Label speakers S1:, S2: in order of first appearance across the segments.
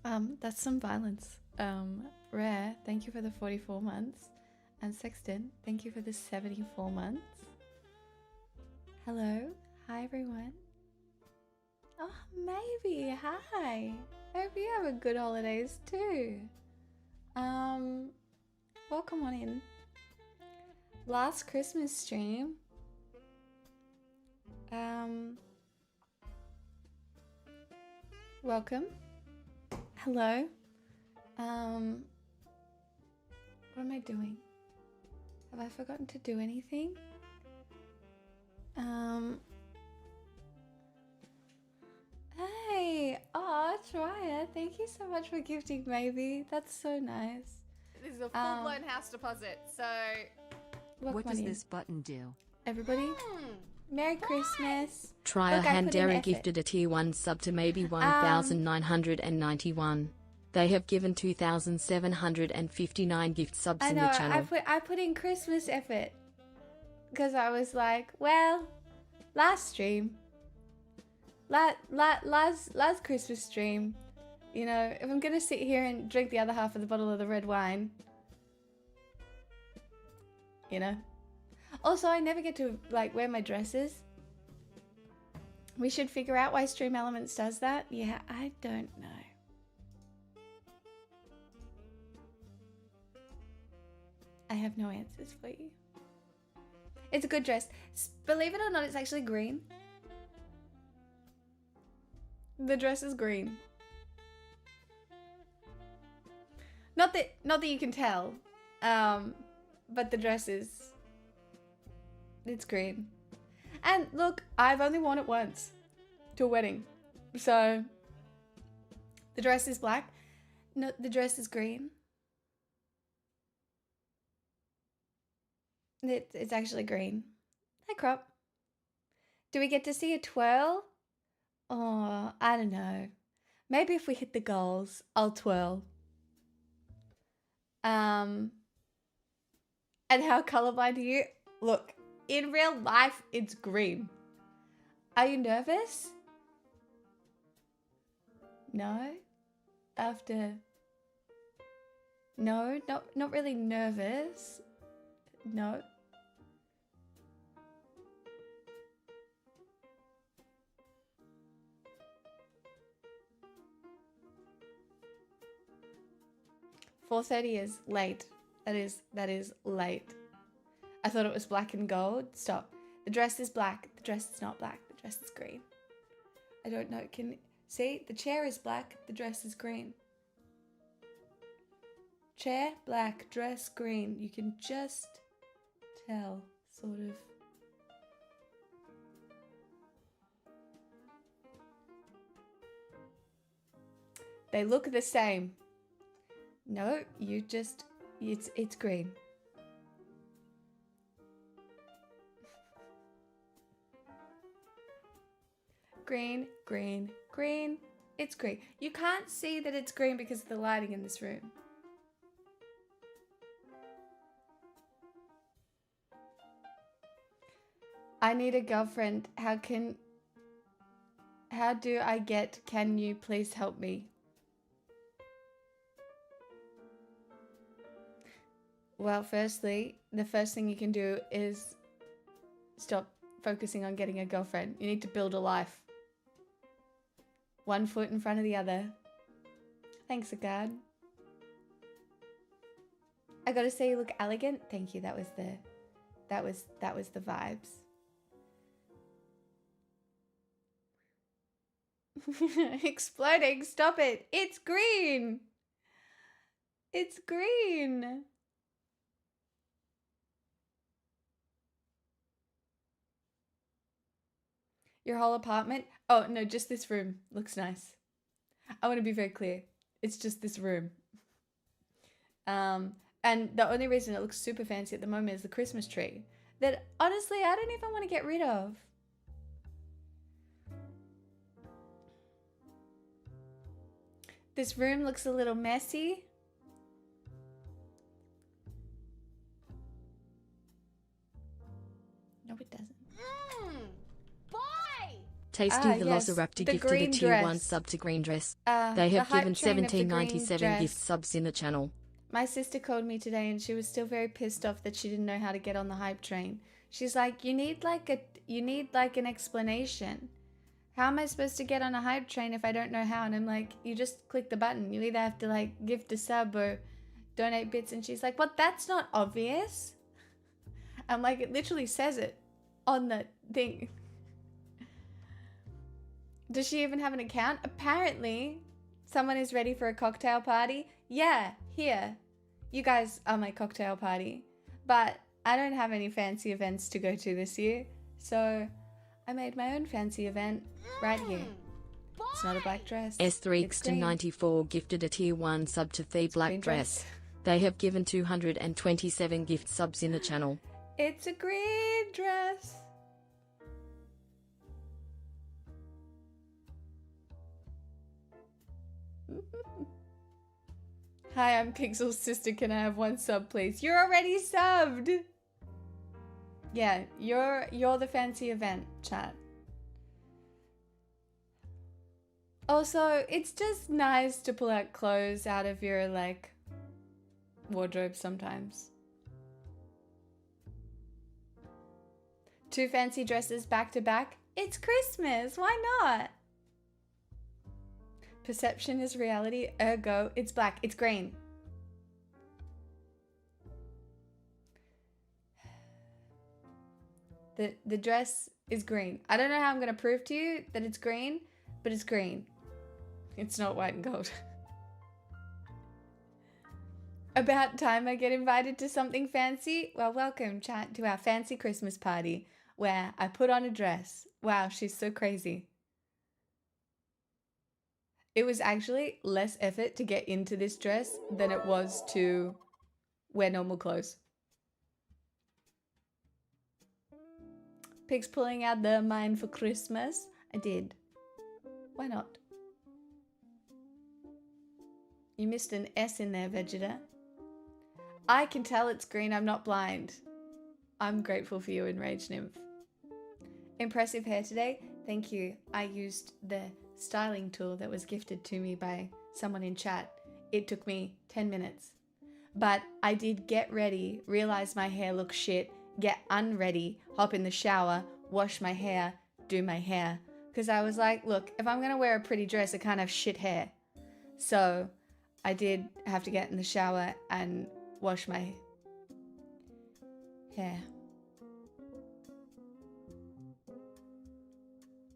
S1: That's some violence. Rare, thank you for the 44 months. And Sexton, thank you for the 74 months. Hello. Hi, everyone. Oh, maybe. Hi. Hope you have a good holidays too. Welcome on in. Last Christmas stream. Welcome. Hello. What am I doing? Have I forgotten to do anything? Hey, Trya, thank you so much for gifting, maybe. That's so nice.
S2: This is a full-blown house deposit, so...
S3: What does this button do?
S1: Everybody, Merry Christmas.
S4: Trya
S1: Look, I put in
S4: Handera
S1: effort.
S4: gifted a tier 1 sub to maybe 1,991. They have given 2,759 gift subs
S1: I
S4: in
S1: know,
S4: the channel.
S1: I put in Christmas effort. Because I was like, well, last stream. Last Christmas stream. You know, if I'm going to sit here and drink the other half of the bottle of the red wine. You know. Also, I never get to, like, wear my dresses. We should figure out why Stream Elements does that. Yeah, I don't know. I have no answers for you. It's a good dress. Believe it or not, it's actually green. The dress is green. Not that you can tell. But the dress is... It's green. And look, I've only worn it once. To a wedding. So... The dress is black. No, the dress is green. It's actually green. Hi, Crop. Do we get to see a twirl? Oh, I don't know. Maybe if we hit the goals, I'll twirl. And how colorblind are you? Look, in real life, it's green. Are you nervous? No? After... No, not really nervous. No. $4:30 is late. That is late. I thought it was black and gold. Stop. The dress is black. The dress is not black. The dress is green. I don't know. See? The chair is black. The dress is green. Chair, black. Dress, green. You can just tell, sort of. They look the same. No, you just... It's green. Green, green, green. It's green. You can't see that it's green because of the lighting in this room. I need a girlfriend. How do I get... Can you please help me? Well, firstly, the first thing you can do is stop focusing on getting a girlfriend. You need to build a life. One foot in front of the other. Thanks, Agard. I gotta say you look elegant. Thank you. That was the vibes. Exploding. Stop it. It's green. It's green. Your whole apartment? Oh, no, just this room. Looks nice. I want to be very clear. It's just this room. And the only reason it looks super fancy at the moment is the Christmas tree. That, honestly, I don't even want to get rid of. This room looks a little messy. No, it doesn't.
S2: Boy!
S4: Tasty
S1: yes,
S4: Velociraptor
S1: the
S4: gifted a
S1: green
S4: tier 1
S1: dress.
S4: sub to Green Dress.
S1: The
S4: They have
S1: hype
S4: given
S1: train of the green
S4: 1797 gift
S1: dress.
S4: subs in the channel.
S1: My sister called me today and she was still very pissed off that she didn't know how to get on the hype train. She's like, you need like an explanation. How am I supposed to get on a hype train if I don't know how? And I'm like, you just click the button. You either have to like gift a sub or donate bits. And she's like, well, that's not obvious. I'm like, it literally says it on the thing. Does she even have an account? Apparently, someone is ready for a cocktail party. Yeah, here. You guys are my cocktail party. But I don't have any fancy events to go to this year. So I made my own fancy event right here. It's not a black dress.
S4: S3Xton94 gifted a tier 1 sub to The Black
S1: green
S4: Dress. They have given 227 gift subs in the channel.
S1: It's a green dress. Hi, I'm Pixel's sister. Can I have one sub, please? You're already subbed. Yeah, you're the fancy event, chat. Also, it's just nice to pull out clothes out of your like wardrobe sometimes. 2 fancy dresses back to back. It's Christmas. Why not? Perception is reality, ergo it's black. It's green. The dress is green. I don't know how I'm going to prove to you that it's green, but it's green. It's not white and gold. About time I get invited to something fancy. Well, welcome, chat, to our fancy Christmas party where I put on a dress. Wow, she's so crazy. It was actually less effort to get into this dress than it was to wear normal clothes. Pig's pulling out the mine for Christmas. I did. Why not? You missed an S in there, Vegeta. I can tell it's green. I'm not blind. I'm grateful for you, Enraged Nymph. Impressive hair today. Thank you. I used the styling tool that was gifted to me by someone in chat. It took me 10 minutes. But I did get ready, realize my hair looks shit, get unready, hop in the shower, wash my hair, do my hair. Because I was like, look, if I'm going to wear a pretty dress, I can't have shit hair. So I did have to get in the shower and wash my hair.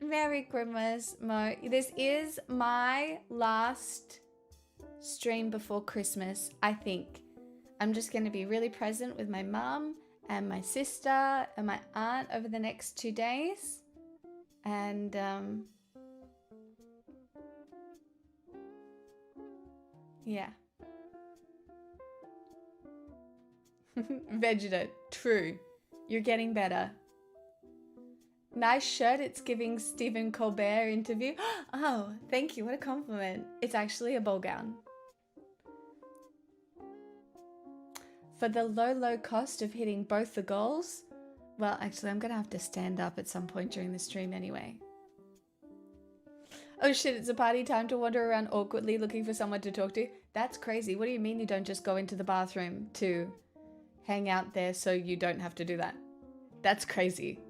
S1: Merry Christmas, Mo. This is my last stream before Christmas, I think. I'm just going to be really present with my mum and my sister and my aunt over the next 2 days. And, yeah. Vegeta, true. You're getting better. Nice shirt. It's giving Stephen Colbert interview. Oh, thank you. What a compliment. It's actually a ball gown. For the low cost of hitting both the goals. Well, actually, I'm going to have to stand up at some point during the stream anyway. Oh shit, it's a party time to wander around awkwardly looking for someone to talk to. That's crazy. What do you mean you don't just go into the bathroom to hang out there so you don't have to do that? That's crazy.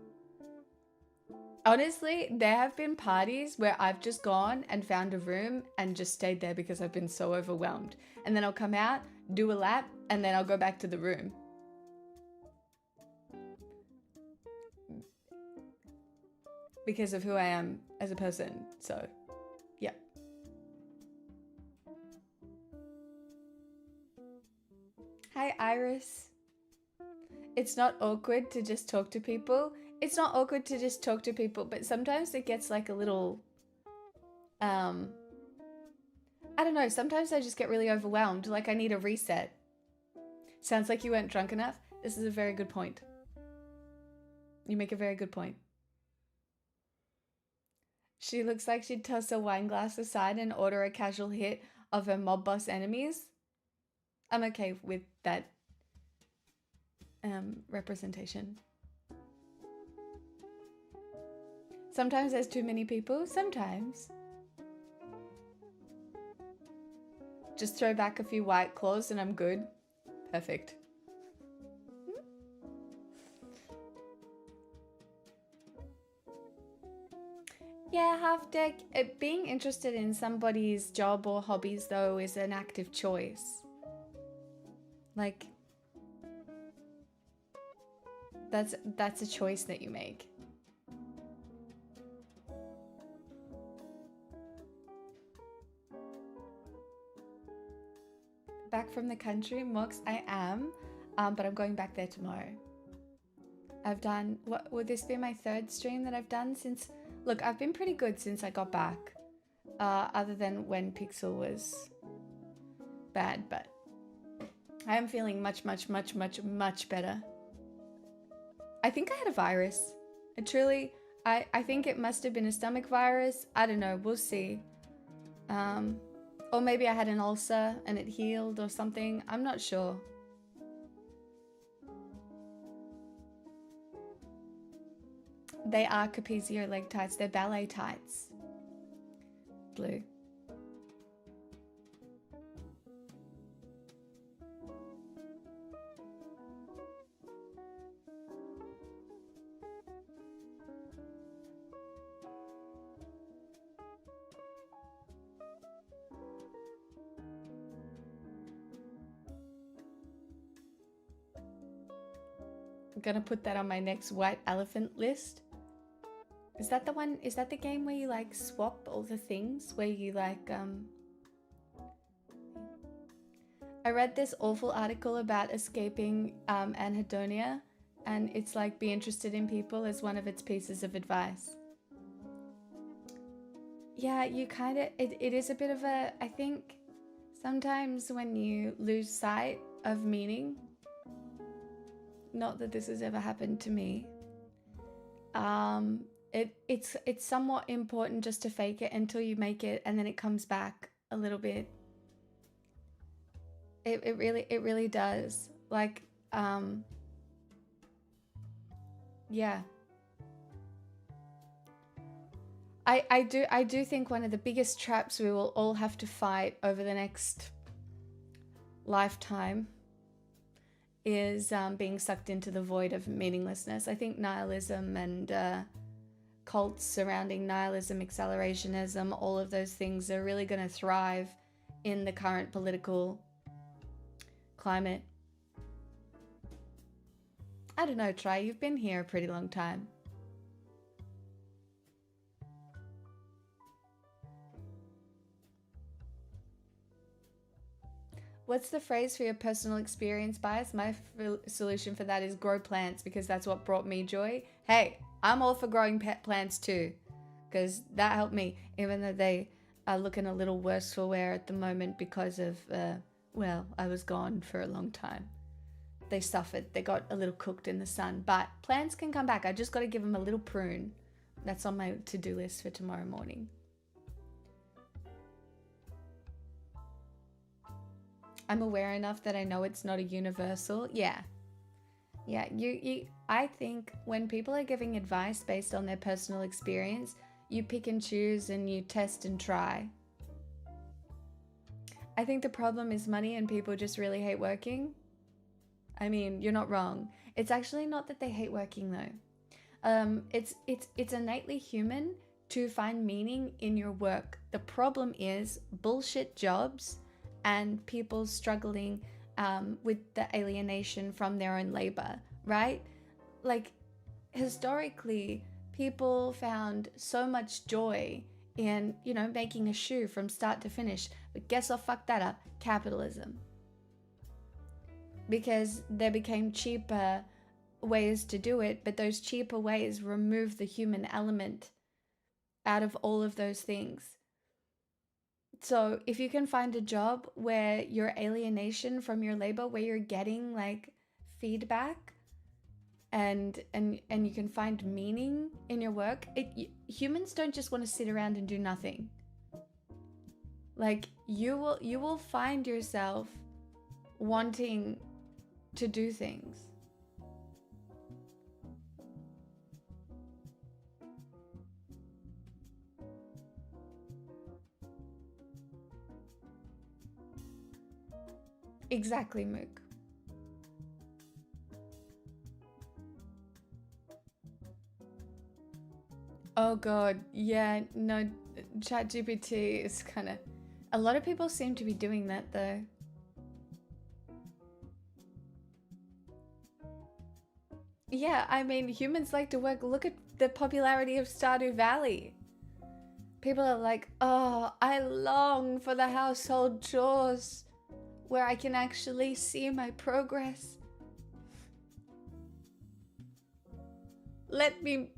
S1: Honestly, there have been parties where I've just gone and found a room and just stayed there because I've been so overwhelmed. And then I'll come out, do a lap, and then I'll go back to the room. Because of who I am as a person. So, yeah. Hi, Iris. It's not awkward to just talk to people. It's not awkward to just talk to people, but sometimes it gets like a little, I don't know, sometimes I just get really overwhelmed, like I need a reset. Sounds like you weren't drunk enough. This is a very good point. You make a very good point. She looks like she'd toss a wine glass aside and order a casual hit of her mob boss enemies. I'm okay with that representation. Sometimes there's too many people. Sometimes. Just throw back a few White Claws and I'm good. Perfect. Yeah, half deck. Being interested in somebody's job or hobbies, though, is an active choice. Like, that's a choice that you make. Back from the country, Mox, I am, but I'm going back there tomorrow. I've done, what would this be, my third stream that I've done since, look, I've been pretty good since I got back, other than when Pixel was bad, but I am feeling much better. I think I had a virus. I think it must have been a stomach virus. I don't know, we'll see. Or maybe I had an ulcer and it healed or something. I'm not sure. They are Capezio leg tights. They're ballet tights. Blue. I'm gonna put that on my next white elephant list. Is that the one, is that the game where you like swap all the things? Where you like, I read this awful article about escaping anhedonia, and it's like be interested in people as one of its pieces of advice. Yeah, you kind of, it is a bit of a, I think sometimes when you lose sight of meaning, not that this has ever happened to me, it's somewhat important just to fake it until you make it, and then it comes back a little bit. It really does. Like, yeah. I do think one of the biggest traps we will all have to fight over the next lifetime is being sucked into the void of meaninglessness. I think nihilism and cults surrounding nihilism, accelerationism, all of those things are really going to thrive in the current political climate. I don't know, Try, you've been here a pretty long time. What's the phrase for your personal experience bias? My solution for that is grow plants, because that's what brought me joy. Hey, I'm all for growing plants too, because that helped me, even though they are looking a little worse for wear at the moment because of, well, I was gone for a long time. They suffered. They got a little cooked in the sun, but plants can come back. I just got to give them a little prune. That's on my to-do list for tomorrow morning. I'm aware enough that I know it's not a universal. Yeah. Yeah, I think when people are giving advice based on their personal experience, you pick and choose and you test and try. I think the problem is money and people just really hate working. I mean, you're not wrong. It's actually not that they hate working though. It's innately human to find meaning in your work. The problem is bullshit jobs and people struggling with the alienation from their own labor, right? Like, historically, people found so much joy in, you know, making a shoe from start to finish. But guess what fucked that up? Capitalism. Because there became cheaper ways to do it, but those cheaper ways remove the human element out of all of those things. So if you can find a job where your alienation from your labor, where you're getting like feedback and you can find meaning in your work, humans don't just want to sit around and do nothing. Like you will find yourself wanting to do things. Exactly, Mook. Oh god, yeah, no, ChatGPT is kind of... A lot of people seem to be doing that though. Yeah, I mean, humans like to work. Look at the popularity of Stardew Valley. People are like, oh, I long for the household chores where I can actually see my progress. Let me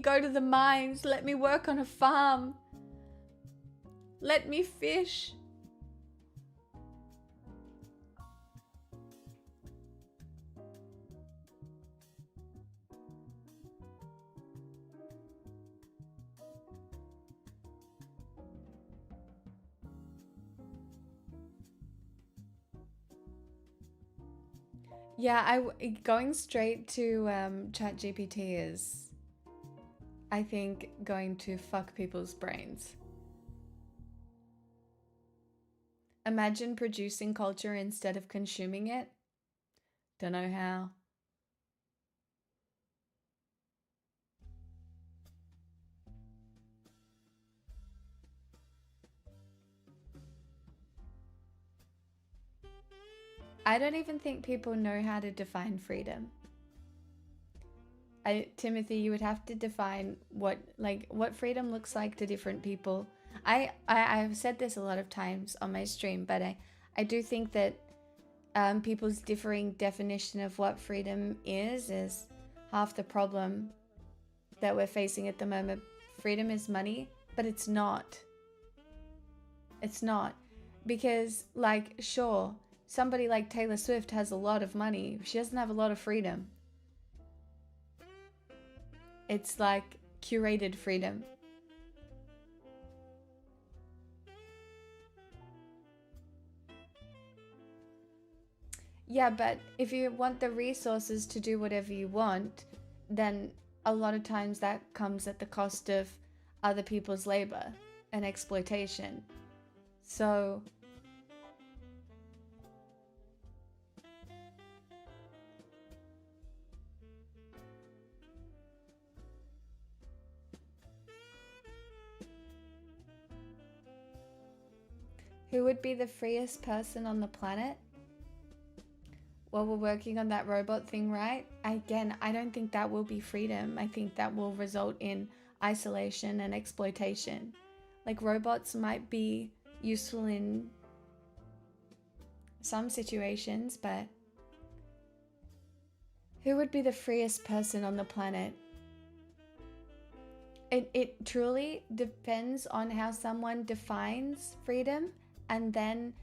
S1: go to the mines. Let me work on a farm. Let me fish. Yeah, going straight to ChatGPT is, I think, going to fuck people's brains. Imagine producing culture instead of consuming it. Don't know how. I don't even think people know how to define freedom. Timothy, you would have to define what freedom looks like to different people. I've said this a lot of times on my stream, but I do think that people's differing definition of what freedom is half the problem that we're facing at the moment. Freedom is money, but it's not. It's not. Because, like, sure, somebody like Taylor Swift has a lot of money. She doesn't have a lot of freedom. It's like curated freedom. Yeah, but if you want the resources to do whatever you want, then a lot of times that comes at the cost of other people's labor and exploitation. So who would be the freest person on the planet? Well, we're working on that robot thing, right? Again, I don't think that will be freedom. I think that will result in isolation and exploitation. Like, robots might be useful in some situations, but who would be the freest person on the planet? It truly depends on how someone defines freedom and then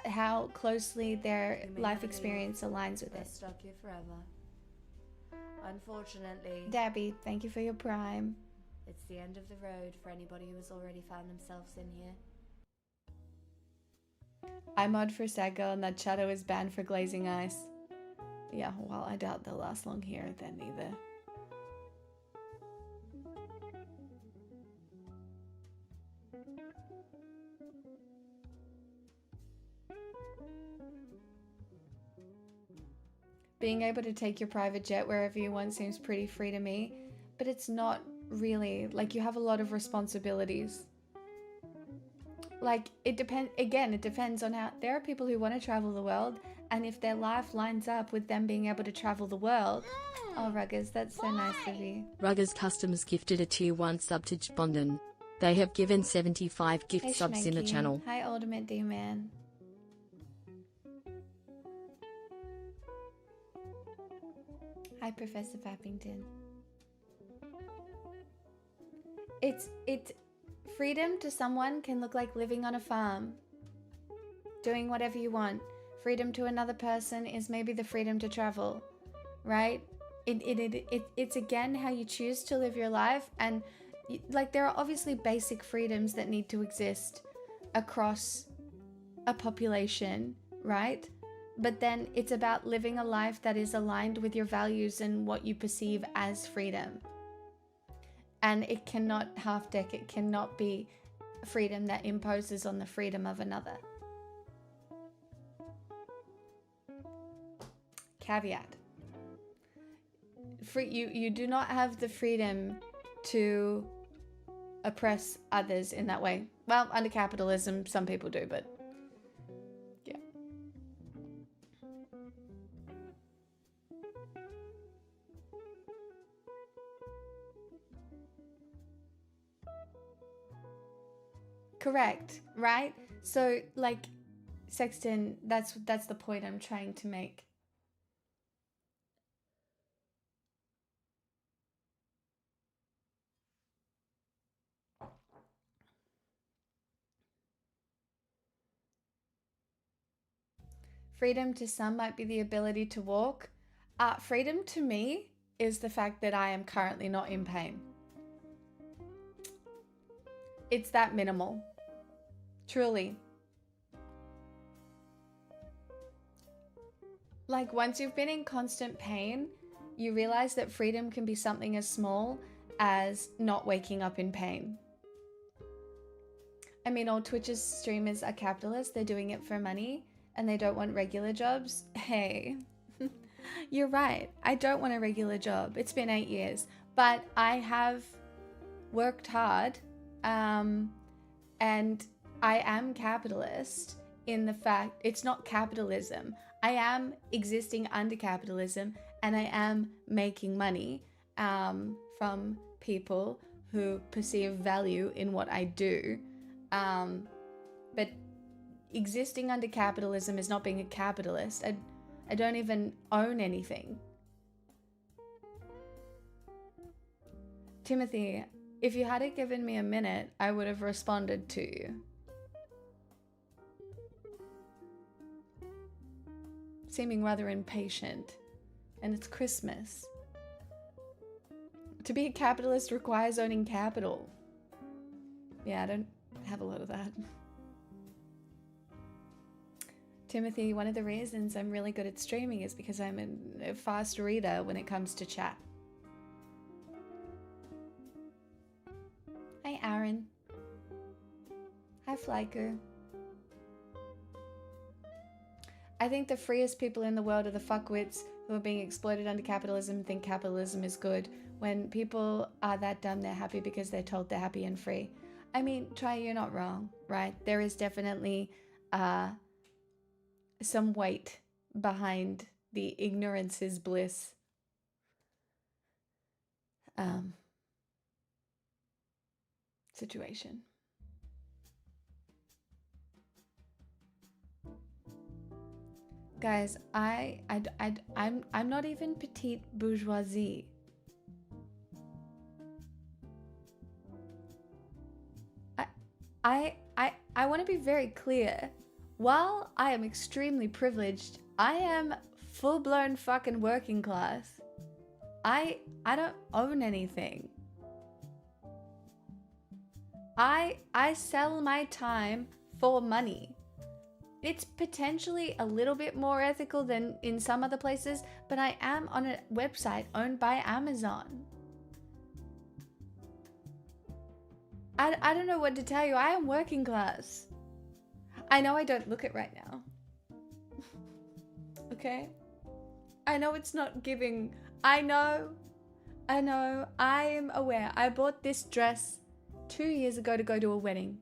S1: how closely their life experience aligns with it.
S5: Stuck here forever. Unfortunately,
S1: Debbie, thank you for your prime.
S5: It's the end of the road for anybody who has already found themselves in here.
S1: I mod for Sad Girl and that shadow is banned for glazing eyes. Yeah, well, I doubt they'll last long here then either. Being able to take your private jet wherever you want seems pretty free to me, but it's not really. Like, you have a lot of responsibilities. Like, it depends on how... There are people who want to travel the world, and if their life lines up with them being able to travel the world... Oh, Ruggers, that's so nice of you.
S4: Ruggers Customs gifted a tier 1 sub to Jbonden. They have given 75 gift
S1: Hey,
S4: subs in the
S1: Schmanky.
S4: channel.
S1: Hi, Ultimate D-Man. Hi, Professor Fappington. It's freedom to someone can look like living on a farm, doing whatever you want. Freedom to another person is maybe the freedom to travel, right? It's again how you choose to live your life, and like, there are obviously basic freedoms that need to exist across a population, right? But then it's about living a life that is aligned with your values and what you perceive as freedom. And it cannot half-deck, it cannot be freedom that imposes on the freedom of another. caveat. You do not have the freedom to oppress others in that way. Well, under capitalism, some people do, but yeah. Correct, right? So, like, Sexton, that's the point I'm trying to make. Freedom to some might be the ability to walk. Freedom to me is the fact that I am currently not in pain. It's that minimal. Truly. Like, once you've been in constant pain, you realize that freedom can be something as small as not waking up in pain. I mean, all Twitch's streamers are capitalists. They're doing it for money and they don't want regular jobs. Hey, you're right. I don't want a regular job. It's been 8 years, but I have worked hard, and I am capitalist in the fact it's not capitalism. I am existing under capitalism and I am making money from people who perceive value in what I do. But existing under capitalism is not being a capitalist. I don't even own anything. Timothy, if you had given me a minute, I would have responded to you. Seeming rather impatient. And it's Christmas. To be a capitalist requires owning capital. Yeah, I don't have a lot of that. Timothy, one of the reasons I'm really good at streaming is because I'm a fast reader when it comes to chat. Hi, Aaron. Hi, Flyker. I think the freest people in the world are the fuckwits who are being exploited under capitalism and think capitalism is good. When people are that dumb, they're happy because they're told they're happy and free. I mean, Try, you're not wrong, right? There is definitely some weight behind the ignorance is bliss situation. Guys, I'm not even petite bourgeoisie. I want to be very clear. While I am extremely privileged, I am full-blown fucking working class. I don't own anything. I sell my time for money. It's potentially a little bit more ethical than in some other places, but I am on a website owned by Amazon. I don't know what to tell you. I am working class. I know I don't look it right now. Okay? I know it's not giving. I know. I am aware. I bought this dress 2 years ago to go to a wedding.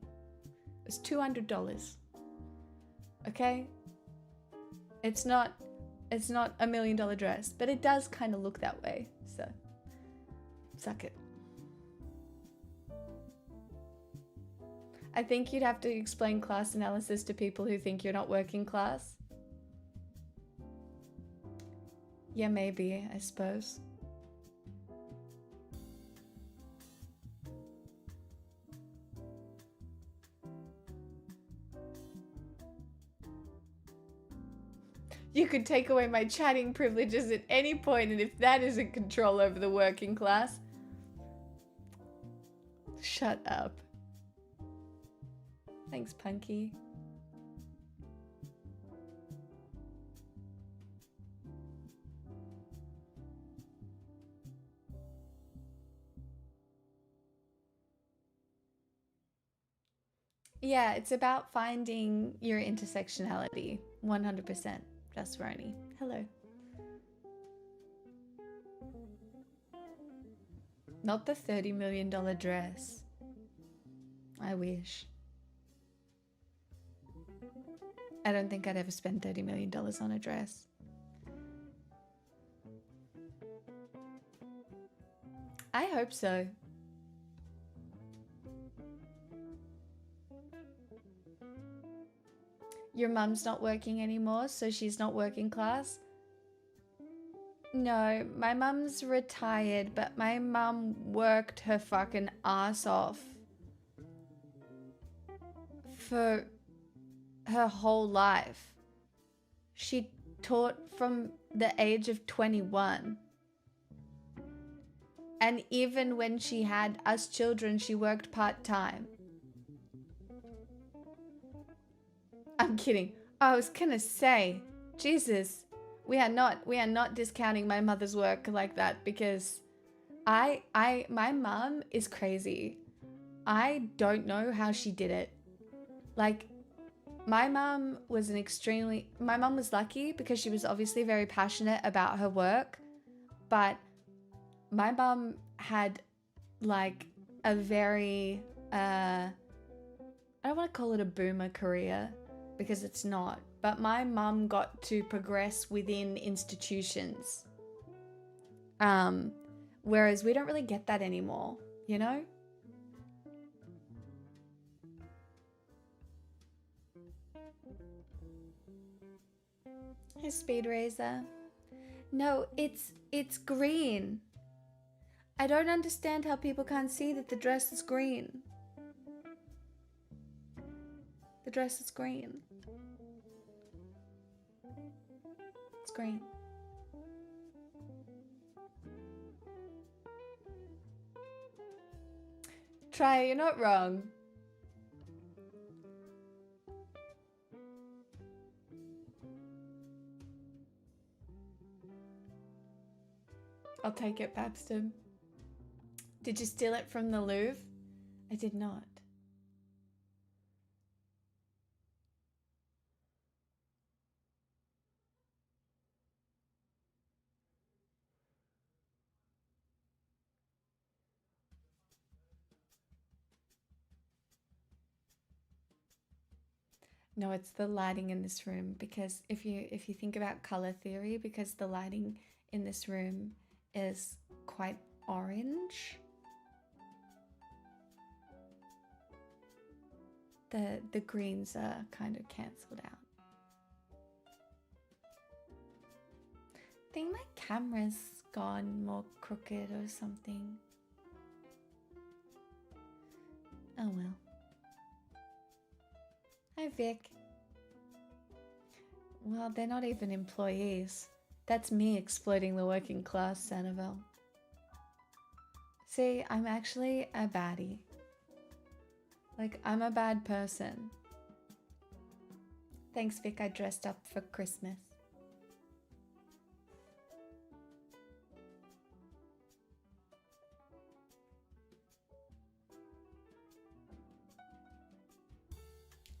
S1: It was $200. Okay? It's not a $1 million dress, but it does kind of look that way. So, suck it. I think you'd have to explain class analysis to people who think you're not working class. Yeah, maybe, I suppose. You could take away my chatting privileges at any point, and if that isn't control over the working class... Shut up. Thanks, Punky. Yeah, it's about finding your intersectionality. 100%. Just Roni. Hello. Not the $30 million dress. I wish. I don't think I'd ever spend $30 million on a dress. I hope so. Your mum's not working anymore, so she's not working class? No, my mum's retired, but my mum worked her fucking ass off for her whole life. She taught from the age of 21. And even when she had us children, she worked part-time. I'm kidding. I was gonna say, Jesus, we are not discounting my mother's work like that, because my mum is crazy. I don't know how she did it. Like, my mum was lucky because she was obviously very passionate about her work, but my mum had like a very, I don't want to call it a boomer career because it's not, but my mum got to progress within institutions. Whereas we don't really get that anymore, you know? A Speed Razor. No, it's green. I don't understand how people can't see that the dress is green. The dress is green. It's green. Try, you're not wrong. I'll take it, Babston. Did you steal it from the Louvre? I did not. No, it's the lighting in this room, because if you think about color theory, because the lighting in this room is quite orange. The greens are kind of cancelled out. I think my camera's gone more crooked or something. Oh well. Hi Vic. Well, they're not even employees. That's me exploiting the working class, Sanibel. See, I'm actually a baddie. Like, I'm a bad person. Thanks, Vic, I dressed up for Christmas.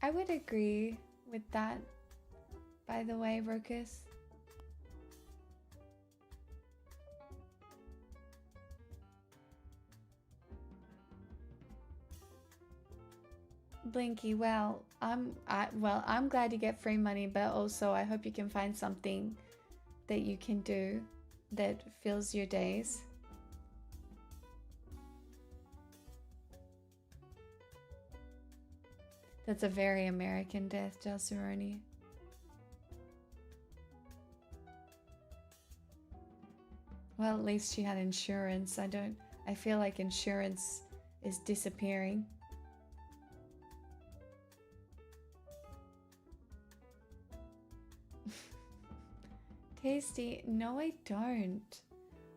S1: I would agree with that, by the way, Rokus. Blinky, well, I'm glad you get free money, but also I hope you can find something that you can do that fills your days. That's a very American death, Jalceroni. Well, at least she had insurance. I feel like insurance is disappearing. Tasty, no I don't.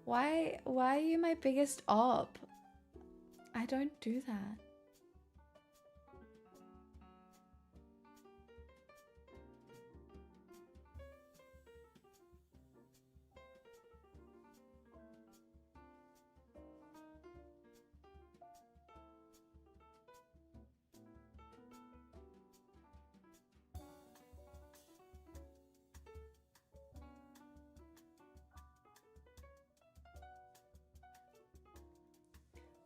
S1: Why are you my biggest op? I don't do that.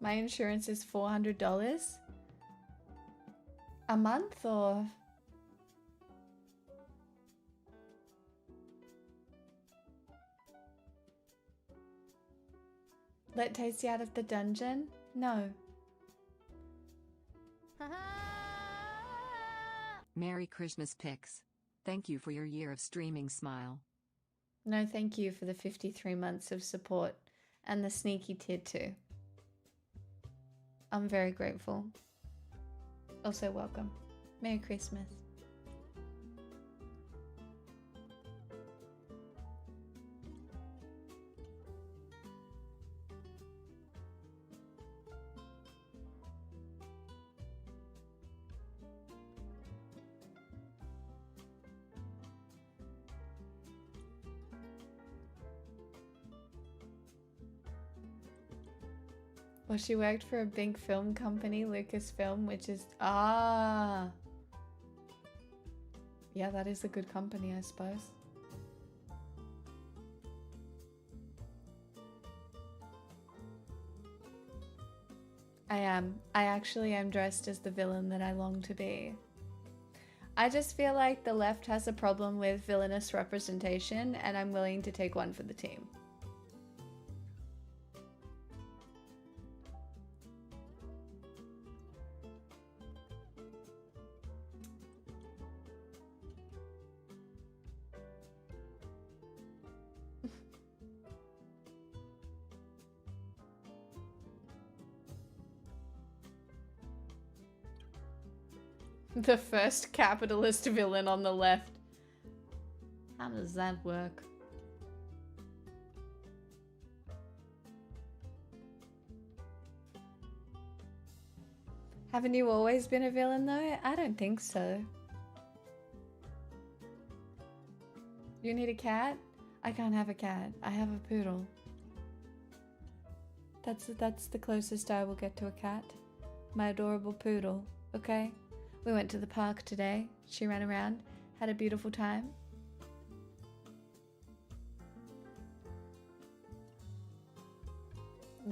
S1: My insurance is $400 a month, or let Tasty out of the dungeon? No.
S3: Merry Christmas pics. Thank you for your year of streaming, Smile.
S1: No, thank you for the 53 months of support and the sneaky tier 2. I'm very grateful. Also, welcome. Merry Christmas. Well, she worked for a big film company, Lucasfilm, which is... Ah! Yeah, that is a good company, I suppose. I am. I actually am dressed as the villain that I long to be. I just feel like the left has a problem with villainous representation, and I'm willing to take one for the team. The first capitalist villain on the left. How does that work? Haven't you always been a villain though? I don't think so. You need a cat? I can't have a cat. I have a poodle. That's the closest I will get to a cat. My adorable poodle, okay? We went to the park today. She ran around, had a beautiful time.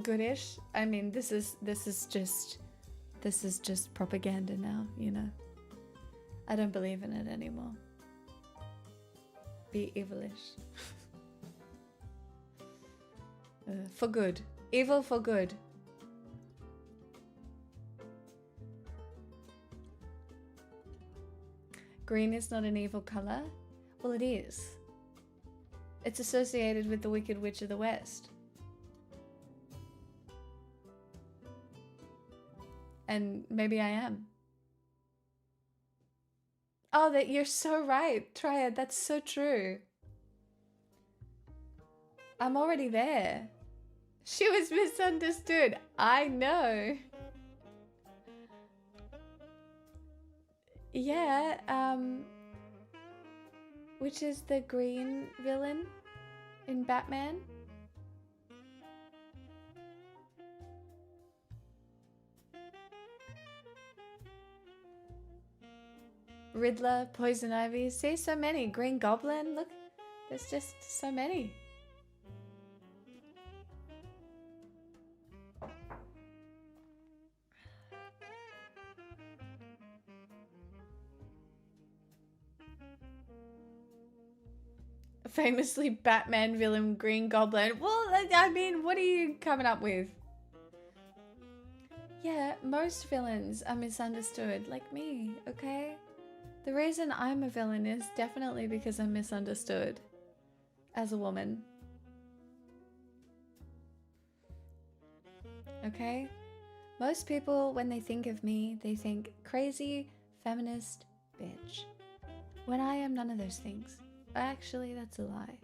S1: Goodish. I mean, this is just propaganda now, you know. I don't believe in it anymore. Be evilish. For good. Evil for good. Green is not an evil color? Well, it is. It's associated with the Wicked Witch of the West. And maybe I am. Oh, that you're so right, Triad. That's so true. I'm already there. She was misunderstood. I know. Yeah, which is the green villain in Batman? Riddler, Poison Ivy, see, so many. Green Goblin, look, there's just so many. Famously Batman villain Green Goblin. Well, I mean, what are you coming up with? Yeah, most villains are misunderstood, like me, okay? The reason I'm a villain is definitely because I'm misunderstood as a woman. Okay? Most people, when they think of me, they think crazy, feminist, bitch. When I am none of those things. Actually, that's a lie.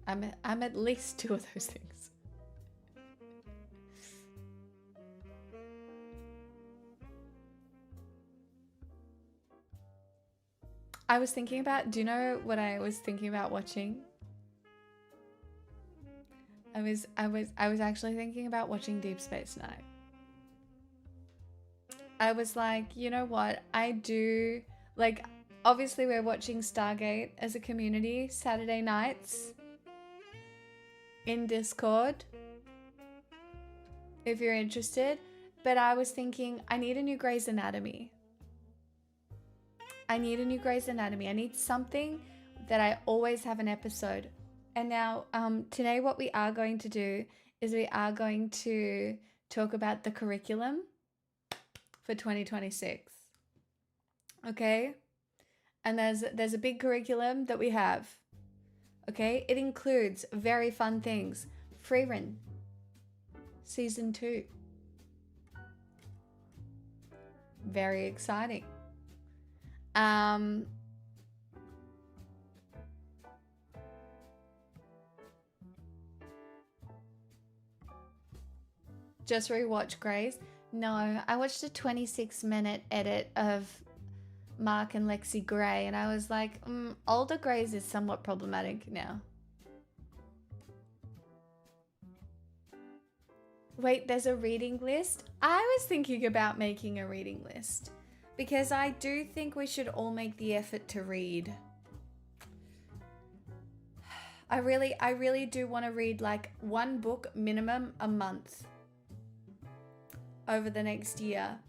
S1: I'm at least two of those things. I was thinking about, do you know what I was thinking about watching? I was actually thinking about watching Deep Space Nine. I was like, you know what? I do, like, Obviously, we're watching Stargate as a community Saturday nights in Discord if you're interested. But I was thinking, I need a new Grey's Anatomy. I need something that I always have an episode. And now, today what we are going to do is we are going to talk about the curriculum for 2026. Okay? And there's a big curriculum that we have. Okay? It includes very fun things. Frieren, Season 2. Very exciting. Just rewatch Grey's? No, I watched a 26-minute edit of Mark and Lexi Grey, and I was like, older Grey's is somewhat problematic now. Wait, there's a reading list? I was thinking about making a reading list because I do think we should all make the effort to read. I really do want to read like one book minimum a month over the next year.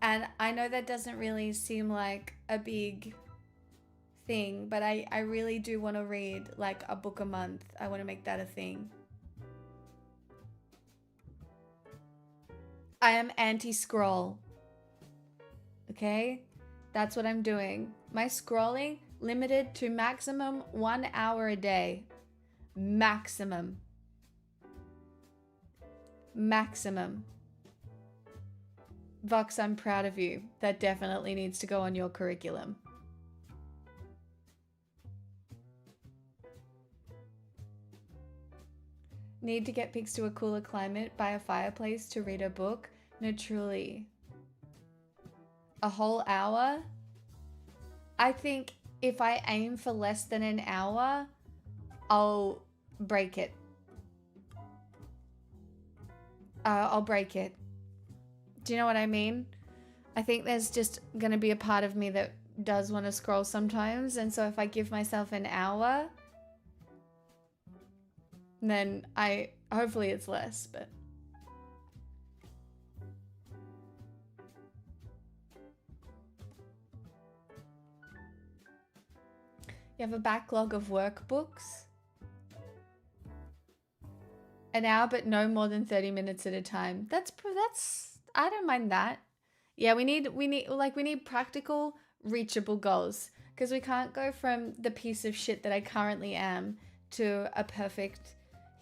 S1: And I know that doesn't really seem like a big thing, but I really do want to read like a book a month. I want to make that a thing. I am anti-scroll. Okay? That's what I'm doing. My scrolling limited to maximum 1 hour a day. Maximum. Vox, I'm proud of you. That definitely needs to go on your curriculum. Need to get pigs to a cooler climate by a fireplace to read a book? No, truly. A whole hour? I think if I aim for less than an hour, I'll break it. I'll break it. Do you know what I mean? I think there's just going to be a part of me that does want to scroll sometimes. And so if I give myself an hour, then hopefully it's less, but. You have a backlog of workbooks? An hour, but no more than 30 minutes at a time. That's, I don't mind that. Yeah, we need practical, reachable goals, because we can't go from the piece of shit that I currently am to a perfect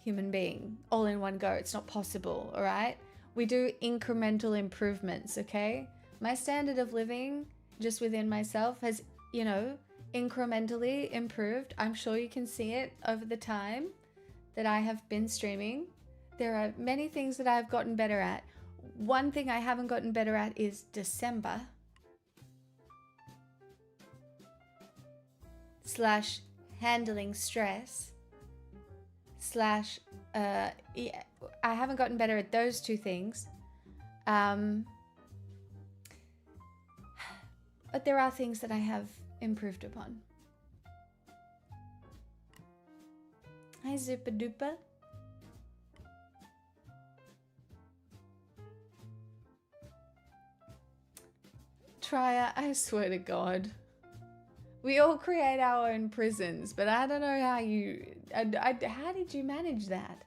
S1: human being all in one go. It's not possible, all right? We do incremental improvements, okay? My standard of living just within myself has, incrementally improved. I'm sure you can see it over the time that I have been streaming. There are many things that I've gotten better at. One thing I haven't gotten better at is December / handling stress / I haven't gotten better at those two things. But there are things that I have improved upon. Hi, Zupa Dupa. Trya, I swear to God. We all create our own prisons, but I don't know how you... how did you manage that?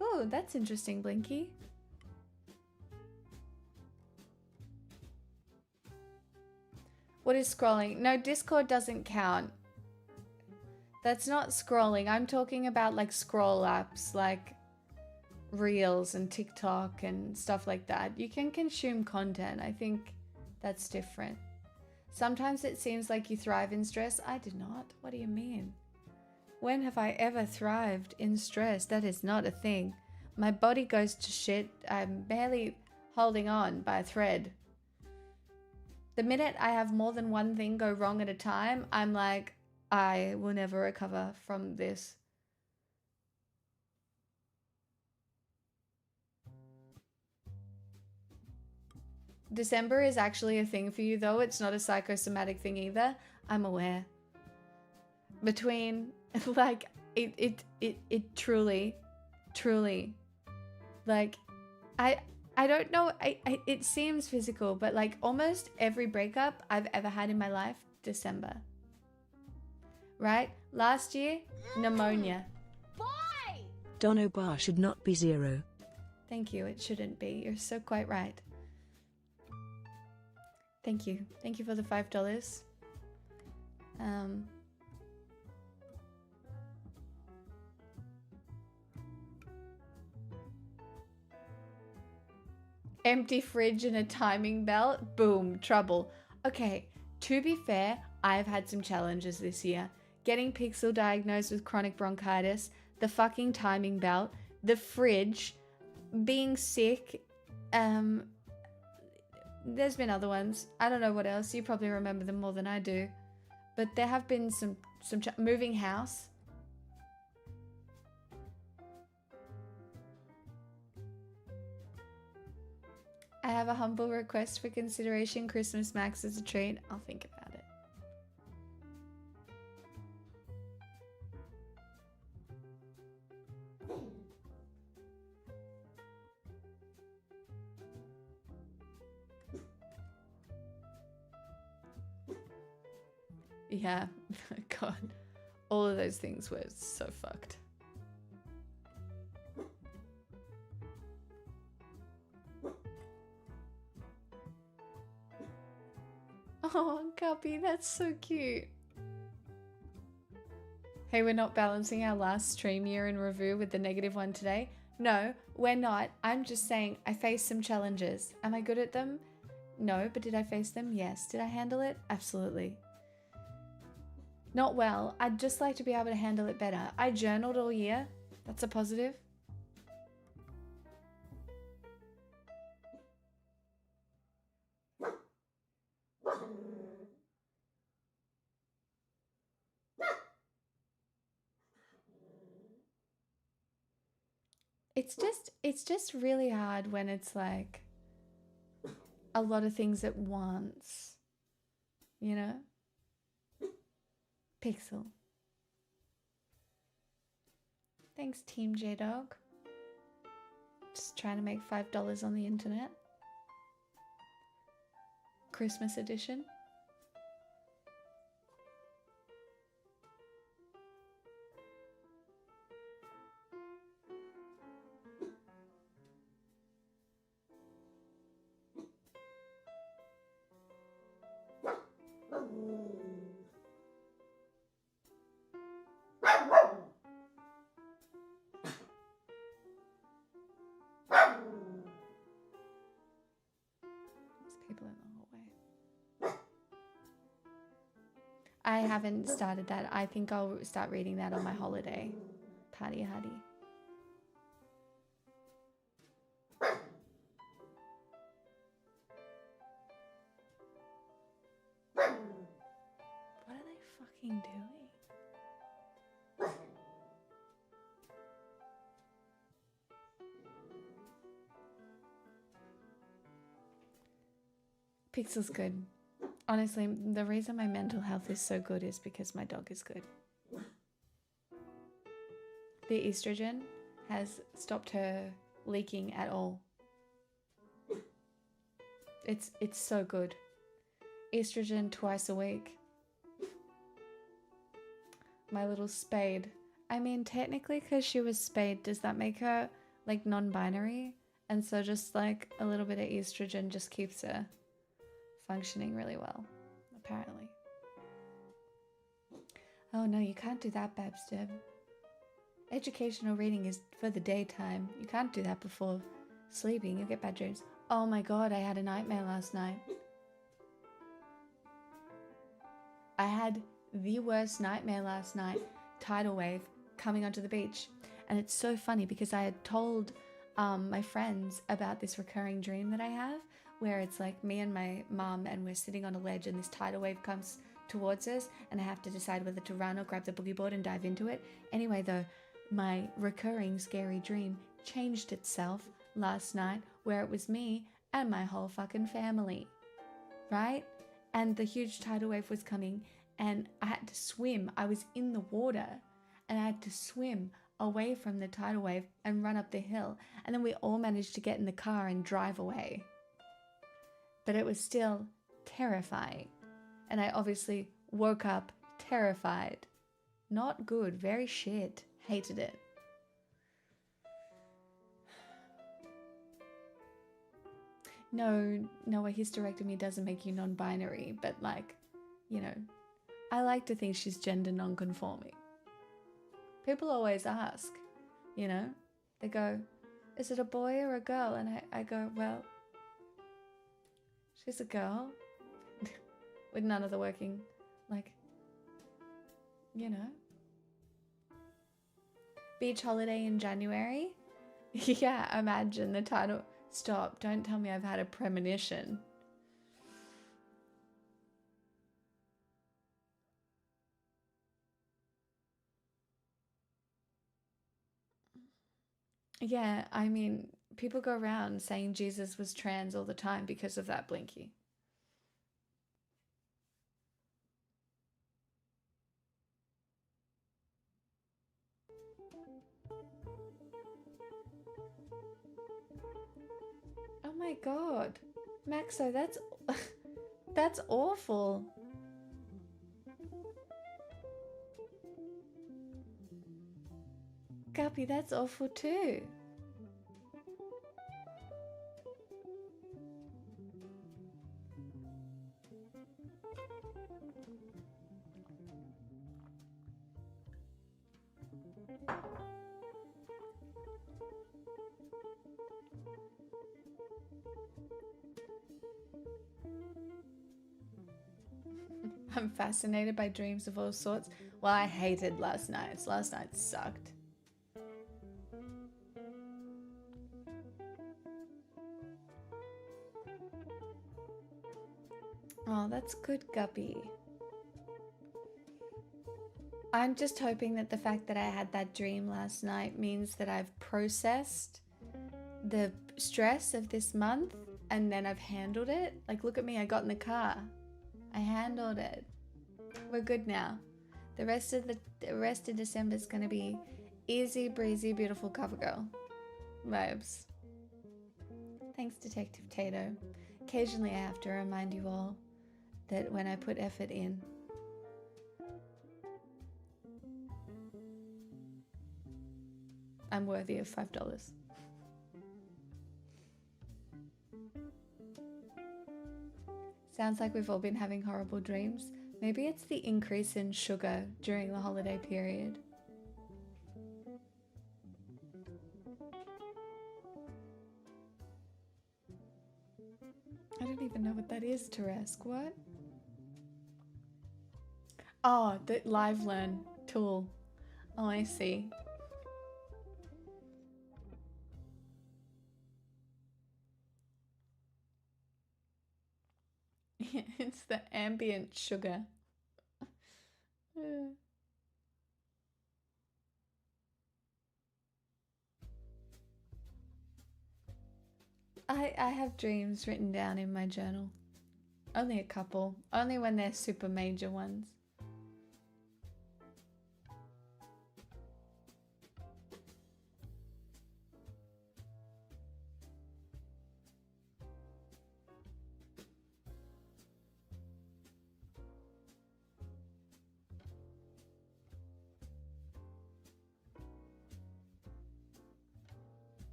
S1: Oh, that's interesting, Blinky. What is scrolling? No, Discord doesn't count. That's not scrolling. I'm talking about like scroll apps like Reels and TikTok and stuff like that. You can consume content. I think that's different. Sometimes it seems like you thrive in stress. I do not. What do you mean? When have I ever thrived in stress? That is not a thing. My body goes to shit. I'm barely holding on by a thread. The minute I have more than one thing go wrong at a time, I'm like, I will never recover from this. December is actually a thing for you, though. It's not a psychosomatic thing either. I'm aware. Between, like, it truly, like, I don't know, it seems physical, but like almost every breakup I've ever had in my life, December. Right? Last year, pneumonia.
S6: Dono bar should not be 0.
S1: Thank you, it shouldn't be. You're so quite right. Thank you. Thank you for the $5. Empty fridge and a timing belt. Boom, trouble. Okay, to be fair, I've had some challenges this year. Getting Pixel diagnosed with chronic bronchitis, the fucking timing belt, the fridge, being sick, there's been other ones. I don't know what else. You probably remember them more than I do. But there have been some moving house. I have a humble request for consideration. Christmas Max as a treat. I'll think about it. Yeah, God. All of those things were so fucked. Oh, Guppy, that's so cute. Hey, we're not balancing our last stream year in review with the negative one today. No, we're not. I'm just saying I faced some challenges. Am I good at them? No, but did I face them? Yes. Did I handle it? Absolutely. Not well. I'd just like to be able to handle it better. I journaled all year. That's a positive. It's just really hard when it's like a lot of things at once, you know? Pixel. Thanks, Team J-Dog. Just trying to make $5 on the internet. Christmas edition. I haven't started that. I think I'll start reading that on my holiday. Party hardy. What are they fucking doing? Pixel's good. Honestly, the reason my mental health is so good is because my dog is good. The estrogen has stopped her leaking at all. It's so good. Estrogen twice a week. My little spade. I mean, technically, because she was spayed, does that make her like non-binary? And so just like a little bit of estrogen just keeps her functioning really well, apparently. Oh no, you can't do that, Babster. Educational reading is for the daytime. You can't do that before sleeping. You'll get bad dreams. Oh my god, I had a nightmare last night. I had the worst nightmare last night. Tidal wave coming onto the beach. And it's so funny because I had told my friends about this recurring dream that I have, where it's like me and my mum and we're sitting on a ledge and this tidal wave comes towards us and I have to decide whether to run or grab the boogie board and dive into it. Anyway though, my recurring scary dream changed itself last night where it was me and my whole fucking family, right? And the huge tidal wave was coming and I had to swim. I was in the water and I had to swim away from the tidal wave and run up the hill. And then we all managed to get in the car and drive away. But it was still terrifying. And I obviously woke up terrified. Not good, very shit. Hated it. No, a hysterectomy doesn't make you non-binary, but like, you know, I like to think she's gender non-conforming. People always ask, you know, they go, is it a boy or a girl? And I go, well, she's a girl with none of the working, like, you know. Beach holiday in January? Yeah, imagine the title. Stop, don't tell me I've had a premonition. Yeah, I mean, people go around saying Jesus was trans all the time because of that blinky. Oh my god. Maxo, that's that's awful. Guppy, that's awful too. I'm fascinated by dreams of all sorts. Well, I hated last night's. Last night sucked. Oh, that's good, Guppy. I'm just hoping that the fact that I had that dream last night means that I've processed the stress of this month and then I've handled it. Like, look at me, I got in the car. I handled it. We're good now. The rest of December is going to be easy breezy, beautiful cover girl vibes. Thanks, Detective Tato. Occasionally I have to remind you all that when I put effort in, I'm worthy of $5. Sounds like we've all been having horrible dreams. Maybe it's the increase in sugar during the holiday period. I don't even know what that is, Teresk. What? Oh, the Live Learn tool. Oh, I see. It's the ambient sugar. I have dreams written down in my journal. Only a couple. Only when they're super major ones.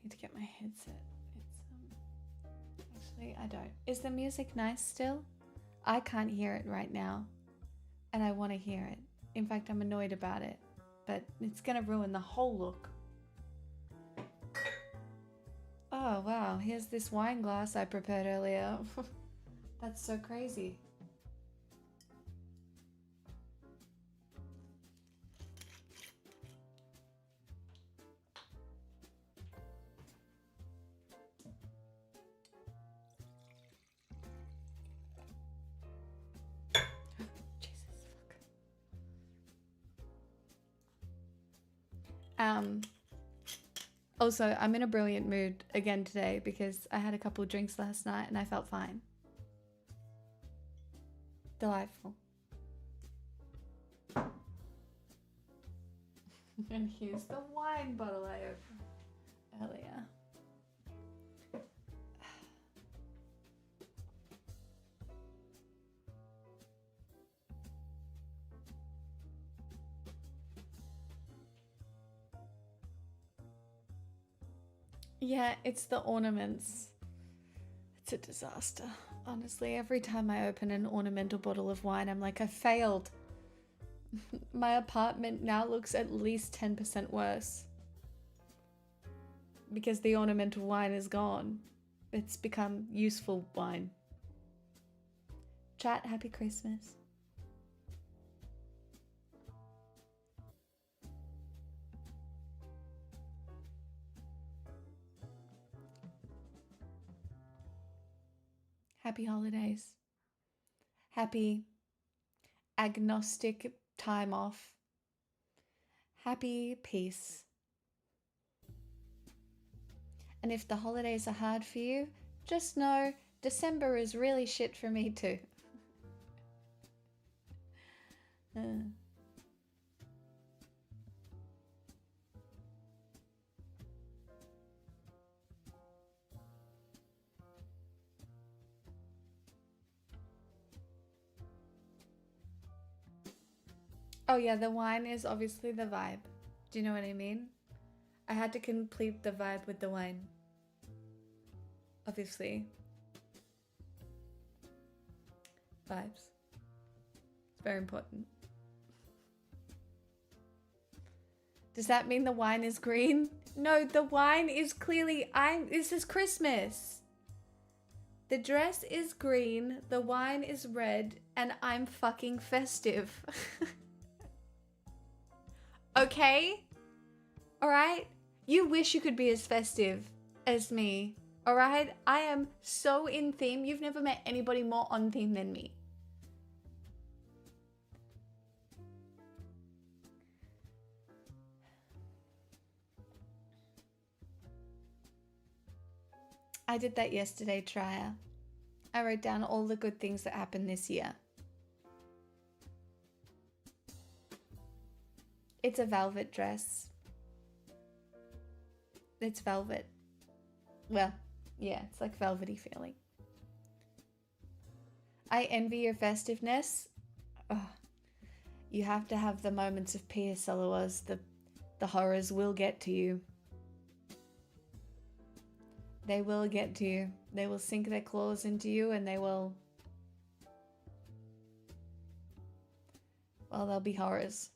S1: To get my headset. It's actually I don't. Is the music nice still? I can't hear it right now. And I want to hear it. In fact, I'm annoyed about it. But it's gonna ruin the whole look. Oh wow, here's this wine glass I prepared earlier. That's so crazy. Also, I'm in a brilliant mood again today because I had a couple of drinks last night and I felt fine. Delightful. And here's the wine bottle I opened earlier. Yeah, it's the ornaments. It's a disaster. Honestly, every time I open an ornamental bottle of wine, I'm like, I failed. My apartment now looks at least 10% worse. Because the ornamental wine is gone. It's become useful wine. Chat, happy Christmas. Happy holidays. Happy agnostic time off. Happy peace. And if the holidays are hard for you, just know December is really shit for me too. Oh yeah, the wine is obviously the vibe. Do you know what I mean? I had to complete the vibe with the wine. Obviously. Vibes. It's very important. Does that mean the wine is green? No, the wine is clearly... This is Christmas. The dress is green, the wine is red, and I'm fucking festive. Okay? Alright? You wish you could be as festive as me. Alright? I am so in theme. You've never met anybody more on theme than me. I did that yesterday, Trya. I wrote down all the good things that happened this year. It's a velvet dress. It's velvet. Well, yeah, it's like velvety feeling. I envy your festiveness. Oh, you have to have the moments of peace, otherwise the horrors will get to you. They will get to you. They will sink their claws into you and they will... Well, there'll be horrors.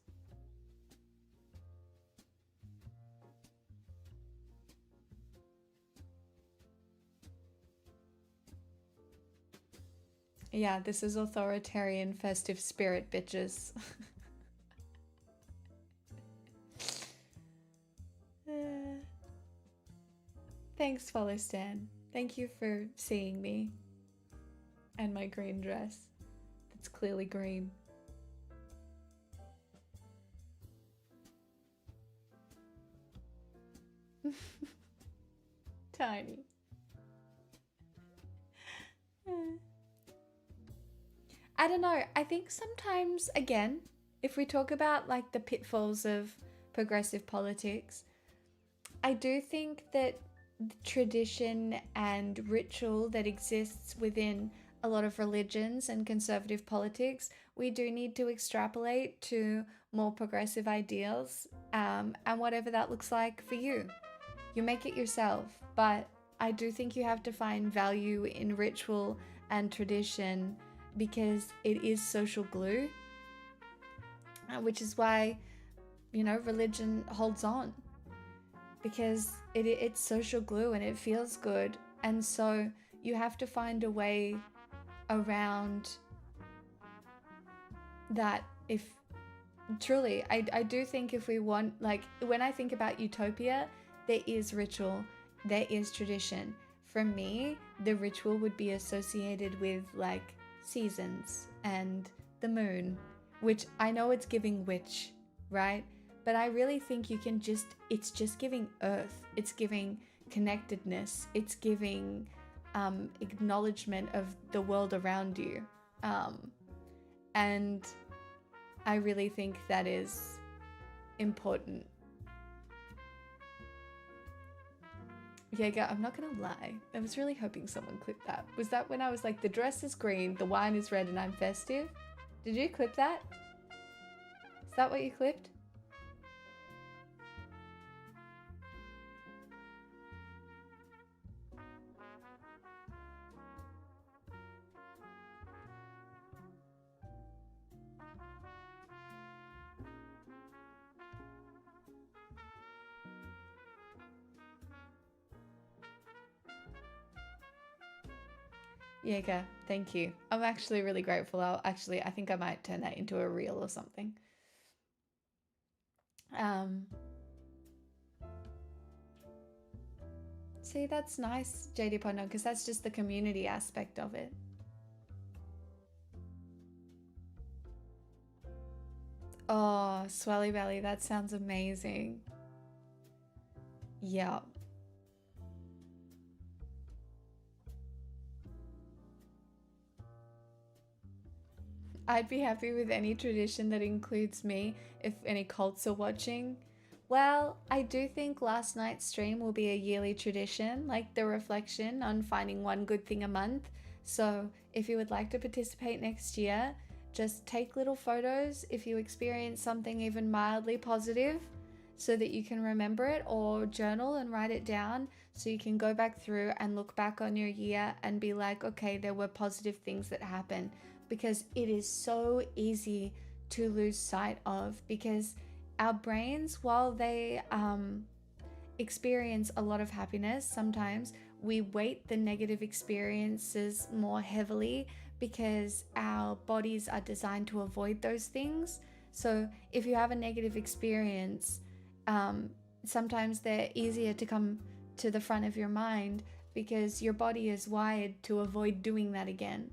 S1: Yeah, this is authoritarian festive spirit, bitches. Thanks, Follow Stan. Thank you for seeing me. And my green dress. That's clearly green. Tiny. I don't know. I think sometimes, again, if we talk about like the pitfalls of progressive politics, I do think that the tradition and ritual that exists within a lot of religions and conservative politics, we do need to extrapolate to more progressive ideals, and whatever that looks like for you. You make it yourself, but I do think you have to find value in ritual and tradition because it is social glue, which is why, you know, religion holds on, because it's social glue and it feels good. And so you have to find a way around that. If truly, I do think if we want, like when I think about utopia, there is ritual, there is tradition. For me, the ritual would be associated with like seasons and the moon, which I know it's giving witch, right? but I really think you can just, it's just giving earth, it's giving connectedness, it's giving acknowledgement of the world around you. And I really think that is important. Yeah, I'm not gonna lie. I was really hoping someone clipped that. Was that when I was like, the dress is green, the wine is red, and I'm festive? Did you clip that? Is that what you clipped? Jaeger, thank you. I'm actually really grateful. I think I might turn that into a reel or something. See, that's nice, JD Pono, because that's just the community aspect of it. Oh, Swelly Belly, that sounds amazing. Yeah. I'd be happy with any tradition that includes me if any cults are watching. Well, I do think last night's stream will be a yearly tradition, like the reflection on finding one good thing a month. So if you would like to participate next year, just take little photos if you experience something even mildly positive so that you can remember it, or journal and write it down so you can go back through and look back on your year and be like, okay, there were positive things that happened. Because it is so easy to lose sight of, because our brains, while they experience a lot of happiness, sometimes we weight the negative experiences more heavily because our bodies are designed to avoid those things. So if you have a negative experience, sometimes they're easier to come to the front of your mind because your body is wired to avoid doing that again.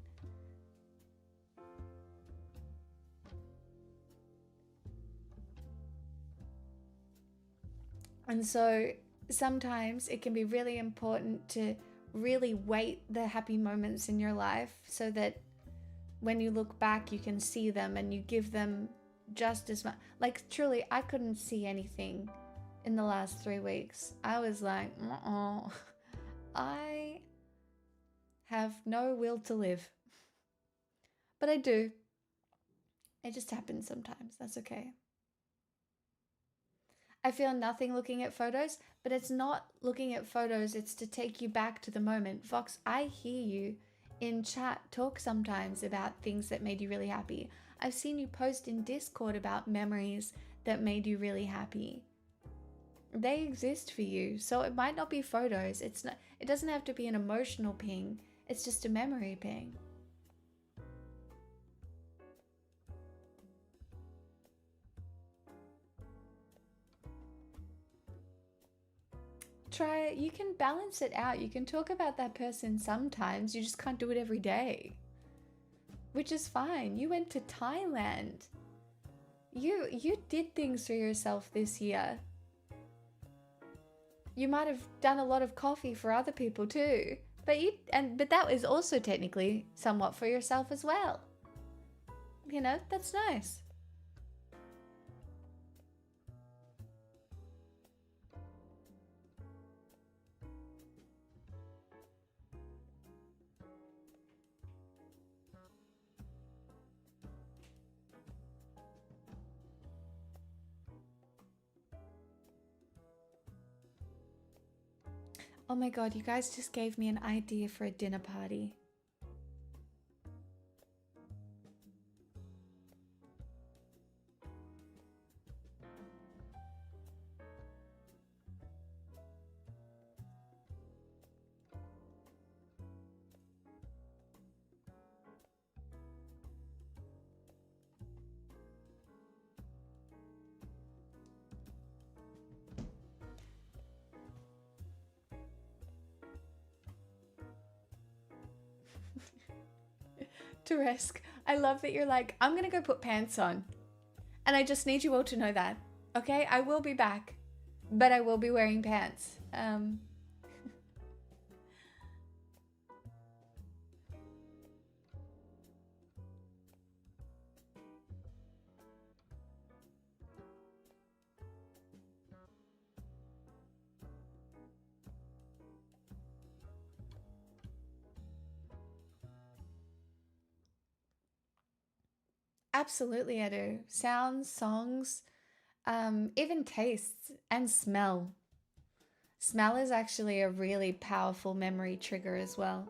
S1: And so sometimes it can be really important to really weight the happy moments in your life so that when you look back, you can see them and you give them just as much. Like, truly, I couldn't see anything in the last 3 weeks. I was like, I have no will to live. But I do. It just happens sometimes. That's okay. I feel nothing looking at photos, but it's not looking at photos, it's to take you back to the moment. Vox, I hear you in chat talk sometimes about things that made you really happy. I've seen you post in Discord about memories that made you really happy. They exist for you, so it might not be photos. It doesn't have to be an emotional ping. It's just a memory ping. Try it. You can balance it out. You can talk about that person sometimes. You just can't do it every day. Which is fine. You went to Thailand. You did things for yourself this year. You might have done a lot of coffee for other people too. But that was also technically somewhat for yourself as well. You know, that's nice. Oh my god, you guys just gave me an idea for a dinner party. Teresk, I love that you're like, I'm gonna go put pants on. And I just need you all to know that. Okay, I will be back, but I will be wearing pants. Absolutely, I do. Sounds, songs, even tastes and smell. Smell is actually a really powerful memory trigger as well.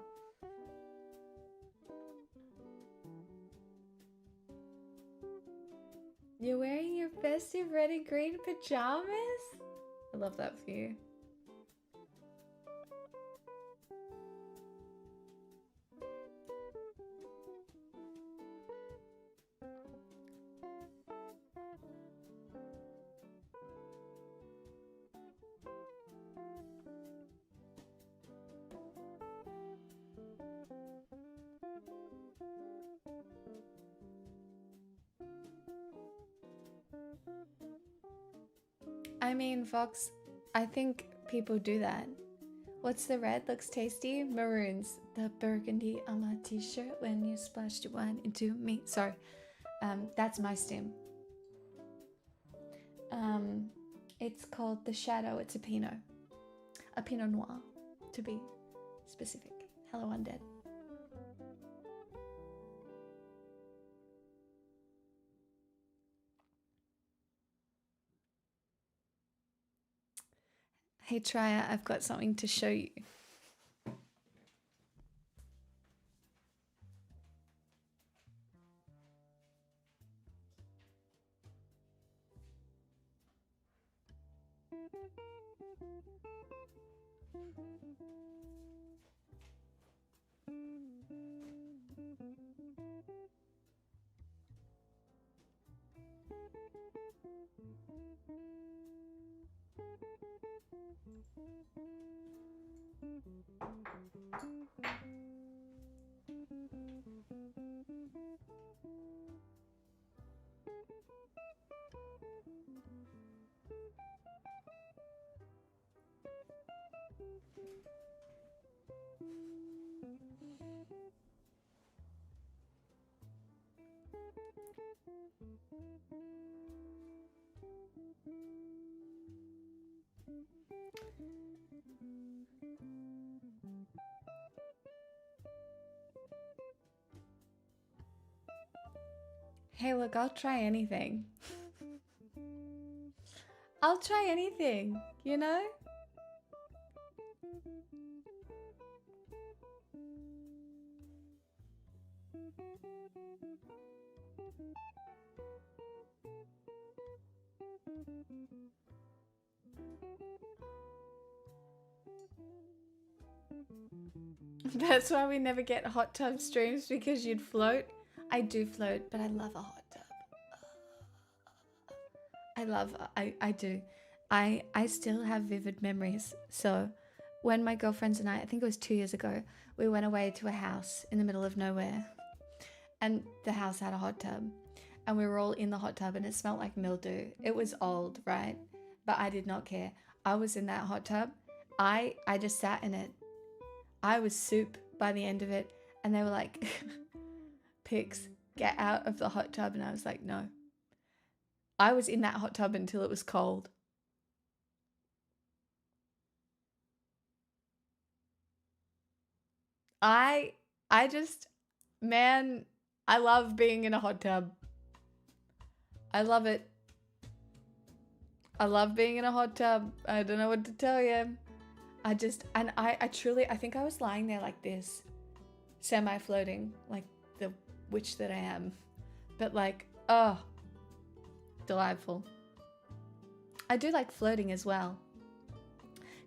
S1: You're wearing your festive red and green pajamas? I love that for you. I mean, Fox, I think people do that. What's the red? Looks tasty. Maroons. The burgundy on my t-shirt when you splashed your wine into me. Sorry. That's my stim. It's called The Shadow. It's a Pinot. A Pinot Noir, to be specific. Hello, Undead. Hey, Trya, I've got something to show you. Hey, look, I'll try anything. I'll try anything, you know? That's why we never get hot tub streams, because you'd float. I do float, but I love a hot tub. I do. I still have vivid memories. So when my girlfriends and I think it was 2 years ago, we went away to a house in the middle of nowhere. And the house had a hot tub. And we were all in the hot tub and it smelled like mildew. It was old, right? But I did not care. I was in that hot tub. I just sat in it. I was soup by the end of it. And they were like, Pix, get out of the hot tub. And I was like, no. I was in that hot tub until it was cold. I just, man, I love being in a hot tub. I love it. I love being in a hot tub. I don't know what to tell you. I truly, I think I was lying there like this, semi-floating, like the witch that I am. But like, oh, delightful. I do like floating as well.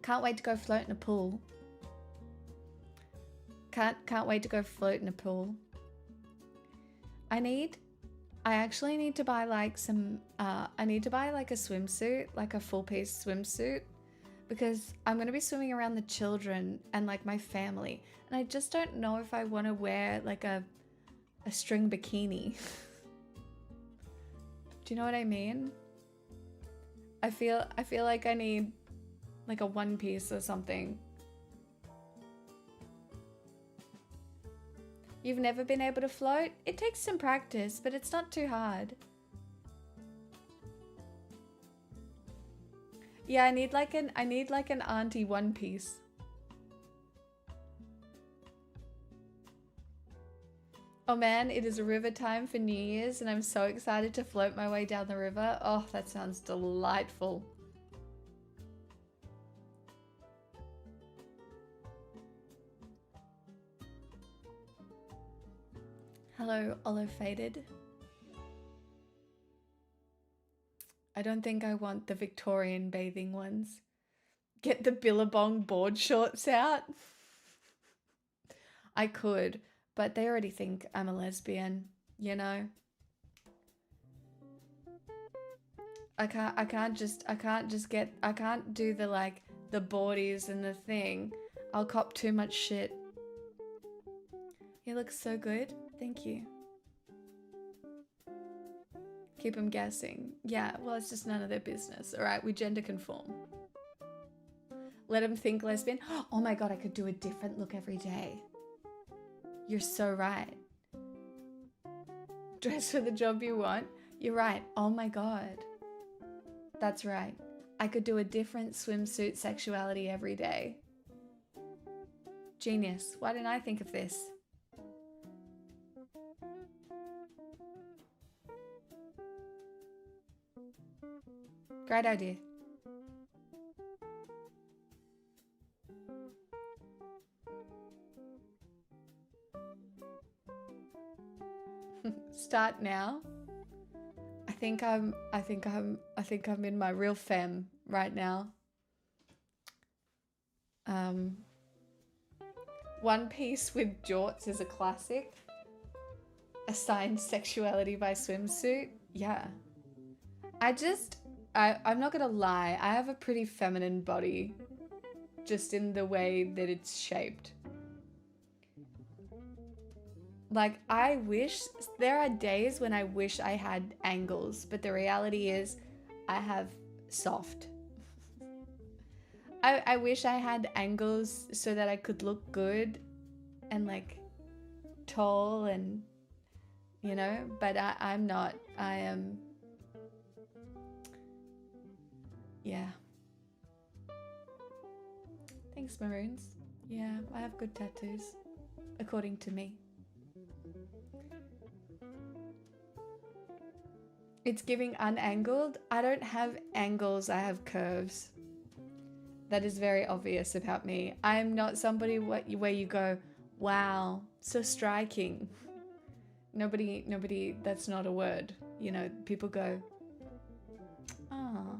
S1: Can't wait to go float in a pool. Can't wait to go float in a pool. I actually need to buy like some, I need to buy like a swimsuit, like a full piece swimsuit, because I'm going to be swimming around the children and like my family. And I just don't know if I want to wear like a string bikini. Do you know what I mean? I feel like I need like a one piece or something. You've never been able to float? It takes some practice, but it's not too hard. Yeah, I need like an auntie one piece. Oh man, it is river time for New Year's and I'm so excited to float my way down the river. Oh, that sounds delightful. Hello, Olive Faded. I don't think I want the Victorian bathing ones. Get the Billabong board shorts out. I could, but they already think I'm a lesbian, you know? I can't do the like the boardies and the thing. I'll cop too much shit. You look so good. Thank you. Keep them guessing. Yeah, well, it's just none of their business. All right, we gender conform. Let them think lesbian. Oh my God, I could do a different look every day. You're so right. Dress for the job you want. You're right. Oh my God. That's right. I could do a different swimsuit sexuality every day. Genius. Why didn't I think of this? Great idea. Start now. I think I'm in my real femme right now. One Piece with jorts is a classic. Assigned sexuality by swimsuit. Yeah. I'm not gonna lie, I have a pretty feminine body, just in the way that it's shaped. Like, there are days when I wish I had angles, but the reality is I have soft. I wish I had angles so that I could look good and like tall and, you know, but I'm not. I am... Yeah. Thanks, Maroons. Yeah, I have good tattoos, according to me. It's giving unangled. I don't have angles, I have curves. That is very obvious about me. I'm not somebody where you go, wow, so striking. Nobody, that's not a word. You know, people go, oh.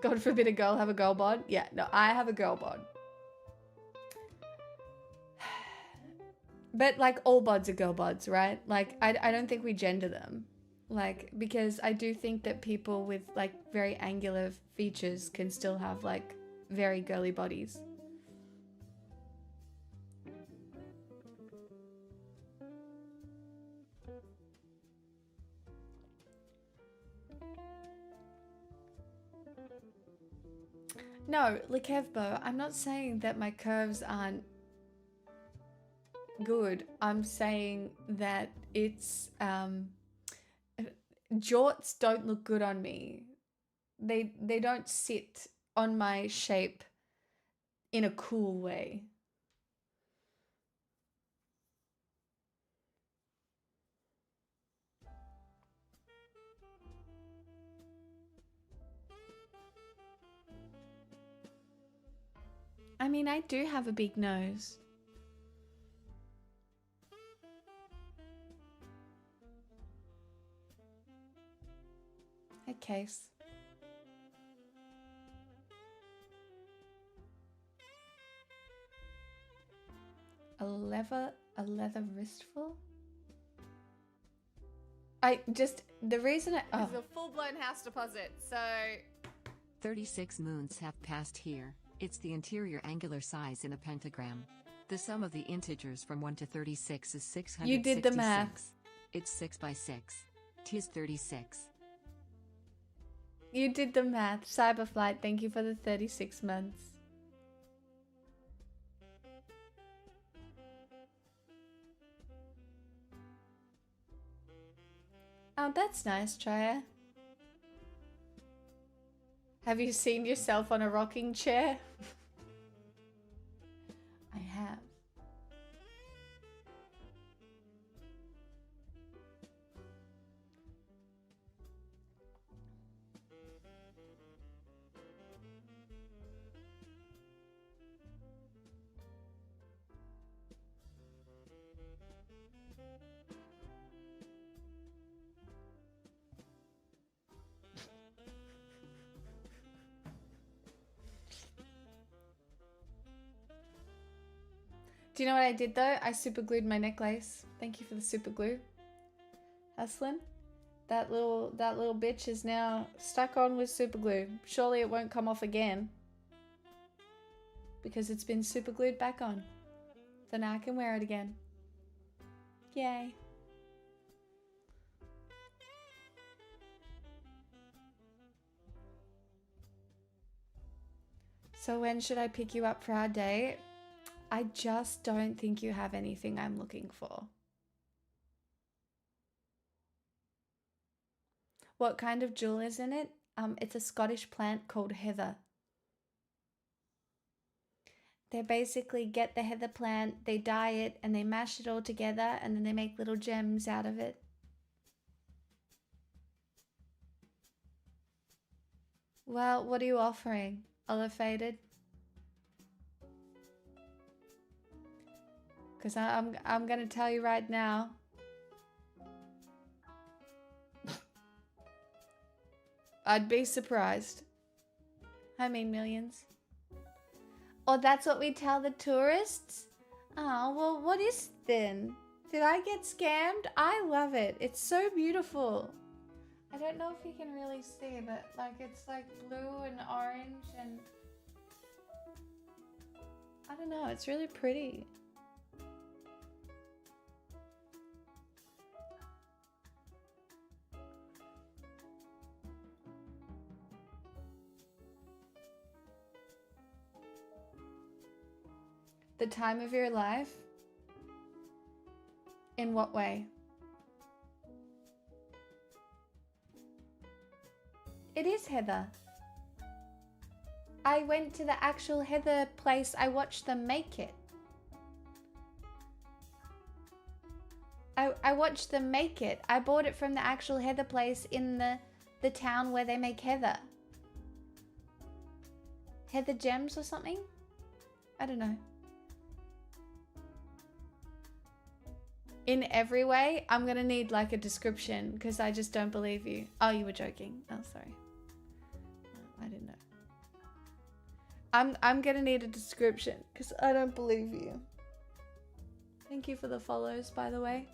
S1: God forbid a girl have a girl bod. Yeah, no, I have a girl bod. But like all bods are girl bods, right? Like I don't think we gender them. Like, because I do think that people with like very angular features can still have like very girly bodies. No, Likevbo, I'm not saying that my curves aren't good. I'm saying that it's jorts don't look good on me. They don't sit on my shape in a cool way. I mean, I do have a big nose. Hey, Case. A leather wristful? The reason I...
S2: This is a full-blown house deposit, so...
S3: 36 moons have passed here. It's the interior angular size in a pentagram. The sum of the integers from 1 to 36 is 666.
S1: You did the math.
S3: It's 6 by 6. 'Tis 36.
S1: You did the math. Cyberflight, thank you for the 36 months. Oh, that's nice, Traya. Have you seen yourself on a rocking chair? I have. Do you know what I did though? I super glued my necklace. Thank you for the super glue. Haslin. That little bitch is now stuck on with super glue. Surely it won't come off again. Because it's been super glued back on. So now I can wear it again. Yay. So when should I pick you up for our date? I just don't think you have anything I'm looking for. What kind of jewel is in it? It's a Scottish plant called heather. They basically get the heather plant, they dye it, and they mash it all together, and then they make little gems out of it. Well, what are you offering? Olive faded? Because I'm going to tell you right now. I'd be surprised. I mean millions. Oh, that's what we tell the tourists? Oh, well, what is it then? Did I get scammed? I love it. It's so beautiful. I don't know if you can really see, but like it's like blue and orange and... I don't know, it's really pretty. The time of your life? In what way? It is heather. I went to the actual heather place. I watched them make it. I watched them make it. I bought it from the actual heather place in the town where they make heather. Heather gems or something? I don't know. In every way, I'm gonna need like a description because I just don't believe you. Oh, you were joking. Oh, sorry. No, I didn't know. I'm gonna need a description because I don't believe you. Thank you for the follows, by the way.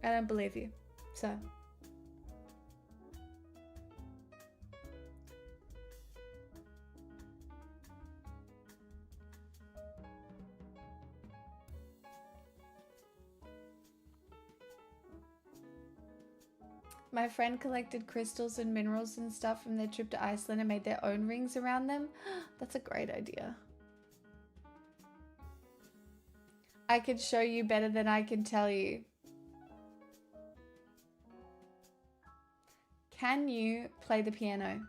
S1: I don't believe you. So. My friend collected crystals and minerals and stuff from their trip to Iceland and made their own rings around them. That's a great idea. I could show you better than I can tell you. Can you play the piano?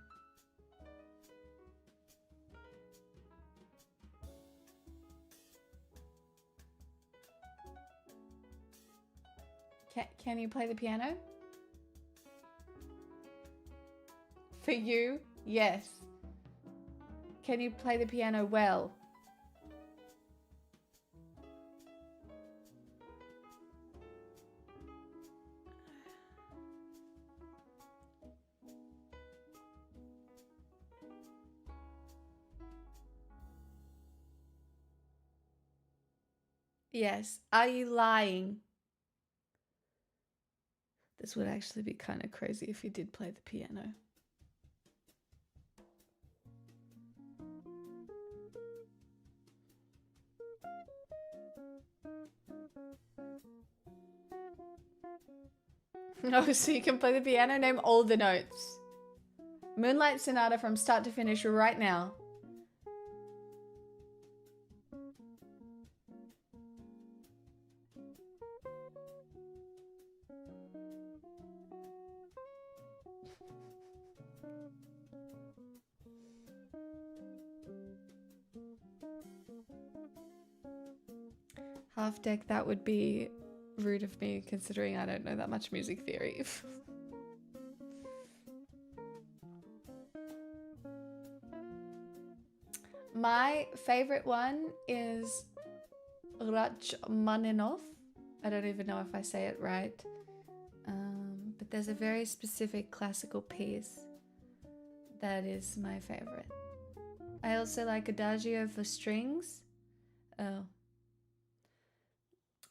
S1: Can you play the piano? For you, yes. Can you play the piano well? Yes. Are you lying? This would actually be kind of crazy if you did play the piano. Oh, so you can play the piano, name all the notes. Moonlight Sonata from start to finish right now. Half deck, that would be rude of me considering I don't know that much music theory. My favorite one is Rachmaninoff. I don't even know if I say it right. But there's a very specific classical piece that is my favorite. I also like Adagio for strings. Oh.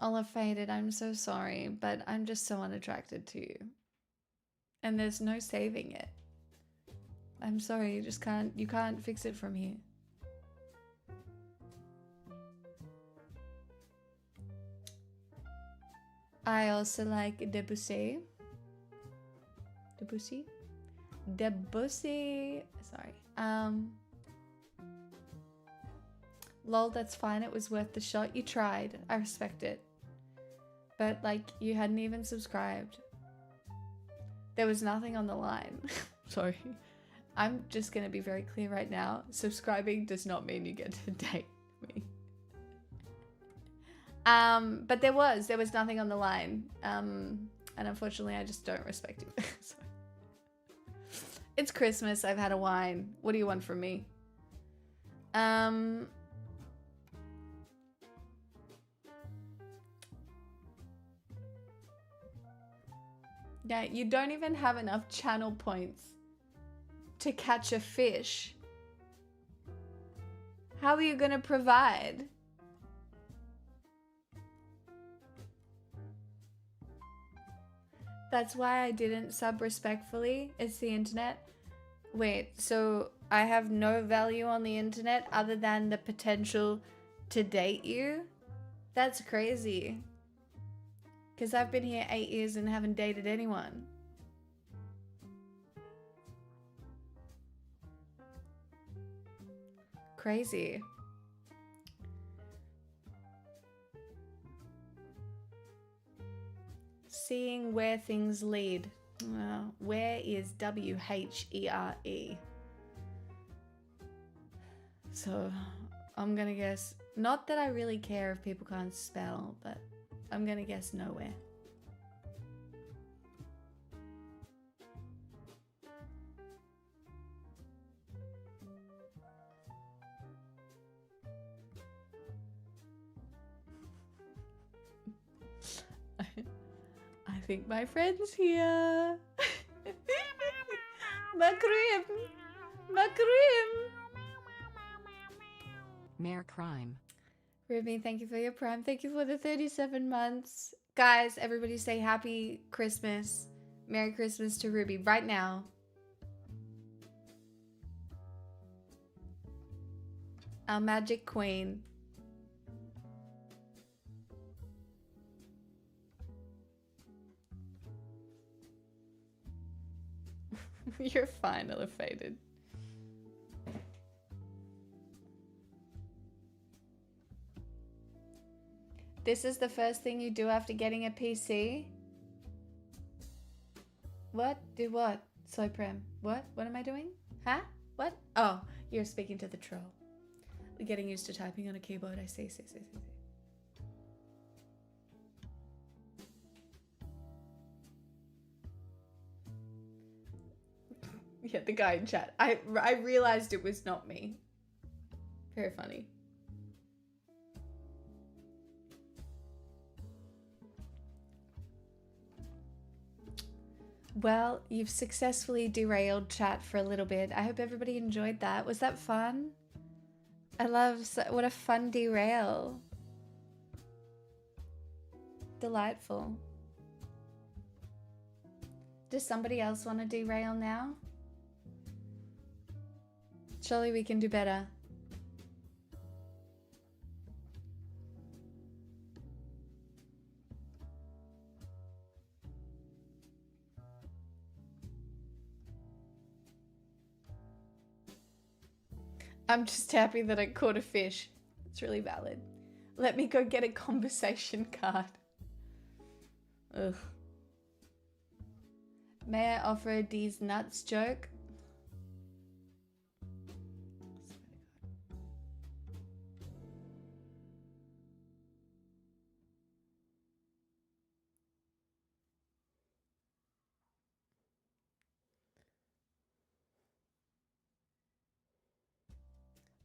S1: Olive Faded, I'm so sorry, but I'm just so unattracted to you. And there's no saving it. I'm sorry, you can't fix it from here. I also like Debussy. Sorry. Lol, that's fine. It was worth the shot. You tried. I respect it. But, like, you hadn't even subscribed. There was nothing on the line. Sorry. I'm just going to be very clear right now. Subscribing does not mean you get to date me. But there was nothing on the line. And unfortunately, I just don't respect you. So. It's Christmas. I've had a wine. What do you want from me? Yeah, you don't even have enough channel points to catch a fish. How are you gonna provide? That's why I didn't sub respectfully. It's the internet. Wait, so I have no value on the internet other than the potential to date you? That's crazy. Because I've been here 8 years and haven't dated anyone. Crazy. Seeing where things lead. Where is W-H-E-R-E? So I'm gonna guess, not that I really care if people can't spell, but I'm gonna guess nowhere. I think my friend's here. Makrim! Makrim!
S3: Mayor Crime.
S1: Ruby, thank you for your prime. Thank you for the 37 months. Guys, everybody say happy Christmas. Merry Christmas to Ruby right now. Our magic queen. You're fine, Olive Faded. This is the first thing you do after getting a PC? What? Do what? Soy Prem. What? What am I doing? Huh? What? Oh, you're speaking to the troll. We're getting used to typing on a keyboard. I see. Yeah, the guy in chat. I realized it was not me. Very funny. Well, you've successfully derailed chat for a little bit. I hope everybody enjoyed that. Was that fun? What a fun derail. Delightful. Does somebody else want to derail now? Surely we can do better. I'm just happy that I caught a fish. It's really valid. Let me go get a conversation card. Ugh. May I offer a D's nuts joke?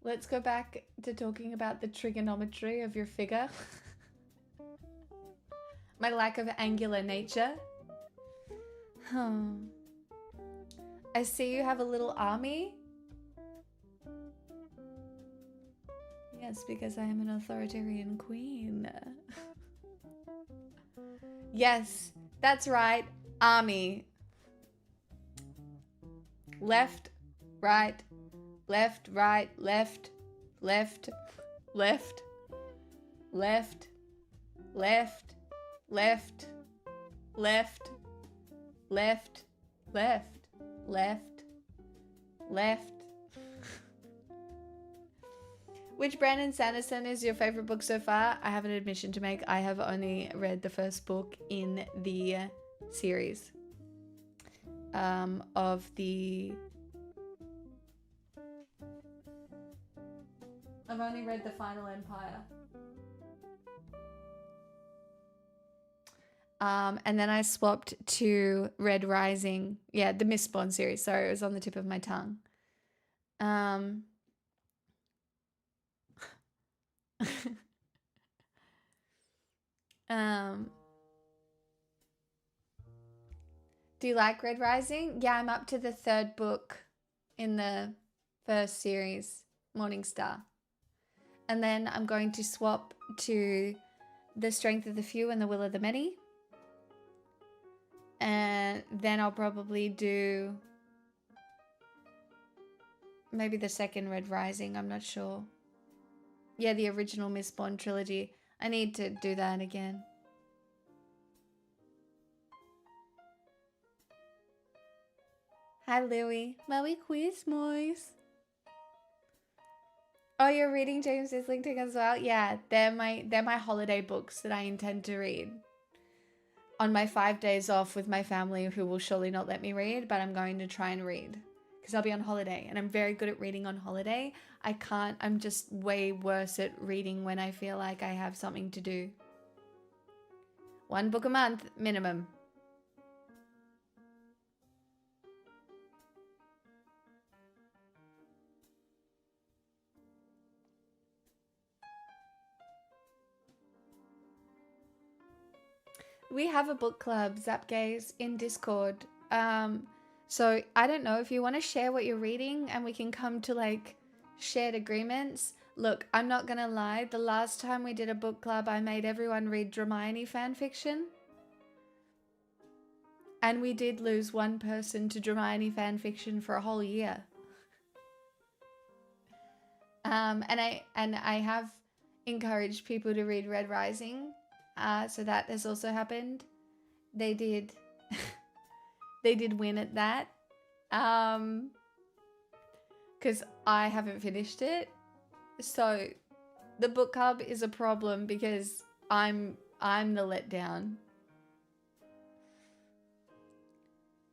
S1: Let's go back to talking about the trigonometry of your figure. My lack of angular nature. I see you have a little army. Yes, because I am an authoritarian queen. Yes, that's right. Army. Left, right, left, right, left, left, left, left, left, left, left, left, left, left, left. Which Brandon Sanderson is your favorite book so far? I have an admission to make. I have only read the first book in the series of the... I've only read The Final Empire. And then I swapped to Red Rising. Yeah, the Mistborn series. Sorry, it was on the tip of my tongue. Do you like Red Rising? Yeah, I'm up to the 3rd book in the first series, Morningstar. And then I'm going to swap to The Strength of the Few and The Will of the Many. And then I'll probably do maybe the 2nd Red Rising, I'm not sure. Yeah, the original Mistborn trilogy. I need to do that again. Hi, Louie. Maui quiz, moise. Oh, you're reading James Islington as well? Yeah, they're my holiday books that I intend to read. On my 5 days off with my family, who will surely not let me read, but I'm going to try and read. Because I'll be on holiday, and I'm very good at reading on holiday. I'm just way worse at reading when I feel like I have something to do. 1 book a month, minimum. We have a book club, Zapgaze, in Discord. So I don't know if you want to share what you're reading and we can come to like shared agreements. Look, I'm not gonna lie. The last time we did a book club, I made everyone read Hermione fanfiction. And we did lose one person to Hermione fanfiction for a whole year. And I have encouraged people to read Red Rising. So that has also happened. They did they did win at that. Because I haven't finished it. So the book club is a problem because I'm the letdown.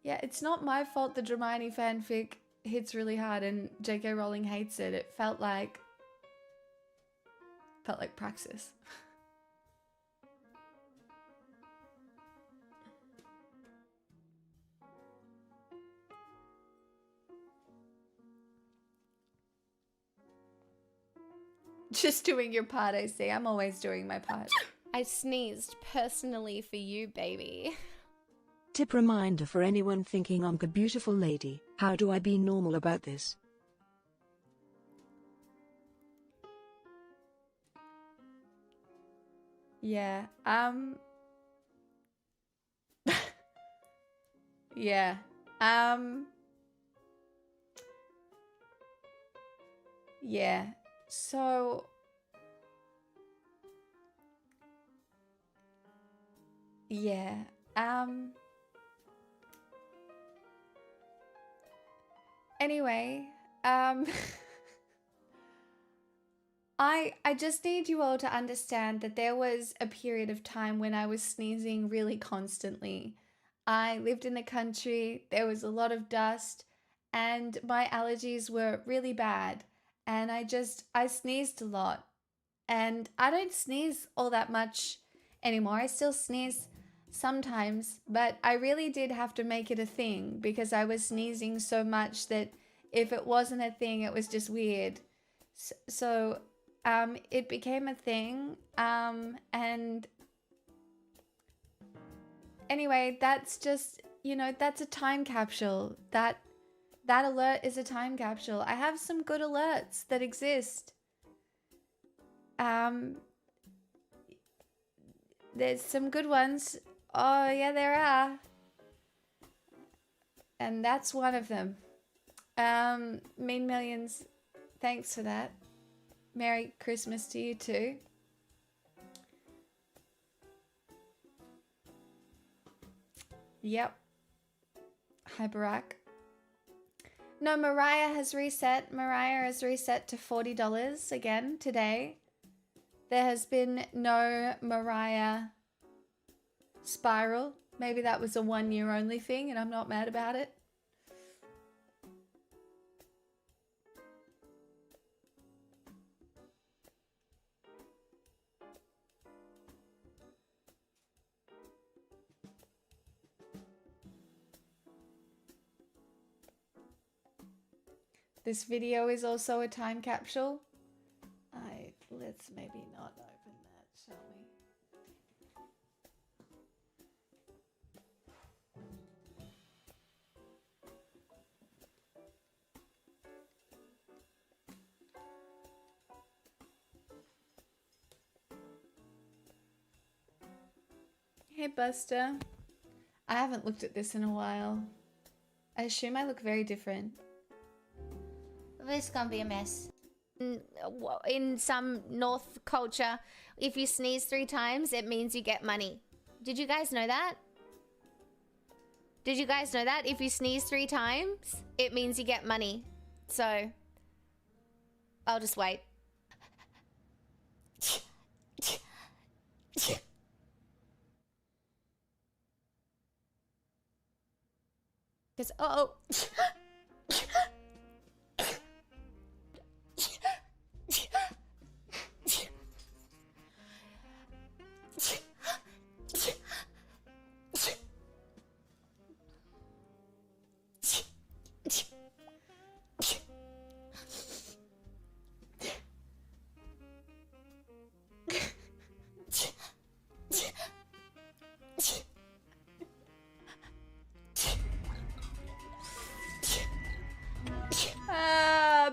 S1: Yeah, it's not my fault the Hermione fanfic hits really hard and J.K. Rowling hates it. It felt like praxis. Just doing your part, I see. I'm always doing my part.
S2: I sneezed personally for you, baby.
S6: Tip reminder for anyone thinking I'm a beautiful lady. How do I be normal about this?
S1: Yeah. Yeah. Yeah. So yeah. Anyway, I just need you all to understand that there was a period of time when I was sneezing really constantly. I lived in the country, there was a lot of dust, and my allergies were really bad. And I sneezed a lot. And I don't sneeze all that much anymore. I still sneeze sometimes, but I really did have to make it a thing because I was sneezing so much that if it wasn't a thing, it was just weird. So it became a thing. And anyway, that's just, that's a time capsule. That alert is a time capsule. I have some good alerts that exist. There's some good ones. Oh, yeah, there are. And that's one of them. Mean Millions, thanks for that. Merry Christmas to you too. Yep. Hi, Barack. No, Mariah has reset. Mariah has reset to $40 again today. There has been no Mariah spiral. Maybe that was a 1 year only thing and I'm not mad about it. This video is also a time capsule. Let's maybe not open that, shall we? Hey Buster. I haven't looked at this in a while. I assume I look very different.
S2: This is gonna be a mess. In some North culture, if you sneeze 3 times, it means you get money. Did you guys know that? Did you guys know that? If you sneeze 3 times, it means you get money. So, I'll just wait. Because, oh.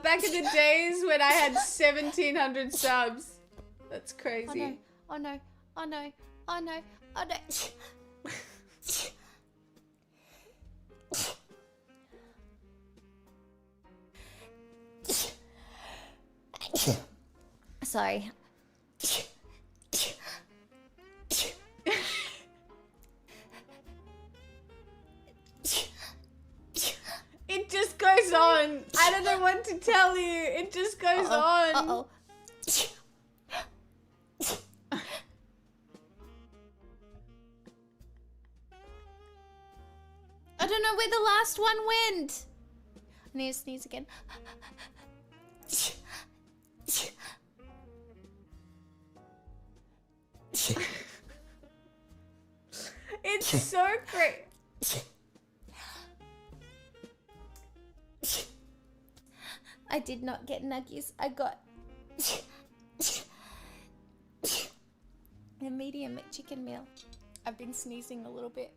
S1: Back in the days when I had 1,700 subs. That's crazy.
S2: Oh no, oh no, oh no, oh no, oh no. Sorry.
S1: It just goes on. I don't know what to tell you. It just goes on.
S2: Uh-oh. I don't know where the last one went. I need to sneeze again.
S1: It's so great.
S2: I did not get nuggies. I got a medium chicken meal. I've been sneezing a little bit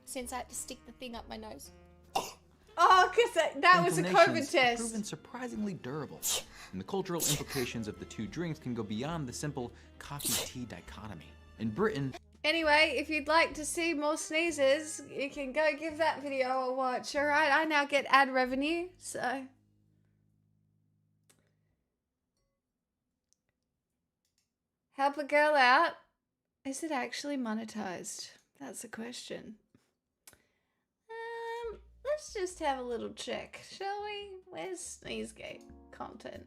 S2: since I had to stick the thing up my nose.
S1: Oh, because that was a COVID test.
S7: Proven surprisingly durable, and the cultural implications of the two drinks can go beyond the simple coffee-tea dichotomy. In Britain,
S1: Anyway, if you'd like to see more sneezes, you can go give that video a watch. Alright, I now get ad revenue, so... Help a girl out. Is it actually monetized? That's the question. let's just have a little check, shall we? Where's Sneezegate content?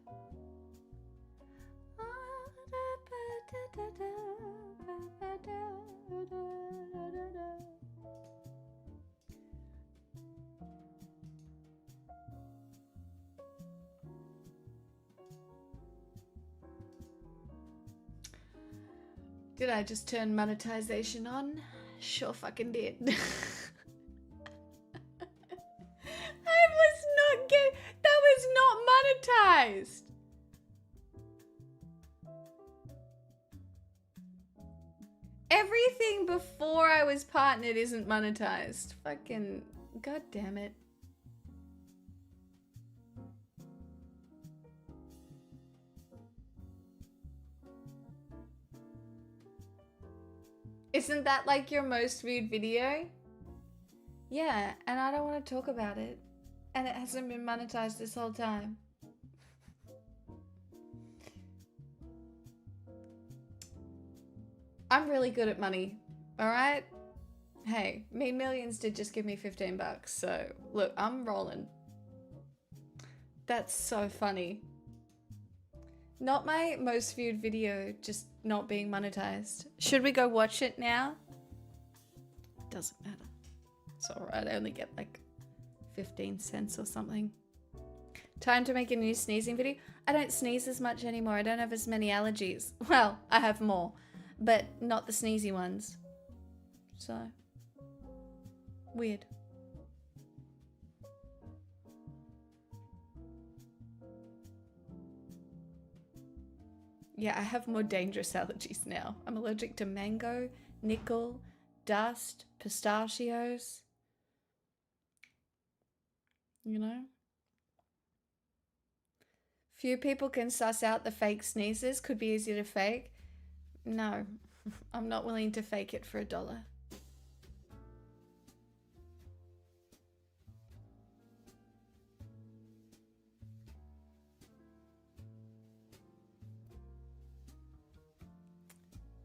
S1: Did I just turn monetization on? Sure fucking did. I was not getting... That was not monetized! Everything before I was partnered isn't monetized. Fucking... God damn it. Isn't that like your most viewed video? Yeah, and I don't want to talk about it. And it hasn't been monetized this whole time. I'm really good at money, alright? Hey, Mean Millions did just give me 15 bucks, so look, I'm rolling. That's so funny. Not my most viewed video, just not being monetized. Should we go watch it now? Doesn't matter. It's alright, I only get like 15 cents or something. Time to make a new sneezing video. I don't sneeze as much anymore. I don't have as many allergies. Well, I have more, but not the sneezy ones. So, weird. Yeah, I have more dangerous allergies now. I'm allergic to mango, nickel, dust, pistachios. You know? Few people can suss out the fake sneezes. Could be easy to fake. No, I'm not willing to fake it for $1.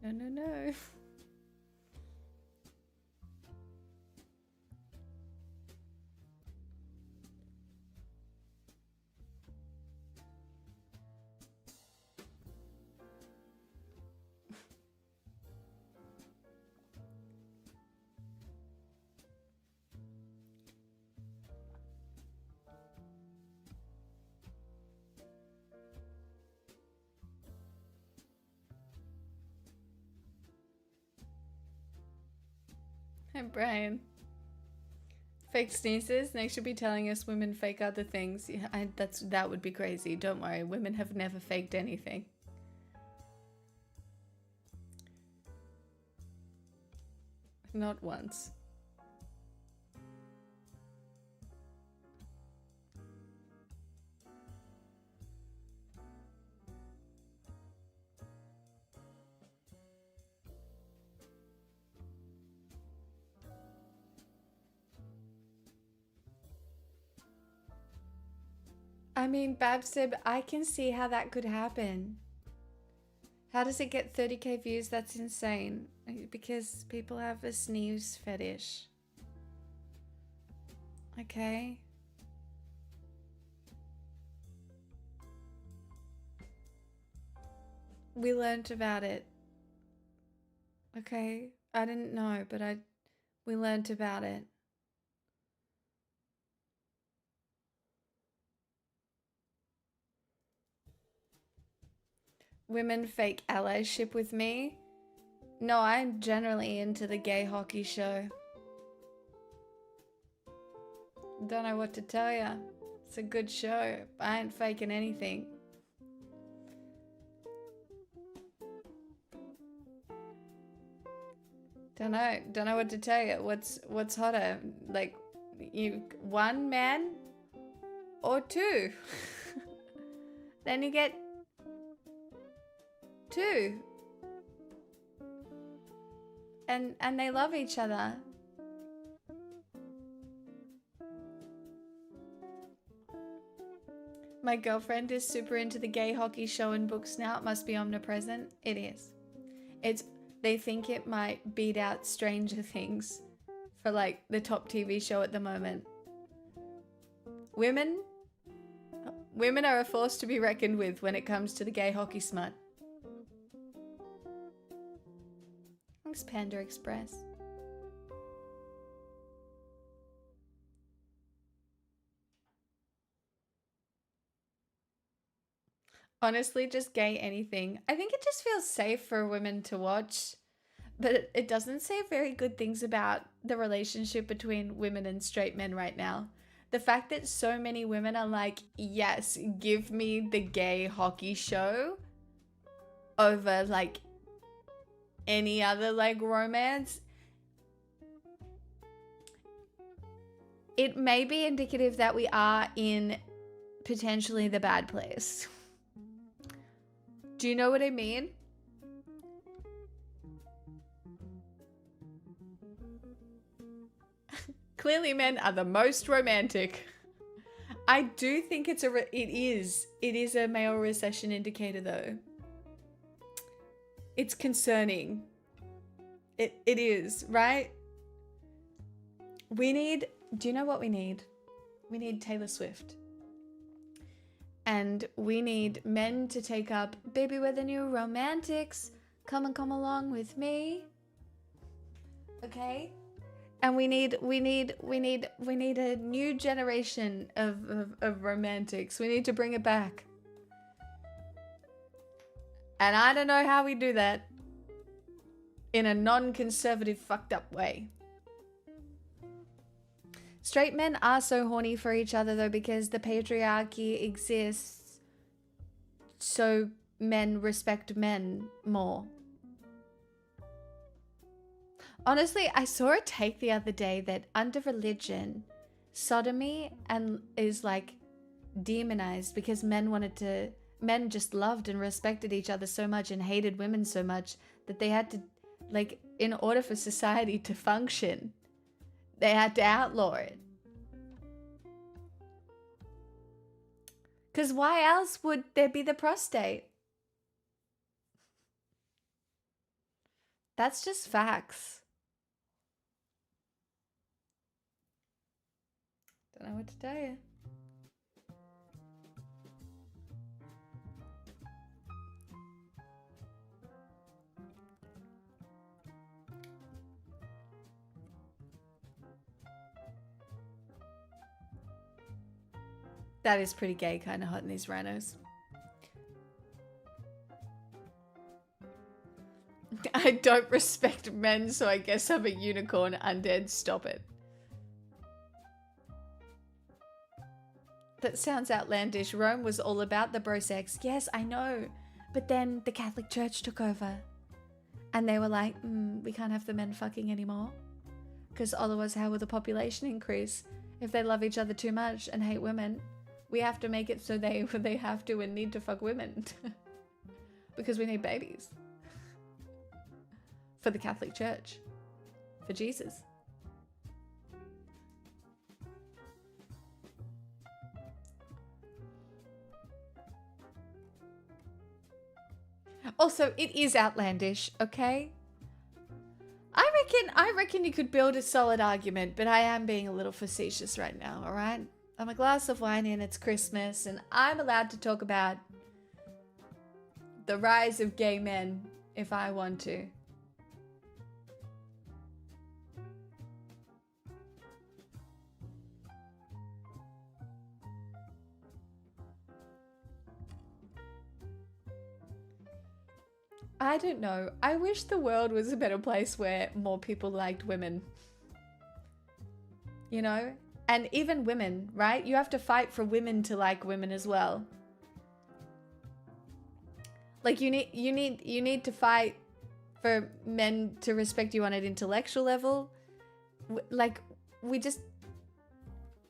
S1: No, no, no. Hey, Brian. Fake sneezes. Next should be telling us women fake other things. Yeah, that would be crazy. Don't worry. Women have never faked anything. Not once. I mean, Babsib, I can see how that could happen. How does it get 30k views? That's insane. Because people have a sneeze fetish. Okay. We learnt about it. Okay. I didn't know, but we learnt about it. Women fake allyship with me? No, I'm generally into the gay hockey show. Don't know what to tell ya. It's a good show. I ain't faking anything. Don't know what to tell you. What's hotter? Like, you one man or two? Then you get two. And they love each other. My girlfriend is super into the gay hockey show and books now. It must be omnipresent. It is. They think it might beat out Stranger Things for like the top TV show at the moment. Women are a force to be reckoned with when it comes to the gay hockey smut. Thanks, Panda Express. Honestly, just gay anything. I think it just feels safe for women to watch, but it doesn't say very good things about the relationship between women and straight men right now. The fact that so many women are like, yes, give me the gay hockey show over like any other like romance. It may be indicative that we are in potentially the bad place. Do you know what I mean? Clearly men are the most romantic. I do think it is a male recession indicator though. It's concerning. It is, right? Do you know what we need? We need Taylor Swift. And we need men to take up, baby, we're the new romantics. Come along with me. Okay? And we need a new generation of romantics. We need to bring it back. And I don't know how we do that in a non-conservative fucked up way. Straight men are so horny for each other though because the patriarchy exists so men respect men more. Honestly, I saw a take the other day that under religion, sodomy is like demonized because men just loved and respected each other so much and hated women so much that they had to, like, in order for society to function, they had to outlaw it. Because why else would there be the prostate? That's just facts. Don't know what to tell you. That is pretty gay, kind of hot in these rhinos. I don't respect men, so I guess I'm a unicorn undead. Stop it. That sounds outlandish. Rome was all about the bro sex. Yes, I know. But then the Catholic Church took over. And they were like, we can't have the men fucking anymore. Because otherwise, how will the population increase? If they love each other too much and hate women, we have to make it so they have to and need to fuck women. Because we need babies. For the Catholic Church. For Jesus. Also, it is outlandish, okay? I reckon you could build a solid argument, but I am being a little facetious right now, alright? I'm a glass of wine and it's Christmas, and I'm allowed to talk about the rise of gay men if I want to. I don't know. I wish the world was a better place where more people liked women. You know? And even women, right? You have to fight for women to like women as well. Like you need to fight for men to respect you on an intellectual level. Like we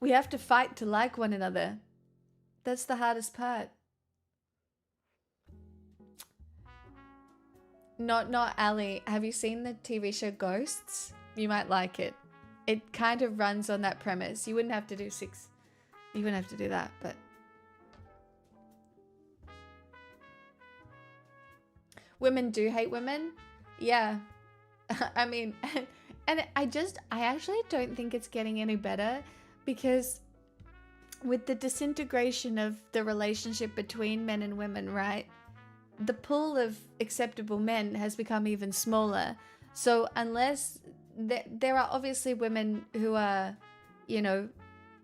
S1: have to fight to like one another. That's the hardest part. Not Ali. Have you seen the TV show Ghosts? You might like it. It kind of runs on that premise. You wouldn't have to do 6. You wouldn't have to do that, but... Women do hate women? Yeah. I mean, and I actually don't think it's getting any better because with the disintegration of the relationship between men and women, right? The pool of acceptable men has become even smaller. So unless there are obviously women who are, you know,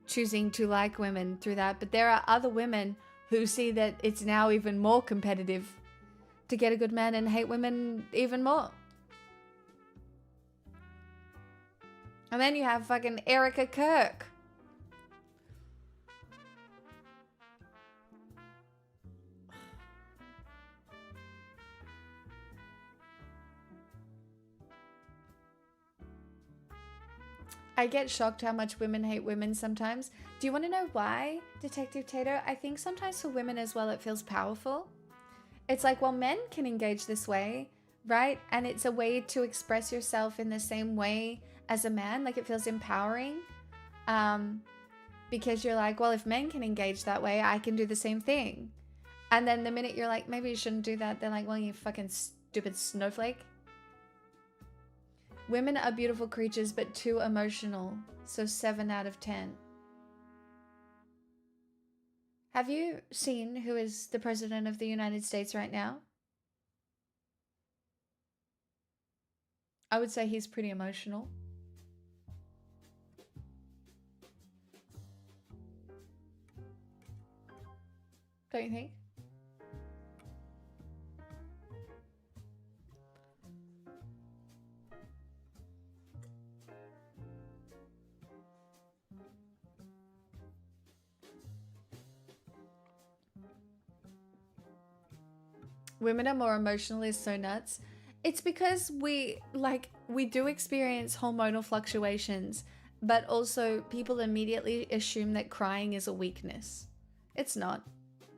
S1: choosing to like women through that, but there are other women who see that it's now even more competitive to get a good man and hate women even more. And then you have fucking Erica Kirk. I get shocked how much women hate women sometimes. Do you want to know why, Detective Tato? I think sometimes for women as well, it feels powerful. It's like, well, men can engage this way, right? And it's a way to express yourself in the same way as a man. Like, it feels empowering. Because you're like, well, if men can engage that way, I can do the same thing. And then the minute you're like, maybe you shouldn't do that, they're like, well, you fucking stupid snowflake. Women are beautiful creatures, but too emotional. So 7 out of 10. Have you seen who is the president of the United States right now? I would say he's pretty emotional. Don't you think? Women are more emotional is so nuts. It's because we do experience hormonal fluctuations, but also people immediately assume that crying is a weakness. It's not.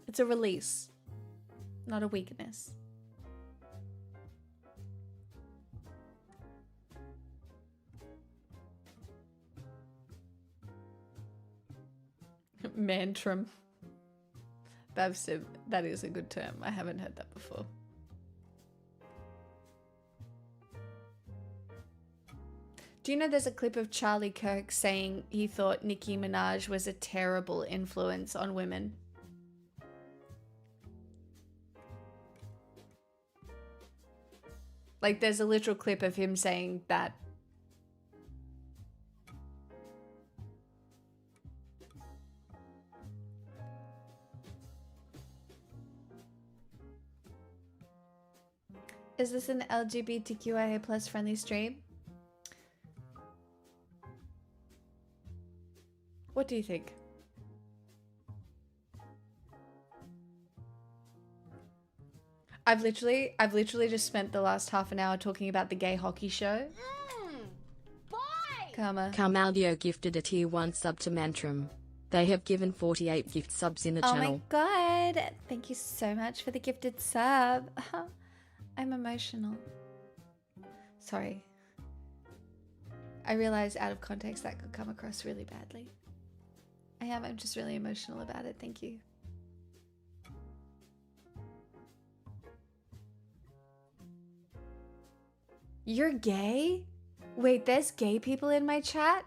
S1: It's a release, not a weakness. Mantrum. Bav said that is a good term. I haven't heard that before. Do you know there's a clip of Charlie Kirk saying he thought Nicki Minaj was a terrible influence on women? Like, there's a literal clip of him saying that. Is this an LGBTQIA plus friendly stream? What do you think? I've literally just spent the last half an hour talking about the gay hockey show.
S2: Boy!
S1: Karma.
S4: Carmaldio gifted a tier 1 sub to Mantrum. They have given 48 gift subs in the channel.
S1: Oh my god. Thank you so much for the gifted sub. I'm emotional. Sorry. I realize out of context that could come across really badly. I'm just really emotional about it. Thank you. You're gay? Wait, there's gay people in my chat?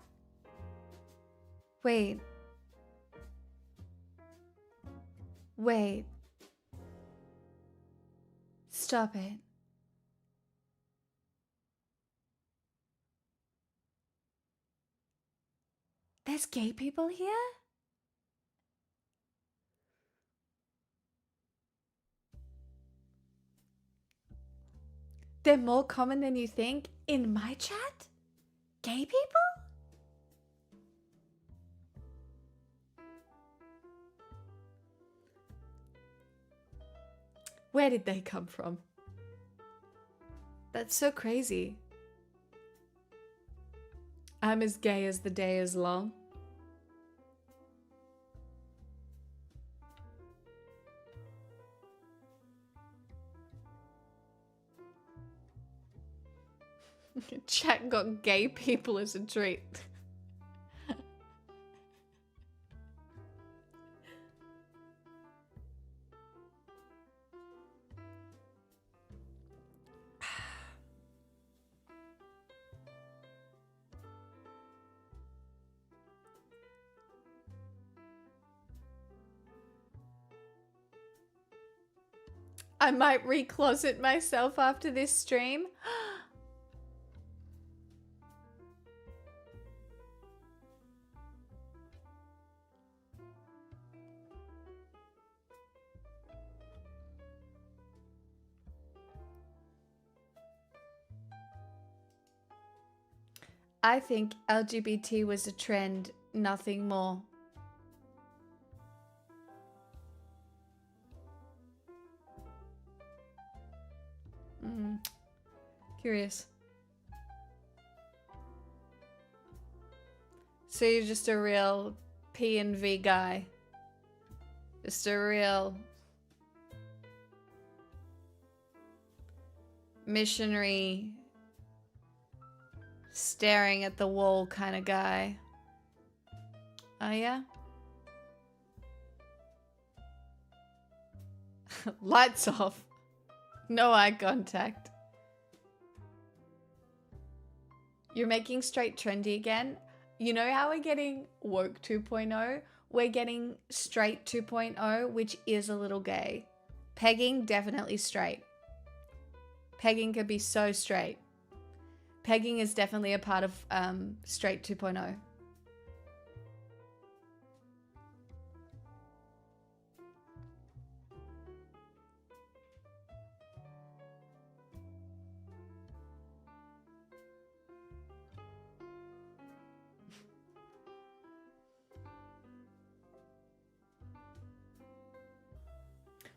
S1: Wait. Wait. Stop it. There's gay people here? They're more common than you think in my chat? Gay people? Where did they come from? That's so crazy. I'm as gay as the day is long. Chat got gay people as a treat. I might recloset myself after this stream. I think LGBT was a trend, nothing more. Curious. So you're just a real P and V guy. Just a real missionary, staring at the wall kind of guy. Oh yeah? Lights off. No eye contact. You're making straight trendy again. You know how we're getting woke 2.0? We're getting straight 2.0, which is a little gay. Pegging, definitely straight. Pegging could be so straight. Pegging is definitely a part of straight 2.0.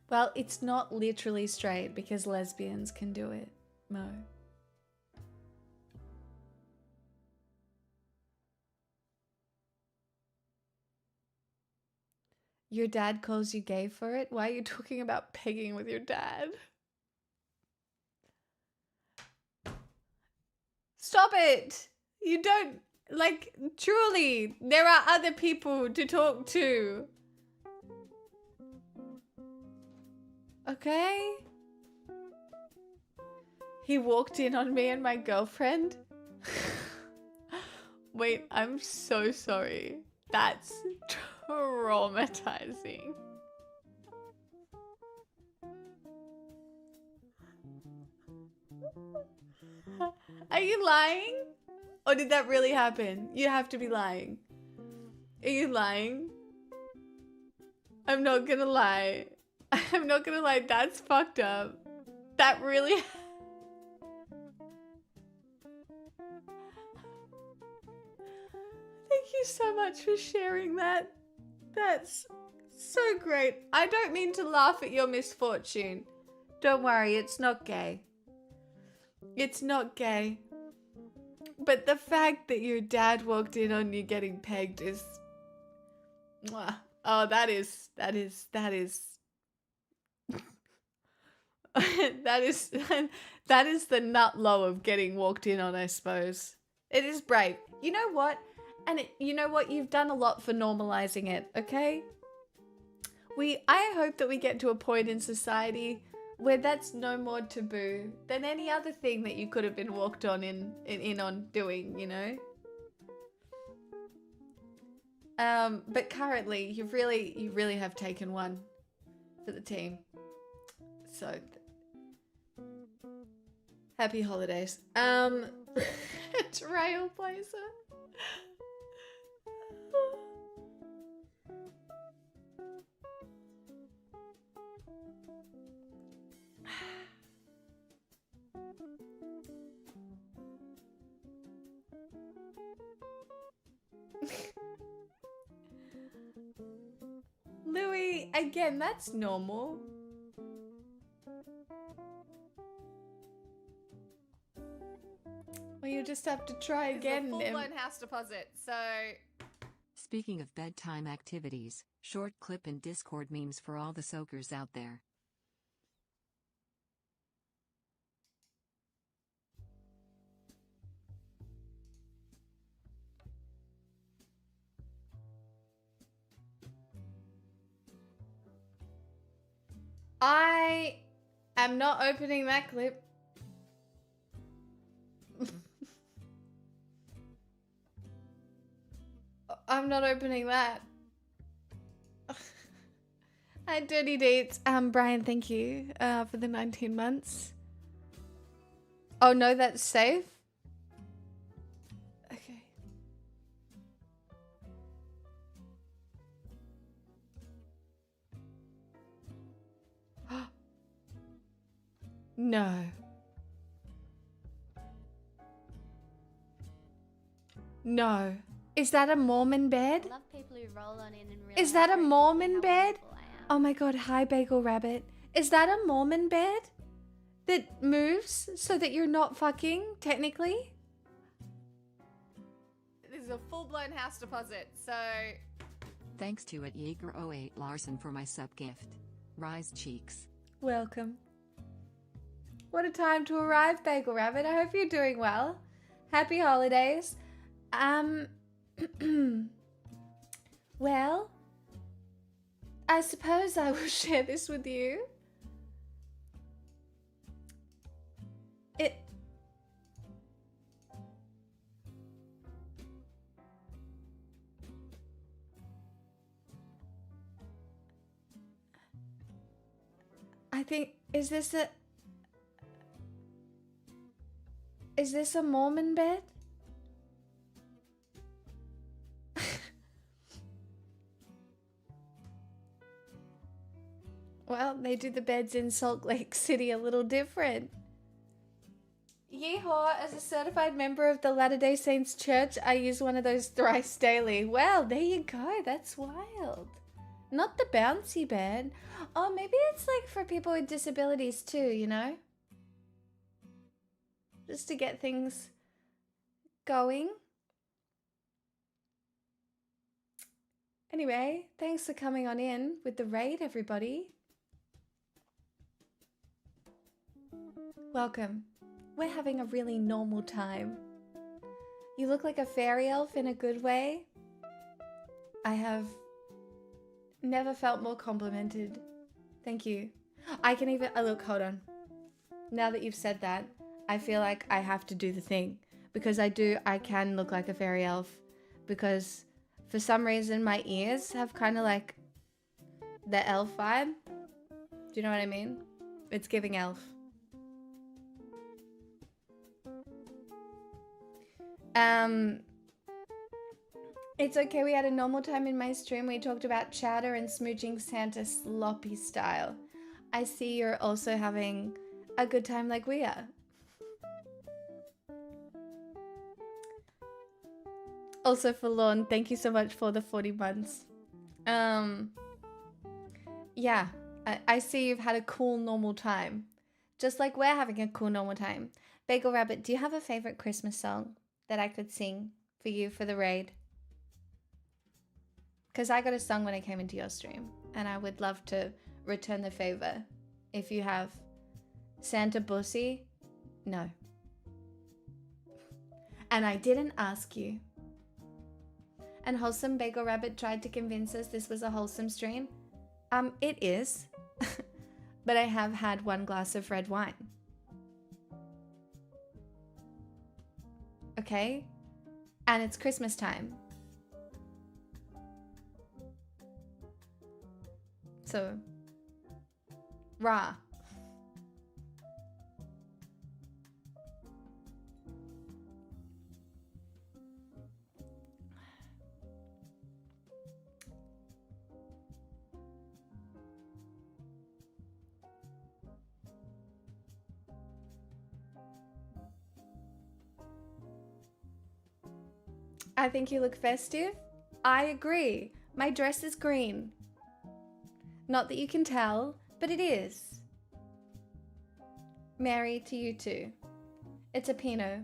S1: Well, it's not literally straight because lesbians can do it, Mo. Your dad calls you gay for it? Why are you talking about pegging with your dad? Stop it! You don't, like, truly, there are other people to talk to. Okay? He walked in on me and my girlfriend. Wait, I'm so sorry. That's traumatizing. Are you lying? Or did that really happen? You have to be lying. Are you lying? I'm not gonna lie. I'm not gonna lie, that's fucked up. That really... Thank you so much for sharing that. That's so great. I don't mean to laugh at your misfortune. Don't worry, it's not gay. It's not gay. But the fact that your dad walked in on you getting pegged is... Mwah. Oh, that is... that is that is the nut low of getting walked in on, I suppose. It is brave. You know what? And you know what? You've done a lot for normalizing it, okay? I hope that we get to a point in society where that's no more taboo than any other thing that you could have been walked on in on doing, you know? But currently, you really have taken one for the team. So, happy holidays. Trailblazer. Louis, again, that's normal. Well, you just have to try again.
S2: It's a full-blown house deposit, so...
S3: Speaking of bedtime activities, short clip and Discord memes for all the soakers out there.
S1: I am not opening that clip. I'm not opening that. Hi, Dirty Dates. Brian, thank you for the 19 months. Oh, no, that's safe? Okay. No. No. Is that a Mormon bed?
S2: I love people who roll on in and realize
S1: Is that a
S2: very quickly
S1: Mormon
S2: how
S1: bed?
S2: wonderful I am.
S1: Oh my god, hi Bagel Rabbit. Is that a Mormon bed? That moves so that you're not fucking, technically? This is a full-blown house deposit, so...
S3: Thanks to at Yeager08 Larson for my sub gift. Rise cheeks.
S1: Welcome. What a time to arrive, Bagel Rabbit. I hope you're doing well. Happy holidays. Well, I suppose I will share this with you. I think, is this a Mormon bed? Well, they do the beds in Salt Lake City a little different. Yeehaw, as a certified member of the Latter-day Saints Church, I use one of those thrice daily. Well, there you go. That's wild. Not the bouncy bed. Oh, maybe it's like for people with disabilities too, you know? Just to get things going. Anyway, thanks for coming on in with the raid, everybody. Welcome. We're having a really normal time. You look like a fairy elf in a good way. I have never felt more complimented. Thank you. I can even... look, hold on. Now that you've said that, I feel like I have to do the thing. Because I can look like a fairy elf. Because for some reason my ears have kind of like the elf vibe. Do you know what I mean? It's giving elf. It's okay, we had a normal time in my stream. We talked about chowder and smooching Santa sloppy style. I see you're also having a good time like we are. Also for Lorne, thank you so much for the 40 months. Yeah, I see you've had a cool normal time. Just like we're having a cool normal time. Bagel Rabbit, do you have a favorite Christmas song that I could sing for you for the raid? Because I got a song when I came into your stream, and I would love to return the favor. If you have Santa Bussy, no. And I didn't ask you. And Wholesome Bagel Rabbit tried to convince us this was a wholesome stream. It is. But I have had 1 glass of red wine. Okay? And it's Christmas time. So, rah. I think you look festive. I agree. My dress is green. Not that you can tell, but it is. Mary, to you too. It's a Pinot.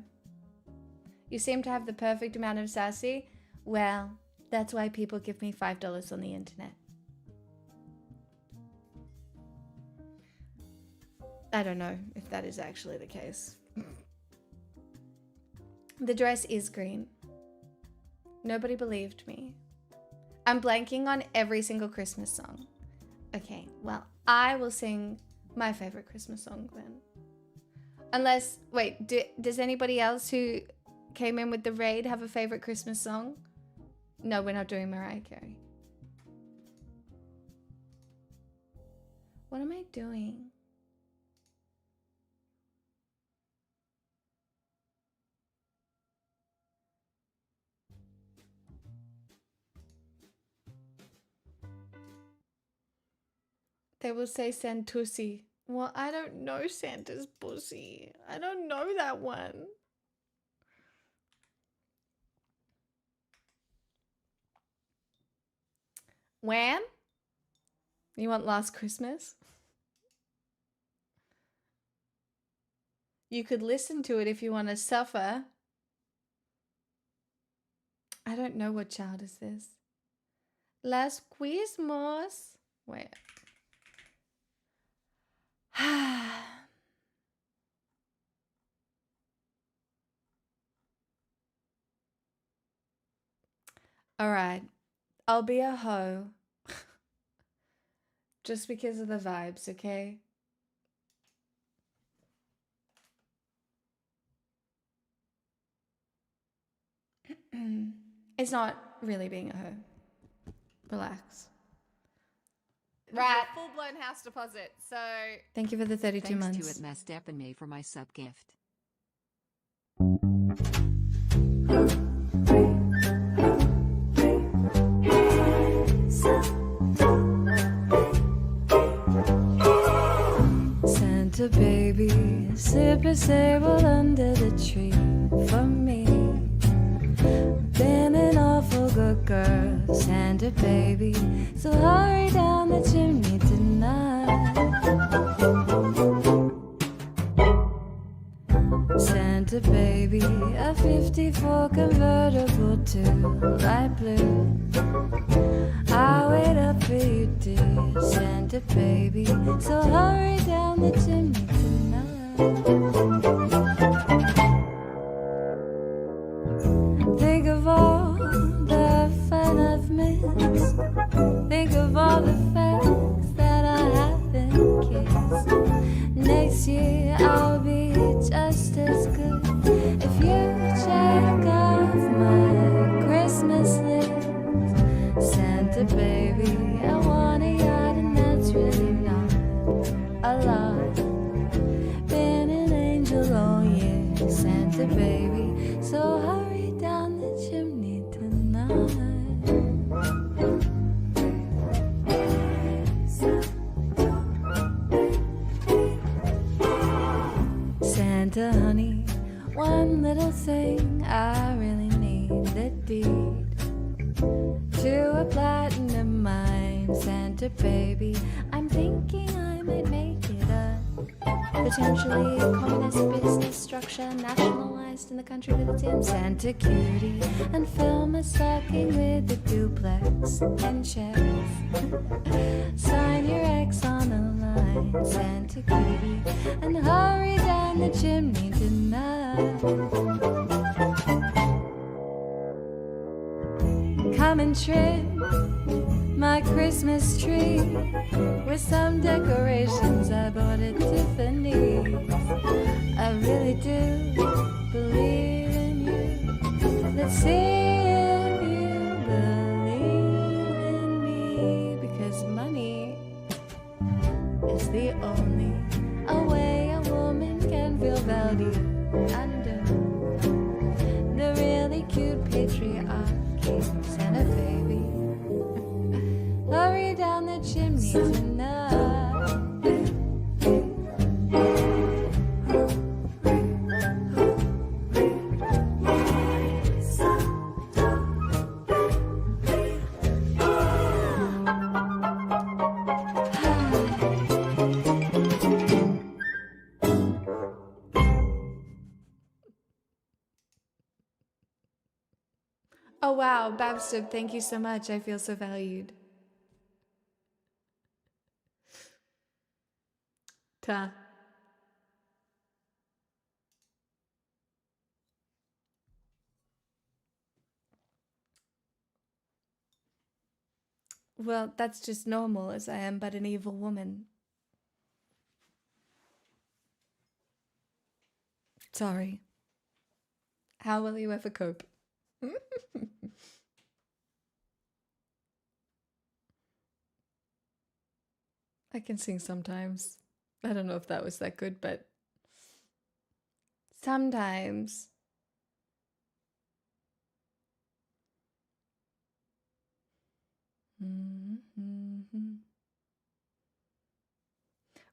S1: You seem to have the perfect amount of sassy. Well, that's why people give me $5 on the internet. I don't know if that is actually the case. The dress is green. Nobody believed me. I'm blanking on every single Christmas song. Okay, well, I will sing my favorite Christmas song then. Unless, wait, does anybody else who came in with the raid have a favorite Christmas song? No, we're not doing Mariah Carey. What am I doing? They will say Santusi. Well, I don't know Santa's pussy. I don't know that one. Wham? You want Last Christmas? You could listen to it if you want to suffer. I don't know what child is this. Last Christmas. Wait. All right. I'll be a hoe. Just because of the vibes, okay? It's not really being a hoe. Relax.
S2: Right.
S1: Full-blown house deposit, so... Thank you for the 32
S3: Thanks
S1: months.
S3: to it messed up and me for my sub gift.
S6: Santa baby, sip a sable under the tree for me. Been an awful good girl, Santa baby, so hurry down the chimney tonight. Santa baby, a 54 convertible to light blue. I'll wait up for you, dear Santa baby, so hurry down the chimney tonight. Think of all the fun I've missed. Think of all the facts that I haven't kissed. Next year I'll be just as good if you check off my Christmas list. Santa baby, I want a yacht and that's really not a lot. Been an angel all year, Santa baby, so hurry down the chimney tonight. Santa honey, one little thing I really need, the deed to a platinum mine. Santa baby, I'm thinking I might make it a potentially communist business structure nationalized in the country that it's in. Santa cutie, and fill my stocking with a duplex and checks. Sign your ex on the line, Santa cutie, and hurry down the chimney tonight. Come and trim my Christmas tree with some decorations I bought at Tiffany's. I really do believe in you. Let's see if you believe in me, because money is the only way a woman can feel value under the really cute patriarchy. Santa baby, hurry down the chimney tonight.
S1: Oh wow, Babster, thank you so much. I feel so valued. Ta. Well, that's just normal, as I am but an evil woman. Sorry. How will you ever cope? I can sing sometimes. I don't know if that was that good, but sometimes.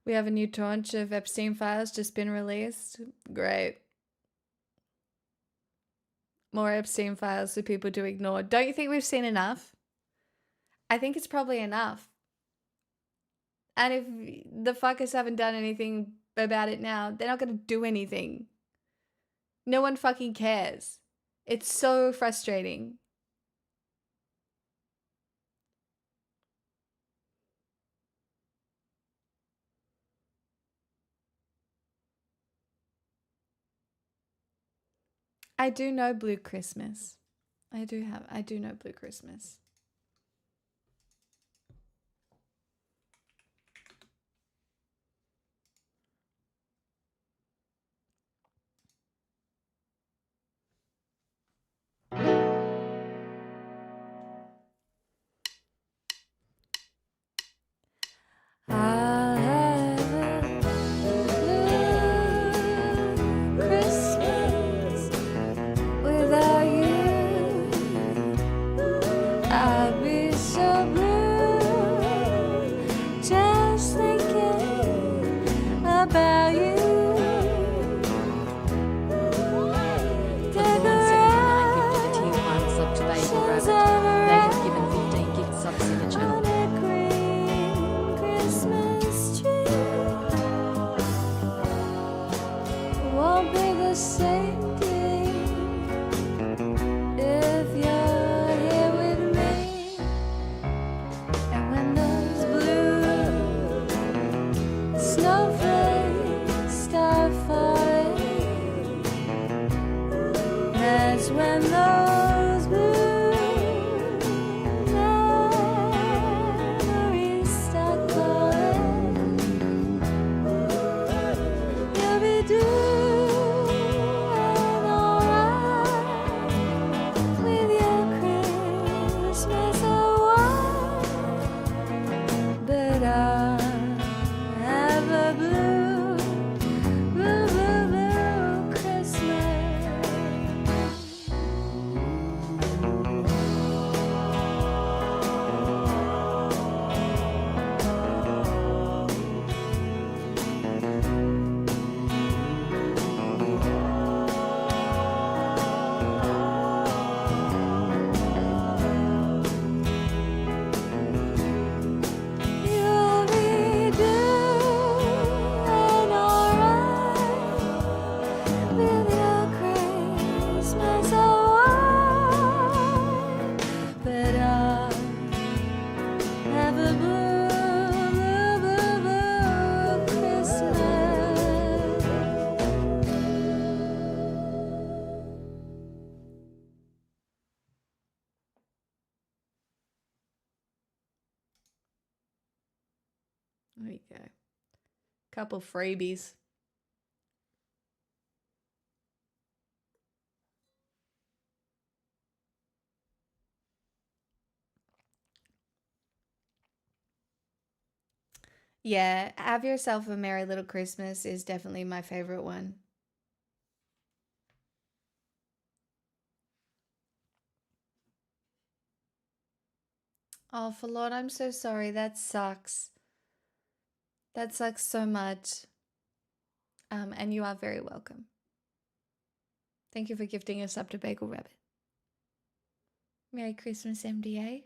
S1: We have a new tranche of Epstein files just been released. Great. More Epstein files for people to ignore. Don't you think we've seen enough? I think it's probably enough. And if the fuckers haven't done anything about it now, they're not going to do anything. No one fucking cares. It's so frustrating. I do know Blue Christmas. I do know Blue Christmas.
S6: I'll have a blue Christmas without you. I'd be so blue just thinking about you.
S4: Flathorn 79 gifted a tier 1 sub to Bagel Rabbit. They have given 15 gift subs in the channel.
S6: On a green Christmas tree won't be the same day if you're here with me. And when those blue snowflakes start falling, that's when those blue memories start calling. You'll be doing alright with your Christmas away, but I'll have a blue, blue, blue, blue Christmas. You'll be doing alright with your Christmas away, but I'll have a blue, blue, blue, blue Christmas.
S1: There you go. Couple freebies. Yeah, Have Yourself a Merry Little Christmas is definitely my favorite one. Oh, Falon, I'm so sorry. That sucks. That sucks so much. And you are very welcome. Thank you for gifting us up to Bagel Rabbit. Merry Christmas, MDA.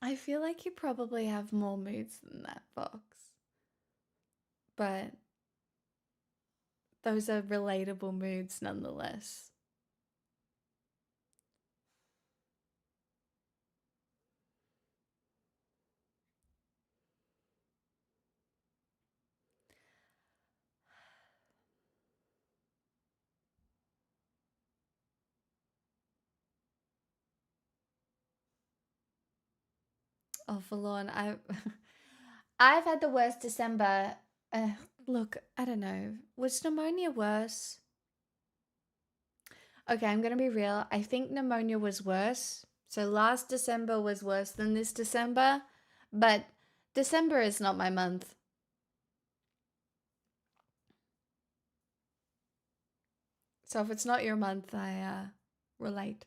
S1: I feel like you probably have more moods than that, Fox. But those are relatable moods nonetheless. Oh, forlorn. I've had the worst December. Look, I don't know. Was pneumonia worse? Okay, I'm gonna be real. I think pneumonia was worse. So last December was worse than this December, but December is not my month. So if it's not your month, I relate.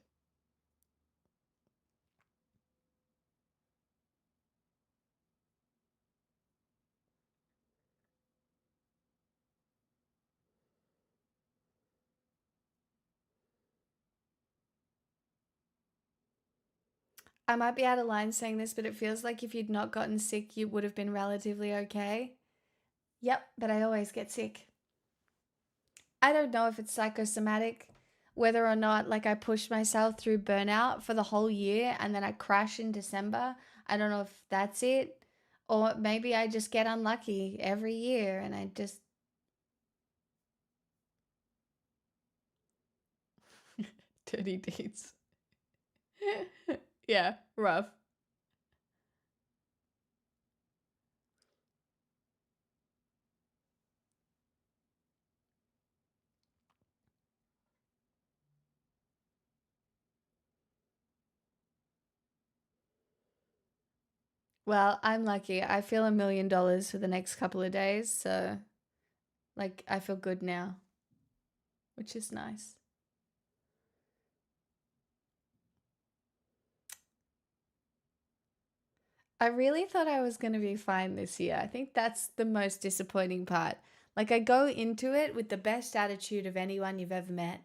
S1: I might be out of line saying this, but it feels like if you'd not gotten sick, you would have been relatively okay. Yep, but I always get sick. I don't know if it's psychosomatic, whether or not like I pushed myself through burnout for the whole year and then I crash in December. I don't know if that's it. Or maybe I just get unlucky every year and I just dirty deeds. Yeah, rough. Well, I'm lucky. I feel $1 million for the next couple of days, so like I feel good now, which is nice. I really thought I was going to be fine this year. I think that's the most disappointing part. Like, I go into it with the best attitude of anyone you've ever met.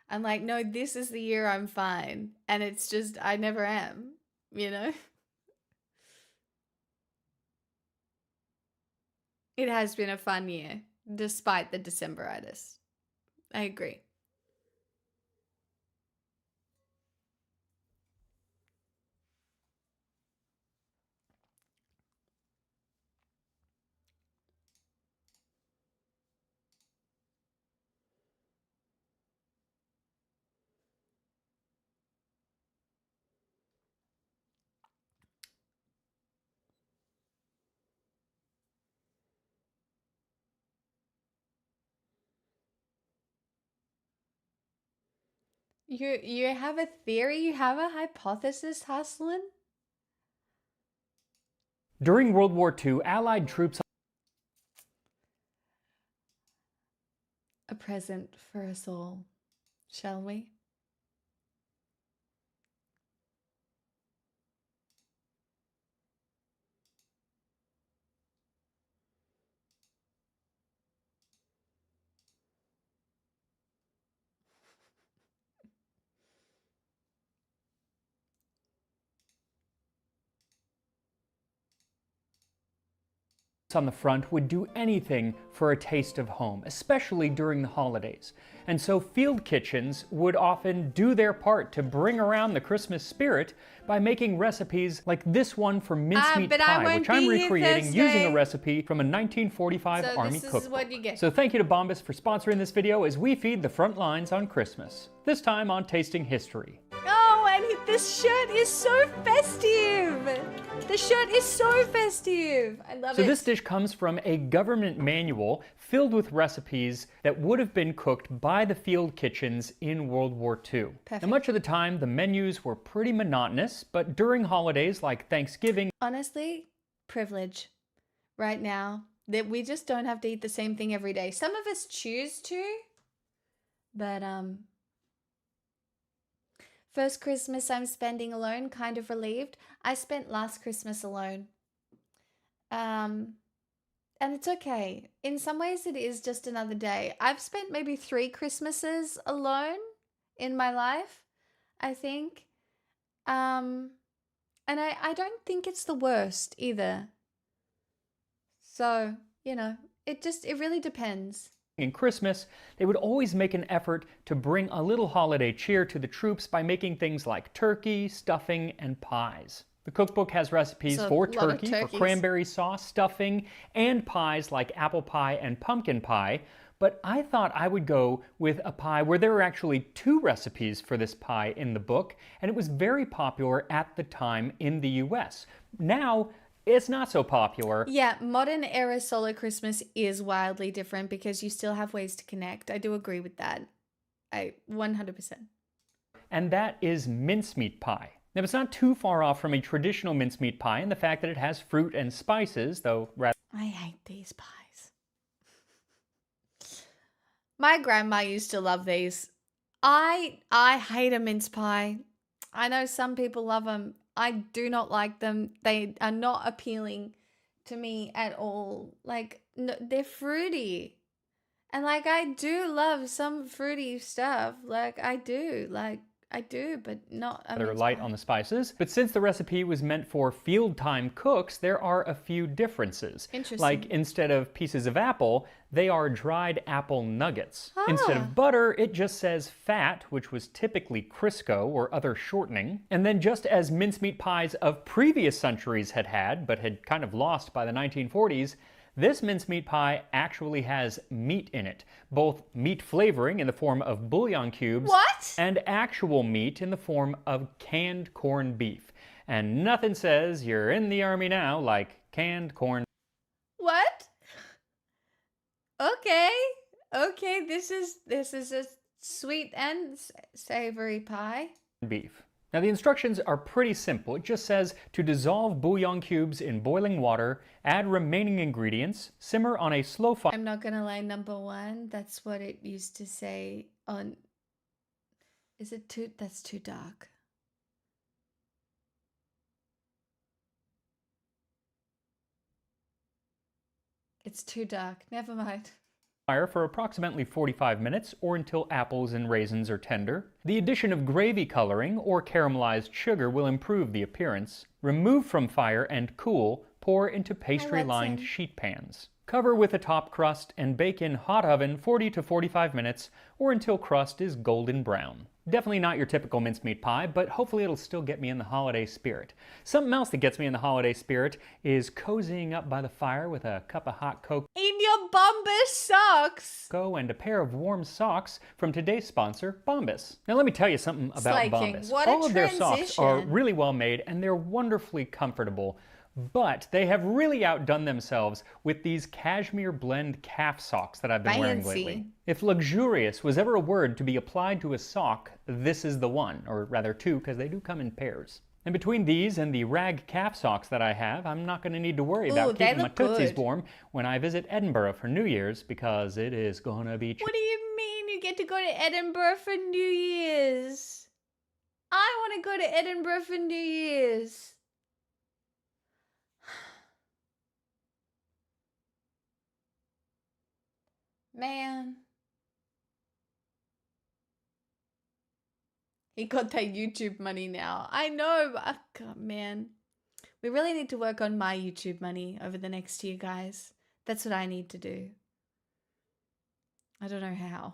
S1: I'm like, no, this is the year I'm fine. And it's just, I never am, you know? It has been a fun year, despite the Decemberitis. I agree. You have a theory? You have a hypothesis, Haslin?
S8: During World War II, Allied troops
S1: A present for us all, shall we?
S8: on the front would do anything for a taste of home, especially during the holidays. And so field kitchens would often do their part to bring around the Christmas spirit by making recipes like this one for mincemeat pie, which I'm recreating using a recipe from a 1945 Army cookbook. So thank you to Bombas for sponsoring this video as we feed the front lines on Christmas. This time on Tasting History.
S1: Oh, and this shirt is so festive! The shirt is so festive! I love it.
S8: So this dish comes from a government manual filled with recipes that would have been cooked by the field kitchens in World War II. Now, much of the time, the menus were pretty monotonous, but during holidays like Thanksgiving...
S1: Honestly, privilege. Right now, that we just don't have to eat the same thing every day. Some of us choose to, but first Christmas I'm spending alone, kind of relieved. I spent last Christmas alone. And it's okay. In some ways it is just another day. I've spent maybe 3 Christmases alone in my life, I think. And I don't think it's the worst either. So, you know, it really depends.
S8: In Christmas, they would always make an effort to bring a little holiday cheer to the troops by making things like turkey, stuffing, and pies. The cookbook has recipes
S1: So,
S8: for
S1: a lot of
S8: turkey, for
S1: turkeys.
S8: cranberry sauce, stuffing, and pies like apple pie and pumpkin pie, but I thought I would go with a pie where there are actually 2 recipes for this pie in the book, and it was very popular at the time in the US. Now, it's not so popular.
S1: Yeah, modern era solo Christmas is wildly different because you still have ways to connect. I do agree with that. 100%.
S8: And that is mincemeat pie. Now, it's not too far off from a traditional mincemeat pie in the fact that it has fruit and spices, though rather
S1: I hate these pies. My grandma used to love these. I hate a mince pie. I know some people love them. I do not like them. They are not appealing to me at all. Like, no, they're fruity. And like, I do love some fruity stuff. Like, I do, but not a
S8: are
S1: mince
S8: light
S1: pie.
S8: on the spices. But since the recipe was meant for field-time cooks, there are a few differences.
S1: Interesting.
S8: Like, instead of pieces of apple, they are dried apple nuggets. Instead
S1: Ah.
S8: of butter, it just says fat, which was typically Crisco or other shortening. And then just as mincemeat pies of previous centuries had, but had kind of lost by the 1940s, this mincemeat pie actually has meat in it, both meat flavoring in the form of bouillon cubes
S1: What?
S8: and actual meat in the form of canned corned beef. And nothing says you're in the army now like canned corned
S1: What? Okay, this is a sweet and savory pie.
S8: beef. Now the instructions are pretty simple. It just says to dissolve bouillon cubes in boiling water, add remaining ingredients, simmer on a slow fire.
S1: I'm not gonna lie, number 1, that's what it used to say on. Is it too? That's too dark. It's too dark. Never mind.
S8: Fire for approximately 45 minutes or until apples and raisins are tender. The addition of gravy coloring or caramelized sugar will improve the appearance. Remove from fire and cool, pour into pastry-lined
S1: Watson.
S8: sheet pans. Cover with a top crust and bake in hot oven 40 to 45 minutes or until crust is golden brown. Definitely not your typical mincemeat pie, but hopefully it'll still get me in the holiday spirit. Something else that gets me in the holiday spirit is cozying up by the fire with a cup of hot cocoa
S1: In your Bombas socks.
S8: and a pair of warm socks from today's sponsor, Bombas. Now let me tell you something about
S1: Slaking.
S8: Bombas.
S1: What a
S8: All of their socks are
S1: transition.
S8: really well made and they're wonderfully comfortable, but they have really outdone themselves with these cashmere blend calf socks that I've been wearing
S1: Fancy.
S8: lately. If luxurious was ever a word to be applied to a sock, this is the one, or rather 2, because they do come in pairs. And between these and the rag calf socks that I have, I'm not going to need to worry
S1: Ooh,
S8: about
S1: they
S8: keeping my
S1: look
S8: tootsies
S1: good.
S8: warm when I visit Edinburgh for New Year's, because it is gonna be
S1: What do you mean you get to go to Edinburgh for New Year's? I want to go to Edinburgh for New Year's. Man. He got that YouTube money now. I know, but God, man. We really need to work on my YouTube money over the next year, guys. That's what I need to do. I don't know how.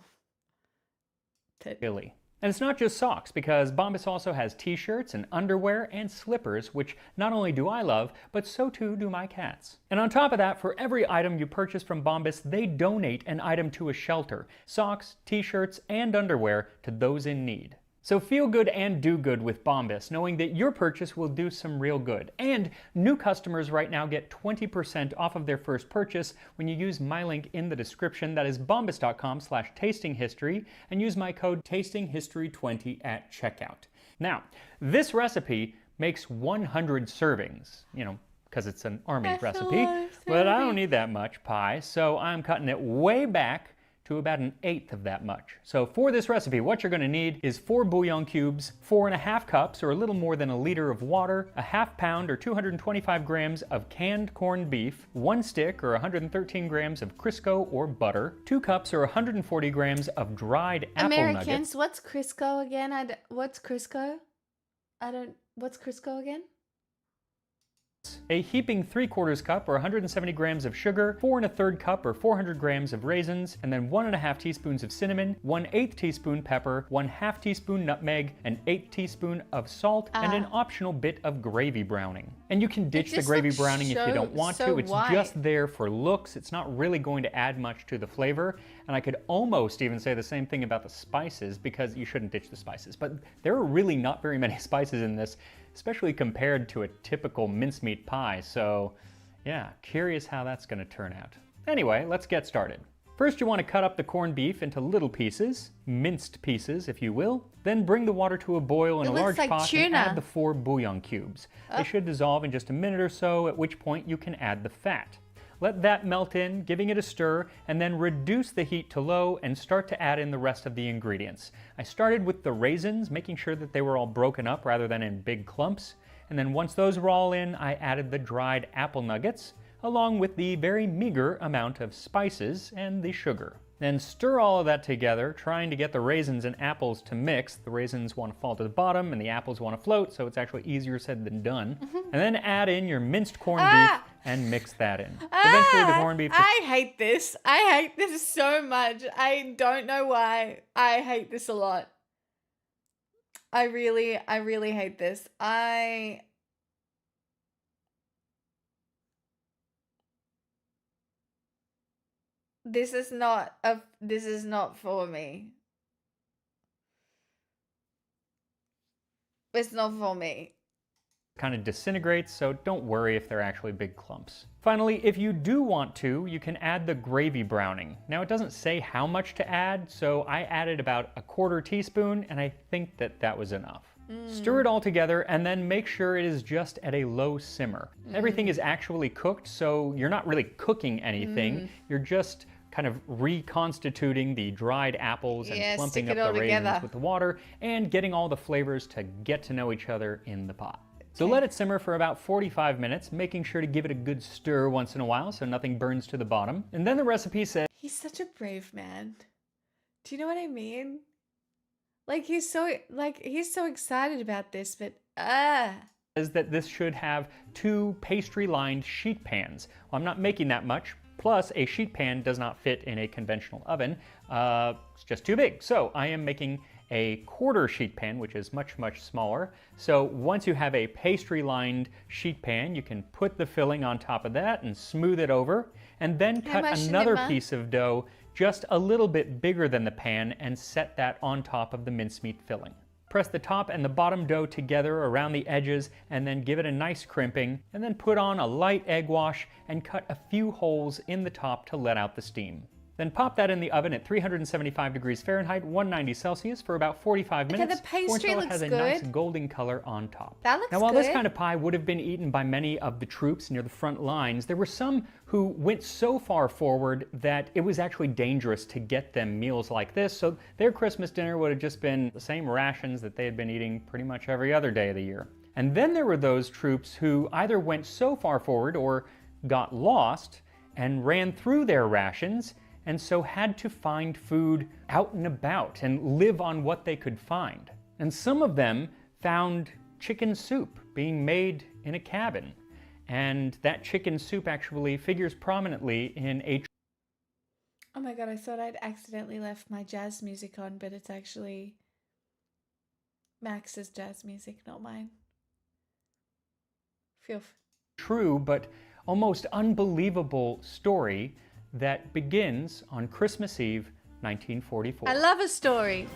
S1: But
S8: chilly. And it's not just socks, because Bombas also has t-shirts and underwear and slippers, which not only do I love, but so too do my cats. And on top of that, for every item you purchase from Bombas, they donate an item to a shelter. Socks, t-shirts, and underwear to those in need. So feel good and do good with Bombas, knowing that your purchase will do some real good. And new customers right now get 20% off of their first purchase when you use my link in the description. That is bombas.com/tastinghistory, and use my code tastinghistory20 at checkout. Now, this recipe makes 100 servings, because it's an army
S1: That's a
S8: recipe,
S1: lot of
S8: but I
S1: serving.
S8: don't need that much pie, so I'm cutting it way back to about 1/8 of that much. So for this recipe, what you're going to need is 4 bouillon cubes, 4.5 cups or a little more than a liter of water, a half pound or 225 grams of canned corned beef, 1 stick or 113 grams of Crisco or butter, 2 cups or 140 grams of dried apple
S1: Americans,
S8: nuggets.
S1: what's Crisco again? What's Crisco? What's Crisco again?
S8: A heaping 3/4 cup or 170 grams of sugar, 4 1/3 cup or 400 grams of raisins, and then 1½ teaspoons of cinnamon, 1/8 teaspoon pepper, 1/2 teaspoon nutmeg, an 1/8 teaspoon of salt, and an optional bit of gravy browning. And you can ditch the
S1: just
S8: gravy
S1: looks
S8: browning if you don't want
S1: so
S8: to. It's
S1: white.
S8: just there for looks. It's not really going to add much to the flavor. And I could almost even say the same thing about the spices, because you shouldn't ditch the spices. But there are really not very many spices in this, especially compared to a typical mincemeat pie. So yeah, curious how that's going to turn out. Anyway, let's get started. First, you want to cut up the corned beef into little pieces, minced pieces, if you will. Then bring the water to a boil in
S1: It
S8: a
S1: looks
S8: large
S1: like
S8: pot and
S1: tuna.
S8: add the 4 bouillon cubes. They should dissolve in just a minute or so, at which point you can add the fat. Let that melt in, giving it a stir, and then reduce the heat to low and start to add in the rest of the ingredients. I started with the raisins, making sure that they were all broken up rather than in big clumps. And then once those were all in, I added the dried apple nuggets, along with the very meager amount of spices and the sugar. Then stir all of that together, trying to get the raisins and apples to mix. The raisins want to fall to the bottom and the apples want to float, so it's actually easier said than done. And then add in your minced corned beef and mix that in. Eventually the corned beef...
S1: I hate this. I hate this so much. I don't know why. I hate this a lot. I really hate this. This is not for me. It's not for me.
S8: kind of disintegrates, so don't worry if they're actually big clumps. Finally, if you do want to, you can add the gravy browning. Now, it doesn't say how much to add, so I added about 1/4 teaspoon, and I think that that was enough. Stir it all together and then make sure it is just at a low simmer. Everything is actually cooked, so you're not really cooking anything. You're just kind of reconstituting the dried apples and clumping
S1: stick
S8: up
S1: it all
S8: the raisins
S1: together.
S8: with the water and getting all the flavors to get to know each other in the pot. So let it simmer for about 45 minutes, making sure to give it a good stir once in a while so nothing burns to the bottom. And then the recipe says
S1: He's such a brave man. Do you know what I mean? Like he's so excited about this, but
S8: that this should have 2 pastry-lined sheet pans. Well, I'm not making that much. Plus, a sheet pan does not fit in a conventional oven. It's just too big. So I am making a 1/4 sheet pan, which is much, much smaller. So once you have a pastry-lined sheet pan, you can put the filling on top of that and smooth it over, and then cut another piece of dough just a little bit bigger than the pan and set that on top of the mincemeat filling. Press the top and the bottom dough together around the edges and then give it a nice crimping, and then put on a light egg wash and cut a few holes in the top to let out the steam. Then pop that in the oven at 375 degrees Fahrenheit, 190 Celsius for about 45 minutes
S1: the pastry
S8: or until it has a
S1: looks
S8: nice
S1: good.
S8: golden color on top.
S1: That looks
S8: Now, while this
S1: good.
S8: kind of pie would have been eaten by many of the troops near the front lines, there were some who went so far forward that it was actually dangerous to get them meals like this, so their Christmas dinner would have just been the same rations that they had been eating pretty much every other day of the year. And then there were those troops who either went so far forward or got lost and ran through their rations, and so had to find food out and about and live on what they could find. And some of them found chicken soup being made in a cabin. And that chicken soup actually figures prominently in a
S1: oh my god, I thought I'd accidentally left my jazz music on, but it's actually Max's jazz music, not mine.
S8: true but almost unbelievable story that begins on Christmas Eve, 1944.
S1: I love a story.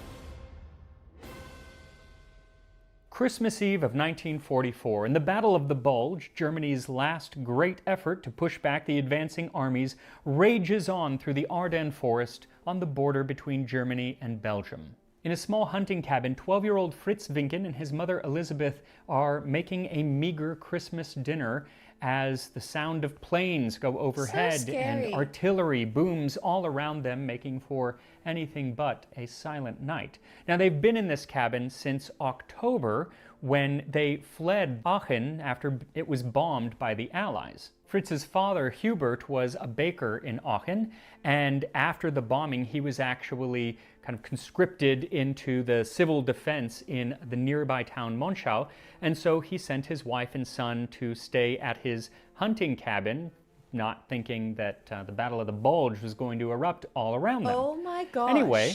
S8: Christmas Eve of 1944, in the Battle of the Bulge, Germany's last great effort to push back the advancing armies rages on through the Ardennes forest on the border between Germany and Belgium. In a small hunting cabin, 12-year-old Fritz Winken and his mother Elizabeth are making a meager Christmas dinner as the sound of planes go overhead and artillery booms all around them, making for anything but a silent night. Now, they've been in this cabin since October when they fled Aachen after it was bombed by the Allies. Fritz's father, Hubert, was a baker in Aachen, and after the bombing, he was actually kind of conscripted into the civil defense in the nearby town Monschau, and so he sent his wife and son to stay at his hunting cabin, not thinking that the Battle of the Bulge was going to erupt all around them.
S1: Oh my gosh.
S8: Anyway,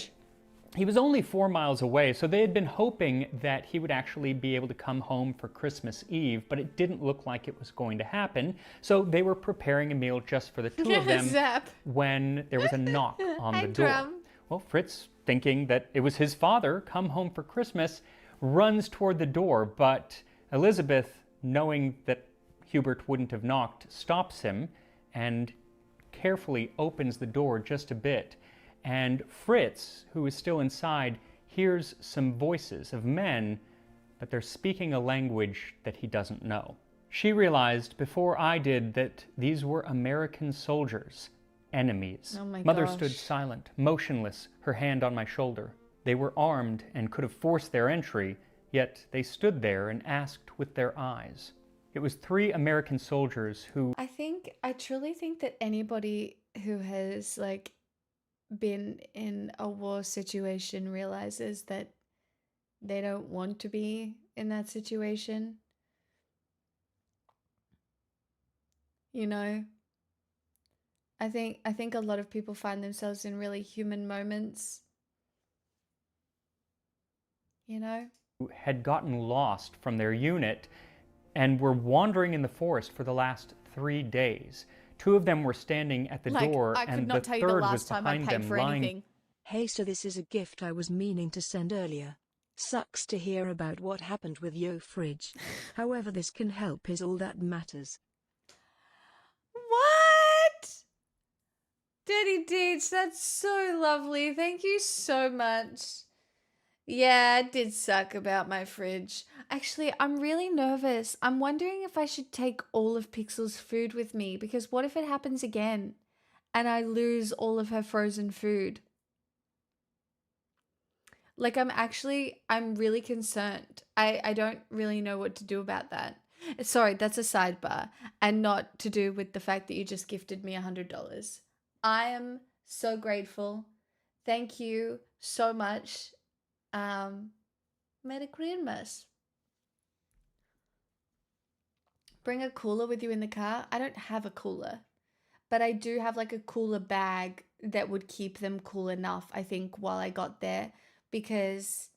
S8: he was only 4 miles away, so they had been hoping that he would actually be able to come home for Christmas Eve, but it didn't look like it was going to happen. So they were preparing a meal just for the two of them
S1: Zap.
S8: when there was a knock on
S1: Hi,
S8: the door.
S1: Drum.
S8: Well, Fritz, thinking that it was his father come home for Christmas, runs toward the door, but Elizabeth, knowing that Hubert wouldn't have knocked, stops him and carefully opens the door just a bit. And Fritz, who is still inside, hears some voices of men, but they're speaking a language that he doesn't know. She realized before I did that these were American soldiers, enemies.
S1: Oh my
S8: Mother
S1: gosh.
S8: stood silent, motionless, her hand on my shoulder. They were armed and could have forced their entry, yet they stood there and asked with their eyes. It was 3 American soldiers who
S1: I truly think that anybody who has like been in a war situation realizes that they don't want to be in that situation. You know? I think a lot of people find themselves in really human moments. You know?
S8: had gotten lost from their unit and were wandering in the forest for the last 3 days. 2 of them were standing at the door,
S1: I could
S8: and
S1: not
S8: the
S1: tell you the
S8: third was
S1: last time I
S8: behind
S1: paid
S8: them,
S1: for
S8: lying.
S1: anything.
S9: Hey, so this is a gift I was meaning to send earlier. Sucks to hear about what happened with your fridge. However, this can help is all that matters.
S1: What? Dirty Deeds, that's so lovely. Thank you so much. Yeah, it did suck about my fridge. Actually, I'm really nervous. I'm wondering if I should take all of Pixel's food with me, because what if it happens again and I lose all of her frozen food? Like, I'm really concerned. I don't really know what to do about that. Sorry, that's a sidebar, and not to do with the fact that you just gifted me $100. I am so grateful. Thank you so much. Merry Christmas. Bring a cooler with you in the car. I don't have a cooler, but I do have like a cooler bag that would keep them cool enough, I think, while I got there. Because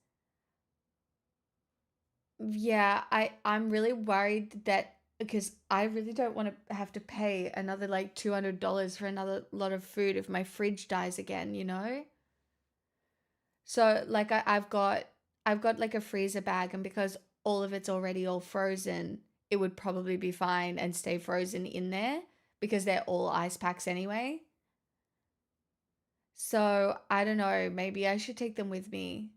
S1: yeah, I'm really worried that, because I really don't want to have to pay another like $200 for another lot of food if my fridge dies again, you know? So like I've got like a freezer bag, and because all of it's already all frozen, it would probably be fine and stay frozen in there because they're all ice packs anyway. So I don't know, maybe I should take them with me.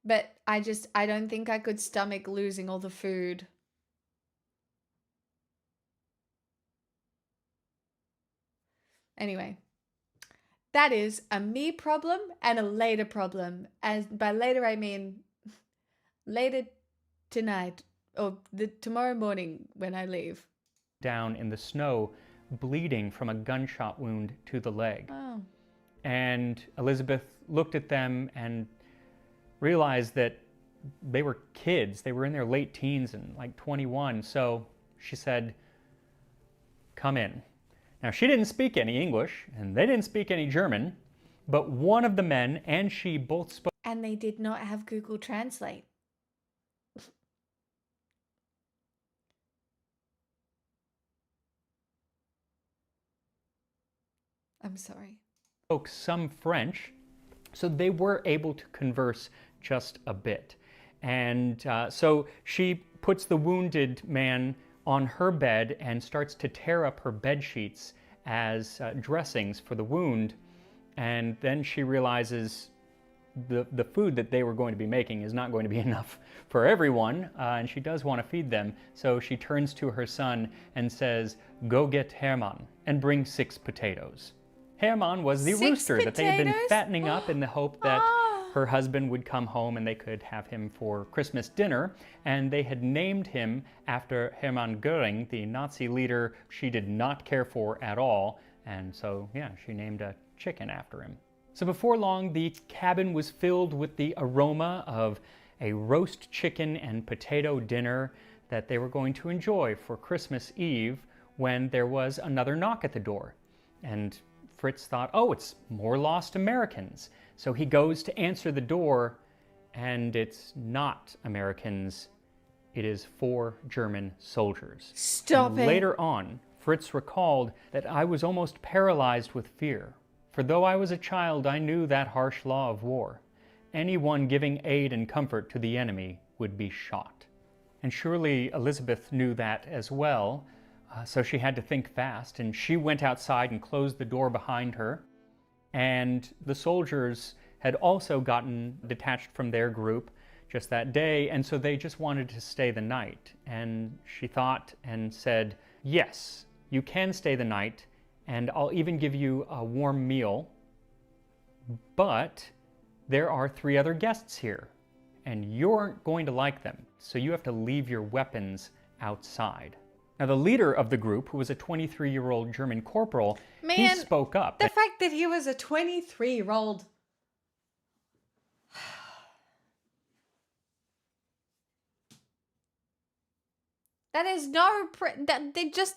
S1: But I don't think I could stomach losing all the food. Anyway, that is a me problem and a later problem. And by later, I mean later tonight or tomorrow morning when I leave.
S8: Down in the snow, bleeding from a gunshot wound to the leg.
S1: Oh.
S8: And Elizabeth looked at them and realized that they were kids. They were in their late teens and like 21. So she said, "Come in." Now, she didn't speak any English, and they didn't speak any German, but one of the men and she both spoke.
S1: And they did not have Google Translate. I'm sorry.
S8: Spoke some French, so they were able to converse just a bit. And so she puts the wounded man on her bed and starts to tear up her bed sheets as dressings for the wound. And then she realizes the food that they were going to be making is not going to be enough for everyone, and she does want to feed them. So she turns to her son and says, "Go get Hermann and bring 6 potatoes." Hermann was the
S1: 6
S8: rooster that they had been
S1: potatoes?
S8: fattening up in the hope that
S1: Ah.
S8: her husband would come home and they could have him for Christmas dinner. And they had named him after Hermann Göring, the Nazi leader she did not care for at all. And so, yeah, she named a chicken after him. So before long, the cabin was filled with the aroma of a roast chicken and potato dinner that they were going to enjoy for Christmas Eve, when there was another knock at the door. And Fritz thought, oh, it's more lost Americans. So he goes to answer the door, and it's not Americans. It is 4 German soldiers.
S1: Stop
S8: And
S1: it.
S8: Later on, Fritz recalled that I was almost paralyzed with fear. For though I was a child, I knew that harsh law of war. Anyone giving aid and comfort to the enemy would be shot. And surely Elizabeth knew that as well, so she had to think fast, and she went outside and closed the door behind her. And the soldiers had also gotten detached from their group just that day, and so they just wanted to stay the night. And she thought and said, yes, you can stay the night, and I'll even give you a warm meal, but there are 3 other guests here, and you aren't going to like them, so you have to leave your weapons outside. Now, the leader of the group, who was a 23-year-old German corporal, he
S1: Man,
S8: spoke up.
S1: The fact that he was a 23-year-old. That is no. That they just.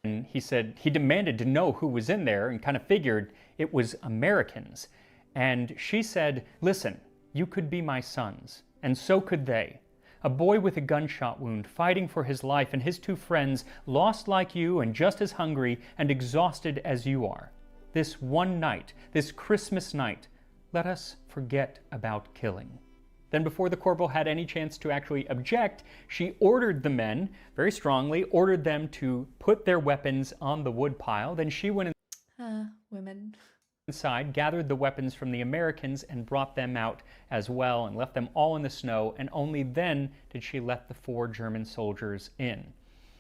S8: And he said he demanded to know who was in there and kind of figured it was Americans. And she said, listen, you could be my sons, and so could they. A boy with a gunshot wound, fighting for his life, and his 2 friends, lost like you and just as hungry and exhausted as you are. This one night, this Christmas night, let us forget about killing. Then before the corporal had any chance to actually object, she ordered the men, very strongly, ordered them to put their weapons on the wood pile. Then she went
S1: Women.
S8: inside, gathered the weapons from the Americans and brought them out as well and left them all in the snow, and only then did she let the 4 German soldiers in.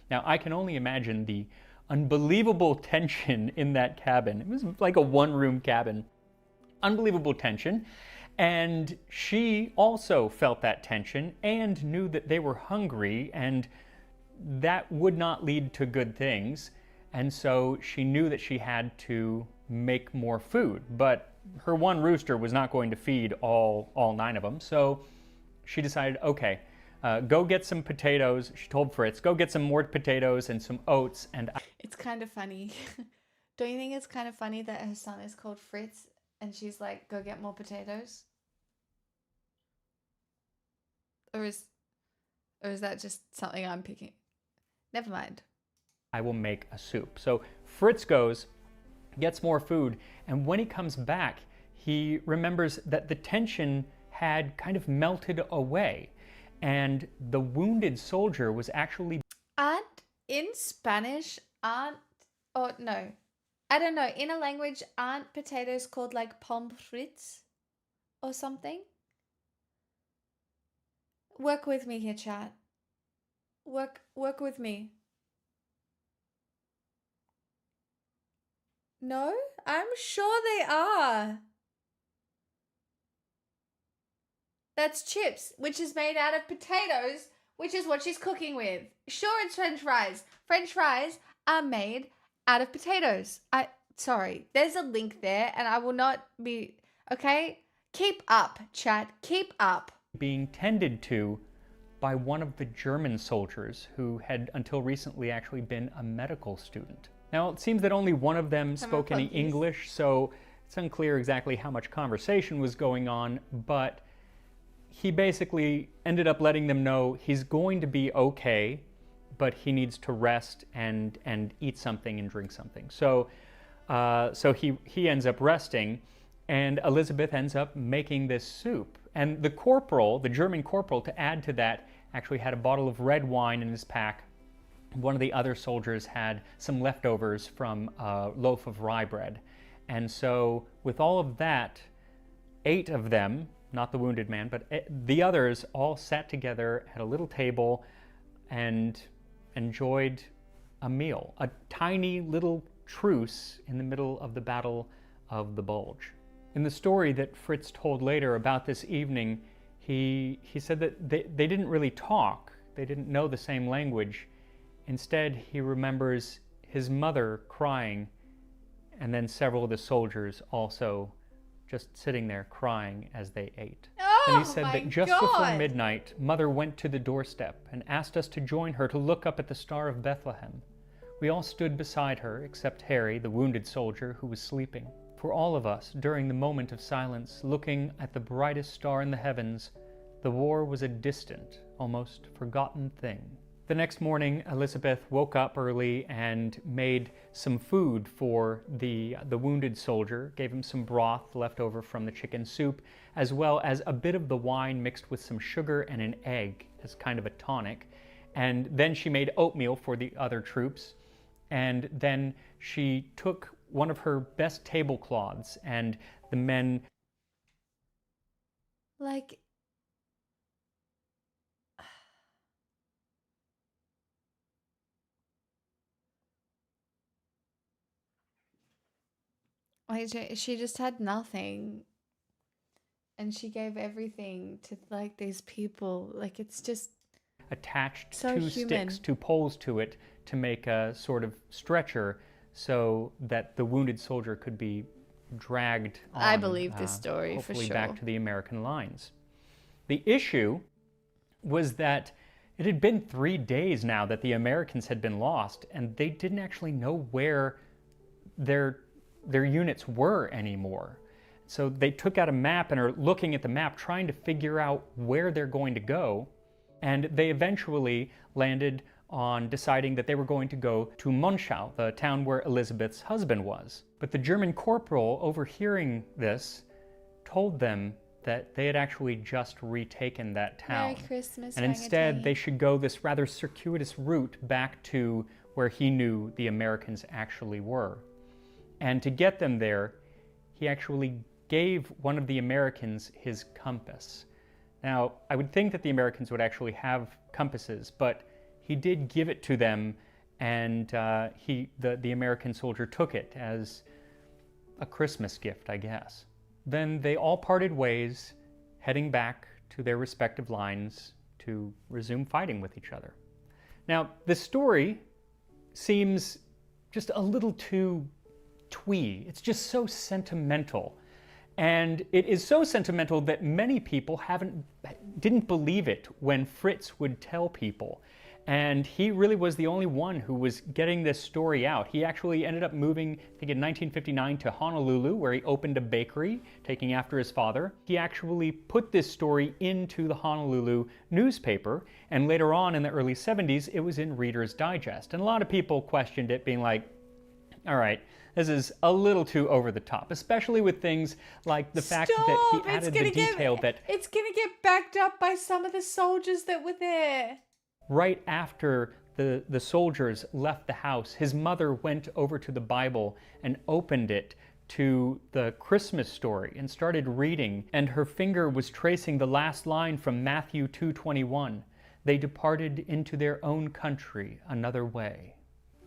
S8: Now, I can only imagine the unbelievable tension in that cabin. It was like a one-room cabin. Unbelievable tension. And she also felt that tension and knew that they were hungry, and that would not lead to good things. And so she knew that she had to make more food, but her one rooster was not going to feed all 9 of them. So she decided, okay, go get some potatoes. She told Fritz, go get some more potatoes and some oats. And
S1: It's kind of funny. Don't you think it's kind of funny that her son is called Fritz and she's like, go get more potatoes? Or is that just something I'm picking? Never mind.
S8: I will make a soup. So Fritz goes, gets more food, and when he comes back, he remembers that the tension had kind of melted away, and the wounded soldier was actually
S1: In Spanish, I don't know, in a language, aren't potatoes called like pommes frites or something? Work with me here, chat. Work with me. No? I'm sure they are. That's chips, which is made out of potatoes, which is what she's cooking with. Sure, it's French fries. French fries are made out of potatoes. Sorry, there's a link there, and I will not be... Okay? Keep up, chat. Keep up.
S8: being tended to by one of the German soldiers who had until recently actually been a medical student. Now, it seems that only one of them spoke any English, so it's unclear exactly how much conversation was going on, but he basically ended up letting them know he's going to be okay, but he needs to rest and eat something and drink something. So he ends up resting, and Elizabeth ends up making this soup. And the corporal, the German corporal, to add to that, actually had a bottle of red wine in his pack. One of the other soldiers had some leftovers from a loaf of rye bread. And so with all of that, 8 of them, not the wounded man, but the others all sat together at a little table and enjoyed a meal, a tiny little truce in the middle of the Battle of the Bulge. In the story that Fritz told later about this evening, he said that they didn't really talk. They didn't know the same language. Instead, he remembers his mother crying, and then several of the soldiers also just sitting there crying as they ate. And he said that just before midnight, Mother went to the doorstep and asked us to join her to look up at the Star of Bethlehem. We all stood beside her, except Harry, the wounded soldier, who was sleeping. For all of us, during the moment of silence, looking at the brightest star in the heavens, the war was a distant, almost forgotten thing. The next morning, Elizabeth woke up early and made some food for the wounded soldier, gave him some broth left over from the chicken soup, as well as a bit of the wine mixed with some sugar and an egg as kind of a tonic. And then she made oatmeal for the other troops. And then she took one of her best tablecloths, and the men...
S1: Like... she just had nothing, and she gave everything to like these people. Like, it's just
S8: attached
S1: so
S8: two
S1: human.
S8: sticks, two poles to it to make a sort of stretcher so that the wounded soldier could be dragged on,
S1: I believe this story for
S8: hopefully
S1: sure.
S8: back to the American lines. The issue was that it had been 3 days now that the Americans had been lost, and they didn't actually know where their units were anymore. So they took out a map and are looking at the map, trying to figure out where they're going to go. And they eventually landed on deciding that they were going to go to Monschau, the town where Elizabeth's husband was. But the German corporal, overhearing this, told them that they had actually just retaken that town.
S1: Merry Christmas,
S8: and instead they should go this rather circuitous route back to where he knew the Americans actually were. And to get them there, he actually gave one of the Americans his compass. Now, I would think that the Americans would actually have compasses, but he did give it to them, and the American soldier took it as a Christmas gift, I guess. Then they all parted ways, heading back to their respective lines to resume fighting with each other. Now, the story seems just a little too twee. It's just so sentimental. And it is so sentimental that many people didn't believe it when Fritz would tell people. And he really was the only one who was getting this story out. He actually ended up moving, I think in 1959, to Honolulu, where he opened a bakery, taking after his father. He actually put this story into the Honolulu newspaper, and later on in the early 70s, it was in Reader's Digest. And a lot of people questioned it, being like, all right, this is a little too over the top, especially with things like the fact that he added the detail that...
S1: It's gonna get backed up by some of the soldiers that were there.
S8: Right after the soldiers left the house, his mother went over to the Bible and opened it to the Christmas story and started reading, and her finger was tracing the last line from Matthew 2:21. They departed into their own country another way.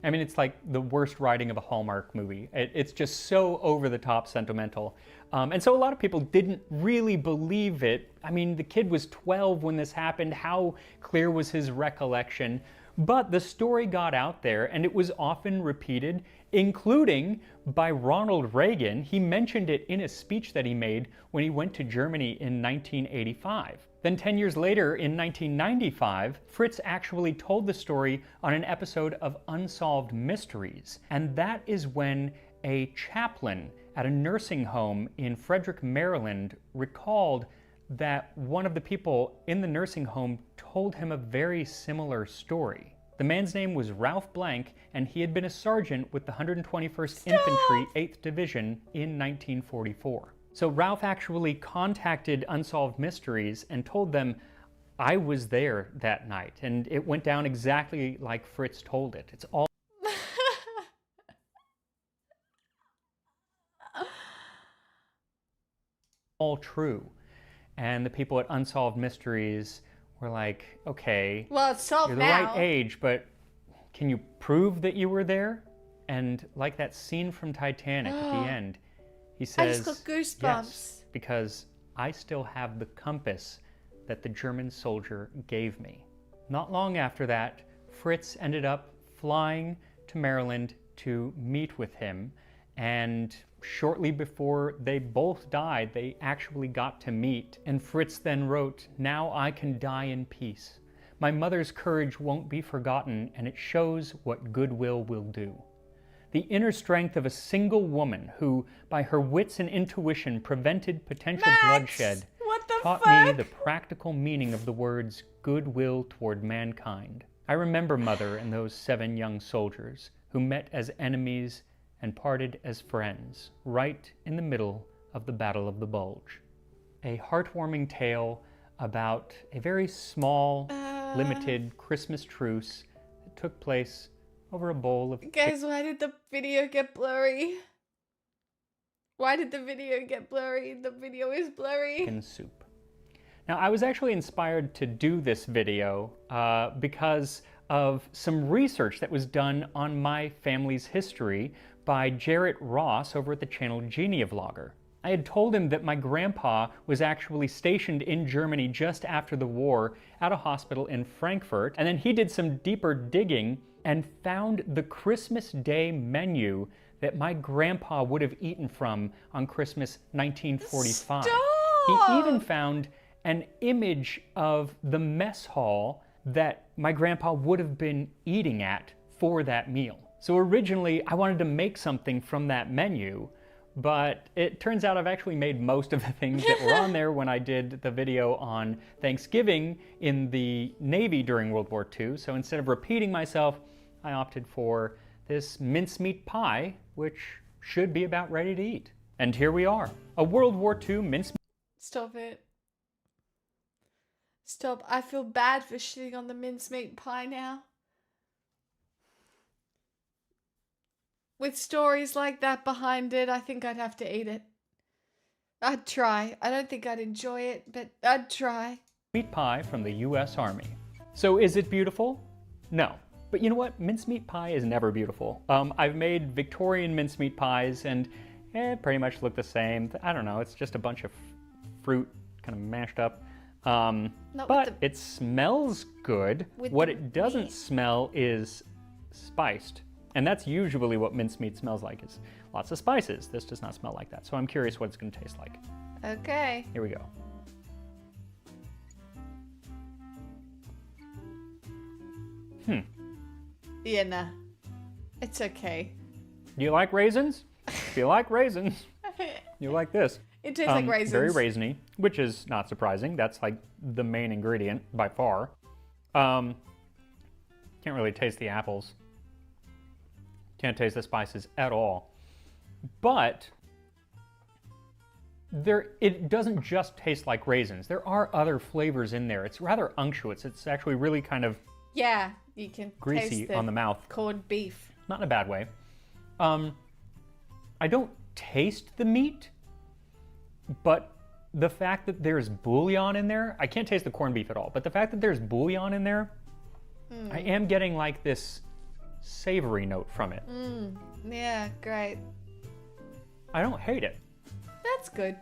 S8: I mean, it's like the worst writing of a Hallmark movie. It's just so over-the-top sentimental. And so a lot of people didn't really believe it. I mean, the kid was 12 when this happened. How clear was his recollection? But the story got out there, and it was often repeated, including by Ronald Reagan. He mentioned it in a speech that he made when he went to Germany in 1985. Then 10 years later, in 1995, Fritz actually told the story on an episode of Unsolved Mysteries. And that is when a chaplain at a nursing home in Frederick, Maryland, recalled that one of the people in the nursing home told him a very similar story. The man's name was Ralph Blank, and he had been a sergeant with the 121st Infantry, 8th Division in 1944. So Ralph actually contacted Unsolved Mysteries and told them, I was there that night, and it went down exactly like Fritz told it. It's all true. And the people at Unsolved Mysteries were like, okay,
S1: well, it's solved
S8: you're the
S1: now.
S8: right age, but can you prove that you were there? And like that scene from Titanic at the end, he says,
S1: I just got goosebumps.
S8: yes, because I still have the compass that the German soldier gave me. Not long after that, Fritz ended up flying to Maryland to meet with him, and shortly before they both died, they actually got to meet. And Fritz then wrote, "Now I can die in peace. My mother's courage won't be forgotten, and it shows what goodwill will do." The inner strength of a single woman who, by her wits and intuition, prevented potential bloodshed,
S1: what the
S8: taught
S1: fuck?
S8: me the practical meaning of the words goodwill toward mankind. I remember Mother and those 7 young soldiers who met as enemies and parted as friends, right in the middle of the Battle of the Bulge. A heartwarming tale about a very small, limited Christmas truce that took place over a bowl of
S1: Guys, why did the video get blurry? Why did the video get blurry? The video is blurry.
S8: chicken soup. Now, I was actually inspired to do this video because of some research that was done on my family's history by Jarrett Ross over at the channel Genia Vlogger. I had told him that my grandpa was actually stationed in Germany just after the war at a hospital in Frankfurt, and then he did some deeper digging and found the Christmas Day menu that my grandpa would have eaten from on Christmas 1945. He even found an image of the mess hall that my grandpa would have been eating at for that meal. So originally I wanted to make something from that menu, but it turns out I've actually made most of the things that were on there when I did the video on Thanksgiving in the Navy during World War II. So instead of repeating myself, I opted for this mincemeat pie, which should be about ready to eat. And here we are, a World War II mincemeat.
S1: Stop it. Stop. I feel bad for shitting on the mincemeat pie now. With stories like that behind it, I think I'd have to eat it. I'd try. I don't think I'd enjoy it, but I'd try.
S8: Meat pie from the US Army. So is it beautiful? No. But you know what? Mincemeat pie is never beautiful. I've made Victorian mincemeat pies and pretty much look the same. I don't know, it's just a bunch of fruit kind of mashed up. But it smells good. What it doesn't smell is spiced. And that's usually what mincemeat smells like, is lots of spices. This does not smell like that. So I'm curious what it's gonna taste like.
S1: Okay.
S8: Here we go.
S1: Yeah, nah. It's okay.
S8: Do you like raisins? If you like raisins, you like this.
S1: It tastes like raisins.
S8: Very raisiny, which is not surprising. That's like the main ingredient by far. Can't really taste the apples. Can't taste the spices at all. But it doesn't just taste like raisins. There are other flavors in there. It's rather unctuous. It's actually really kind of
S1: Yeah, you can
S8: greasy
S1: taste
S8: on the mouth.
S1: Corned beef.
S8: Not in a bad way. I don't taste the meat, but the fact that there's bouillon in there, I can't taste the corned beef at all, but the fact that there's bouillon in there, I am getting like this savory note from it.
S1: Yeah, great.
S8: I don't hate it.
S1: That's good.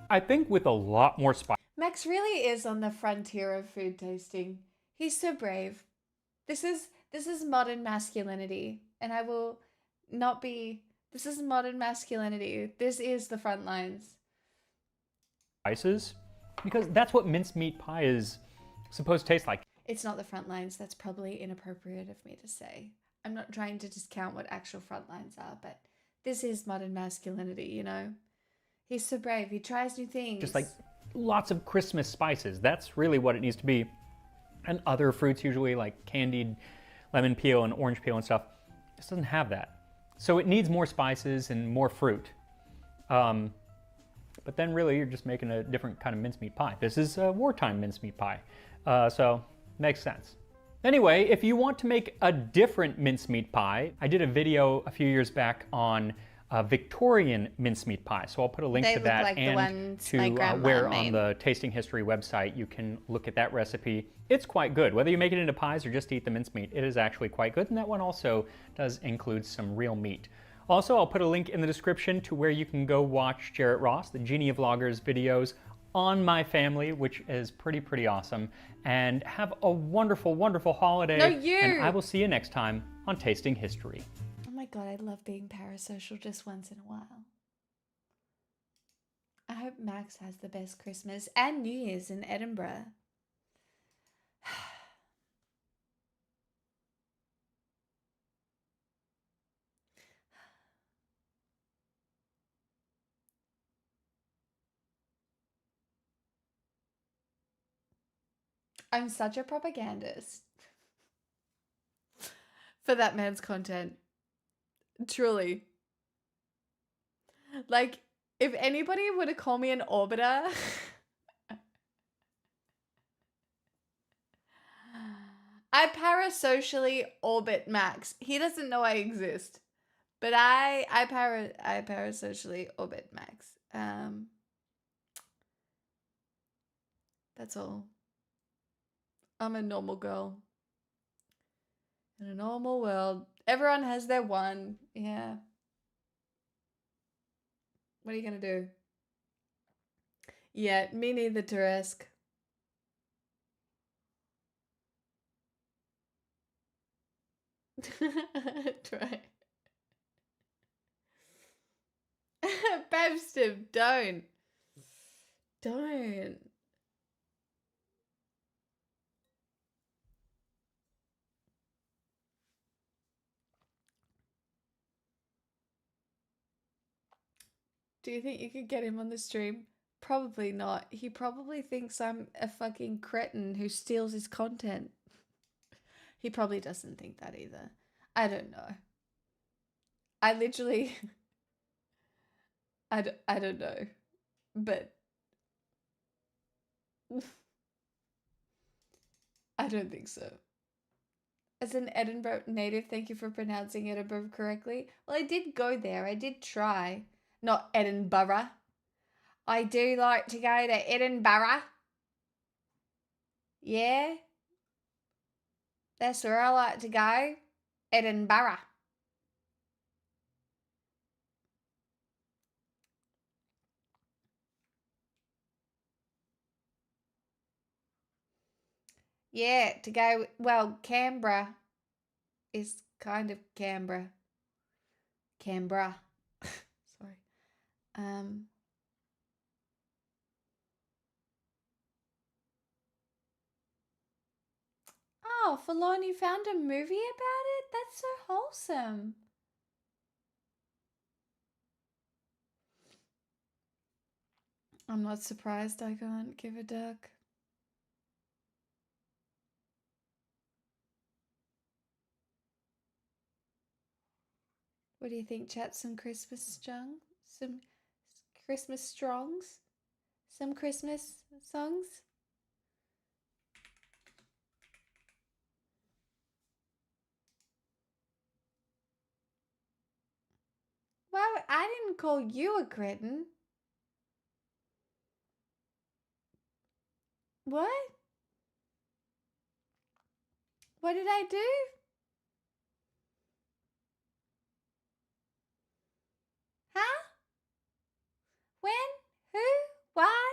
S8: I think with a lot more spice.
S1: Max really is on the frontier of food tasting. He's so brave. This is modern masculinity, and I will not be. This is modern masculinity. This is the front lines.
S8: Spices, because that's what mincemeat pie is supposed to taste like.
S1: It's not the front lines. That's probably inappropriate of me to say. I'm not trying to discount what actual front lines are, but this is modern masculinity, you know? He's so brave. He tries new things.
S8: Just like lots of Christmas spices. That's really what it needs to be. And other fruits, usually like candied lemon peel and orange peel and stuff, this doesn't have that. So it needs more spices and more fruit. But then really you're just making a different kind of mincemeat pie. This is a wartime mincemeat pie. So makes sense. Anyway, if you want to make a different mincemeat pie, I did a video a few years back on Victorian mincemeat pie. So I'll put a link
S1: They
S8: to
S1: look
S8: that
S1: like the
S8: and
S1: ones
S8: to
S1: my grandma
S8: where on
S1: made.
S8: the Tasting History website you can look at that recipe. It's quite good. Whether you make it into pies or just eat the mincemeat, it is actually quite good. And that one also does include some real meat. Also, I'll put a link in the description to where you can go watch Jarrett Ross, the Genie Vloggers videos on my family, which is pretty awesome. And have a wonderful, wonderful holiday.
S1: No, you!
S8: And I will see you next time on Tasting History.
S1: Oh my god, I love being parasocial just once in a while. I hope Max has the best Christmas and New Year's in Edinburgh. I'm such a propagandist for that man's content. Truly. Like, if anybody were to call me an orbiter, I parasocially orbit Max. He doesn't know I exist, but I parasocially orbit Max. That's all. I'm a normal girl. In a normal world, everyone has their one. Yeah. What are you gonna do? Yeah, me neither, Teresk. Try. Babstim, don't. Don't. Do you think you could get him on the stream? Probably not. He probably thinks I'm a fucking cretin who steals his content. He probably doesn't think that either. I don't know. I literally... I don't know. But... I don't think so. As an Edinburgh native, thank you for pronouncing Edinburgh correctly. Well, I did go there. I did try. Not Edinburgh. I do like to go to Edinburgh. Yeah. That's where I like to go. Edinburgh. Yeah, to go, well, Canberra is kind of Canberra. Canberra. Sorry. Oh, Forlorn, you found a movie about it? That's so wholesome. I'm not surprised I can't give a duck. What do you think, chat? Some Christmas strong? Some Christmas strongs? Some Christmas songs? Well, I didn't call you a cretin. What? What did I do? Huh? When? Who? Why?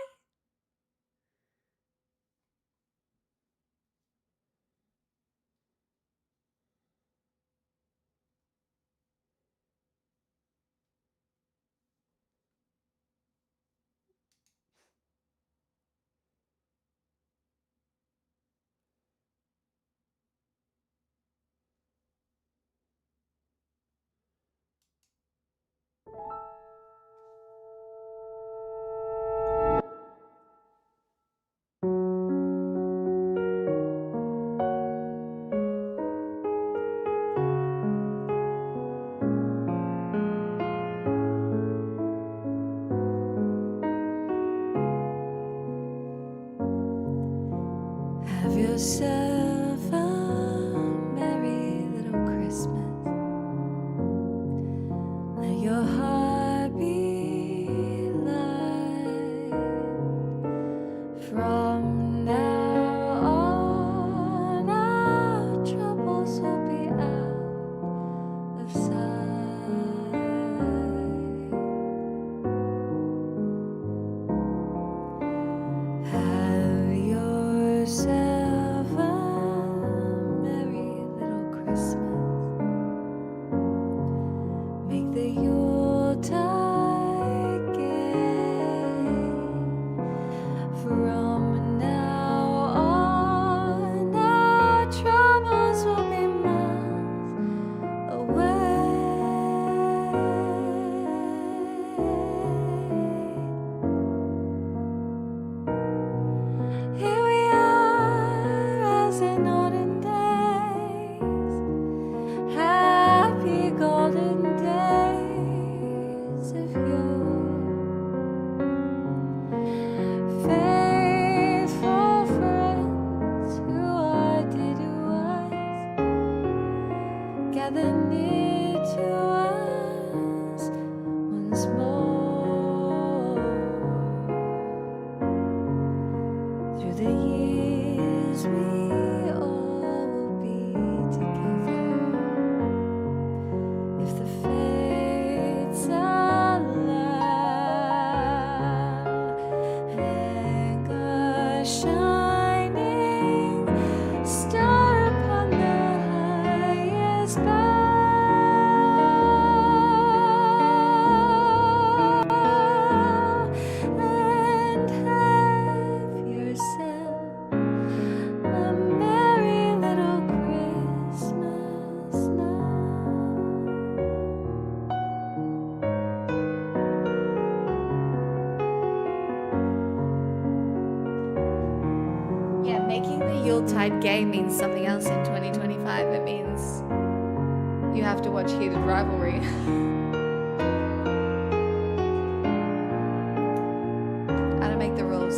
S1: Have yourself a merry little Christmas. Let your heart
S6: the Yuletide gate. From now on, our troubles will be miles away. Here we are as in olden days, happy golden days of yore. Faithful friends who are dear to us, gather near to us once more. Through the years we all will be together, if the fates allow. Hang a shining star upon the highest bough, and have yourself a merry little Christmas now.
S1: Yeah, making the Yuletide gay means something else in 2025. It means you have to watch Heated Rivalry. I don't make the rules.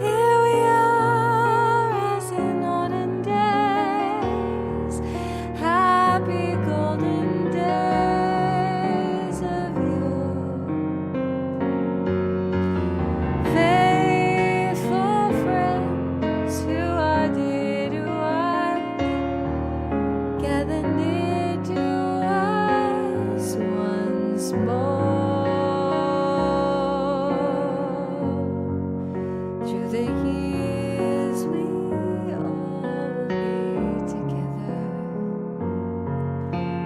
S6: Here we are as in olden days, happy golden days of yore. Faithful friends who are dear to us, gather near to us once more. Through the years we all will be together,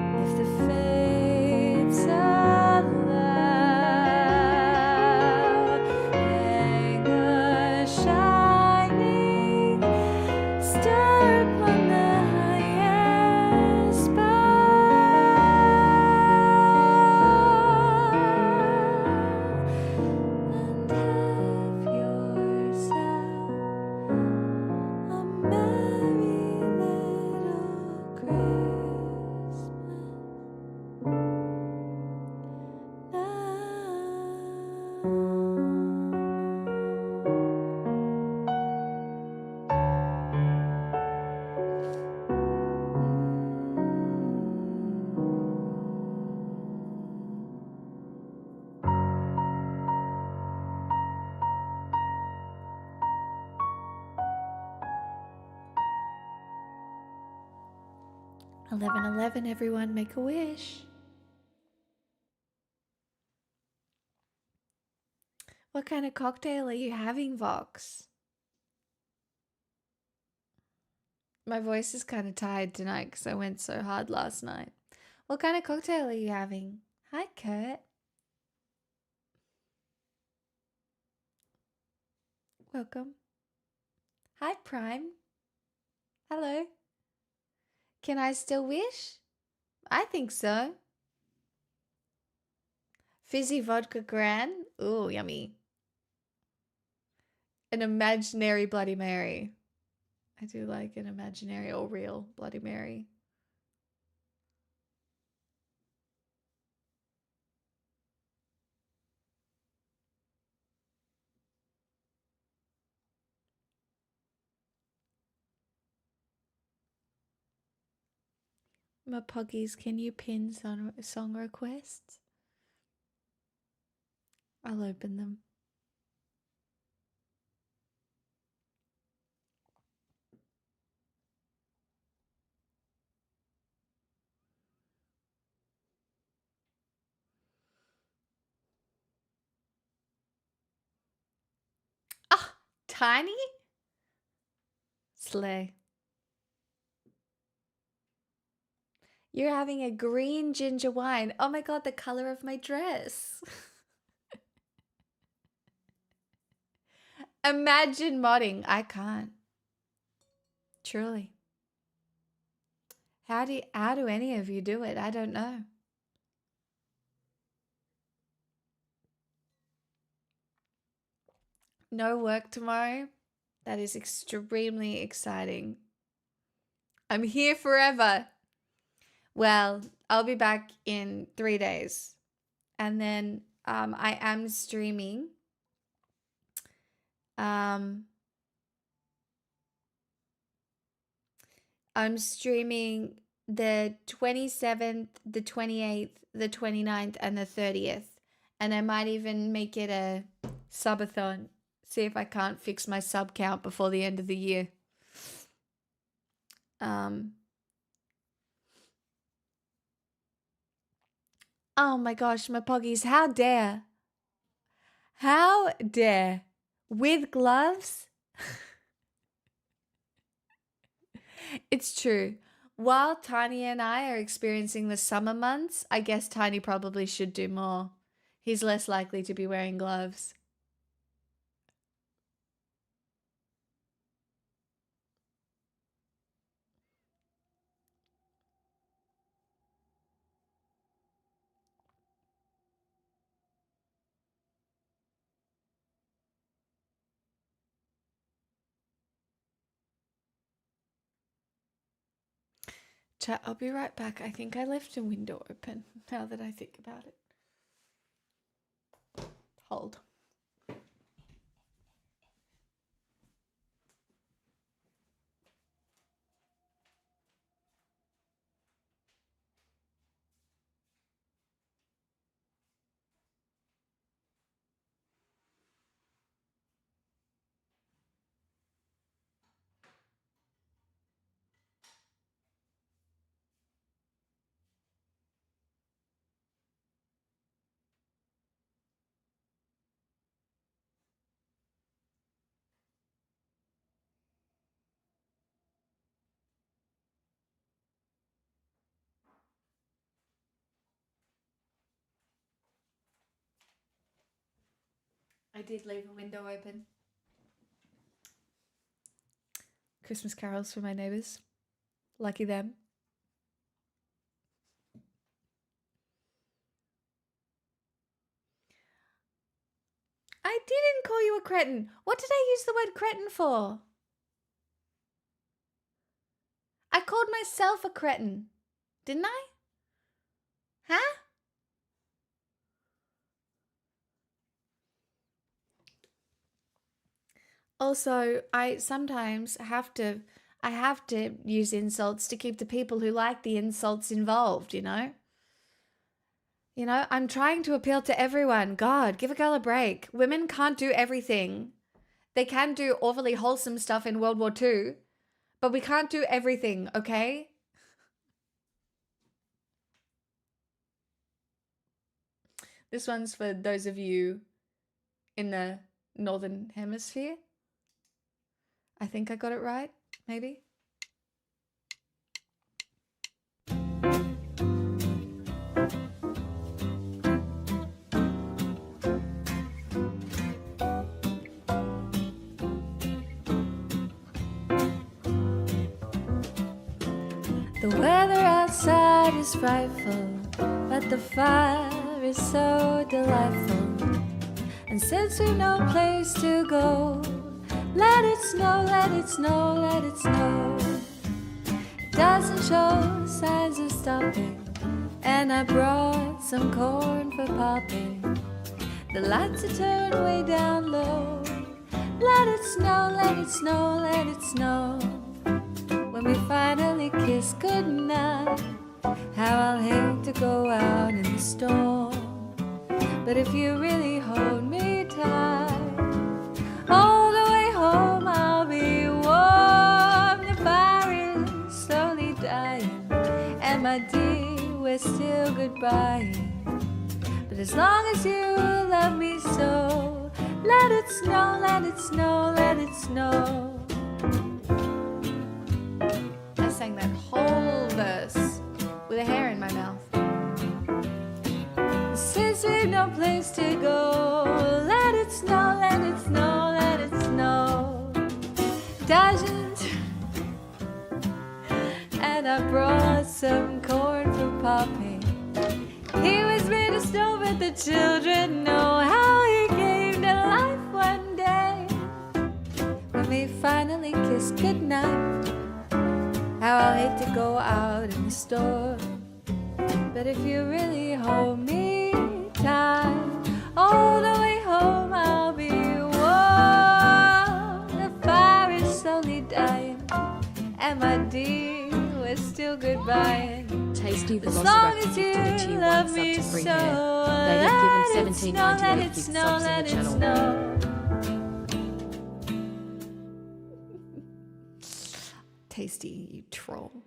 S6: if the fates allow. Hang a shining star upon the highest bough, and have yourself a merry little Christmas now.
S1: 11:11, everyone, make a wish. What kind of cocktail are you having, Vox? My voice is kind of tired tonight because I went so hard last night. What kind of cocktail are you having? Hi, Kurt. Welcome. Hi, Prime. Hello. Can I still wish? I think so. Fizzy vodka gran. Ooh, yummy. An imaginary Bloody Mary. I do like an imaginary or real Bloody Mary. My puggies, can you pin song requests? I'll open them. Ah, Tiny? Slay. You're having a green ginger wine. Oh my god, the color of my dress. Imagine modding. I can't. Truly. How do any of you do it? I don't know. No work tomorrow. That is extremely exciting. I'm here forever. Well, I'll be back in 3 days. And then I am streaming. I'm streaming the 27th, the 28th, the 29th, and the 30th. And I might even make it a subathon. See if I can't fix my sub count before the end of the year. Oh my gosh, my poggies, how dare? How dare? With gloves? It's true. While Tiny and I are experiencing the summer months, I guess Tiny probably should do more. He's less likely to be wearing gloves. Chat, I'll be right back. I think I left a window open now that I think about it. Hold. I did leave a window open. Christmas carols for my neighbours. Lucky them. I didn't call you a cretin. What did I use the word cretin for? I called myself a cretin. Didn't I? Huh? Also, I sometimes have to use insults to keep the people who like the insults involved, you know? You know, I'm trying to appeal to everyone. God, give a girl a break. Women can't do everything. They can do overly wholesome stuff in World War II, but we can't do everything, okay? This one's for those of you in the Northern Hemisphere. I think I got it right, maybe. The weather outside is frightful, but the fire is so delightful. And since we've no place to go, let it snow, let it snow, let it snow. It doesn't show signs of stopping, and I brought some corn for popping. The lights are turned way down low. Let it snow, let it snow, let it snow. When we finally kiss goodnight, how I'll hate to go out in the storm. But if you really hold me tight, all the way home I'll be warm. The fire is slowly dying, and my dear, we're still goodbying. But as long as you love me so, let it snow, let it snow, let it snow.
S6: and I brought some corn for popping. He was made of snow, but the children know how he came to life one day. When we finally kissed goodnight, how I'll hate to go out in the storm. But if you really hold me tight, all the way home I'll be warm. The fire is slowly dying, and my dear, we're still goodbye.
S4: Tasty
S6: As
S4: Velociraptor
S6: long as
S4: gifted a
S6: you
S4: tier 1
S6: love
S4: sub
S6: me
S4: to
S6: so,
S4: free hair. They have given 17.98
S6: let it
S4: gift
S6: snow,
S4: subs in
S6: let
S4: the
S6: it
S4: channel.
S6: snow.
S1: Tasty, you troll.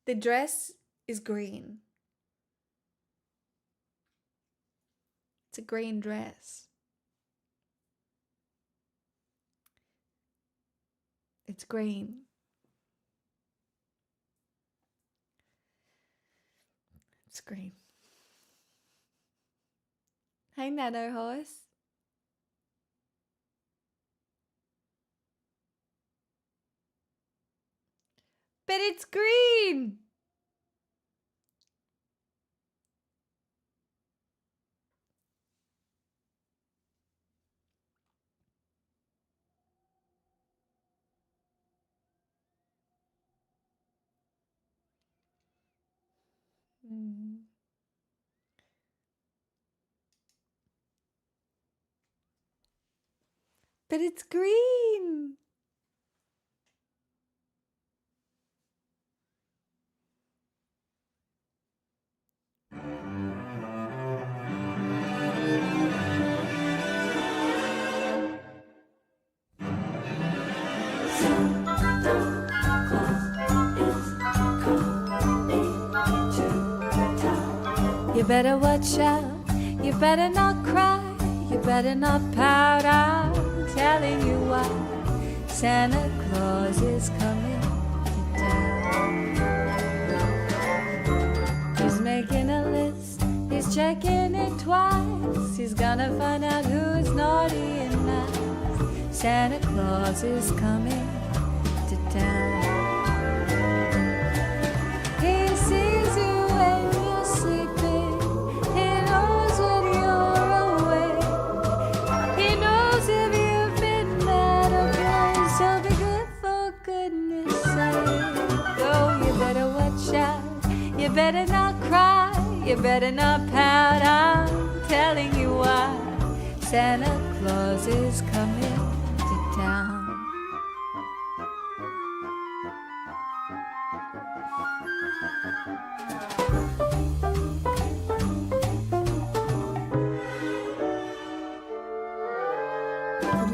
S1: The dress is green. It's a green dress. It's green. It's green. Hey, Nano Horse. But it's green. Mm. But it's green. You better watch out, you better not cry, you better not pout, I'm telling you why. Santa Claus is coming to town. He's making a list, he's checking it twice. He's gonna find out who's naughty and nice. Santa Claus is coming to town. He sees you when you're sleeping, he knows when you're awake, he knows if you've been mad or good, so be good for goodness sake. Oh, you better watch out, you better not cry, you better not pout, I'm telling you why. Santa Claus is coming to town.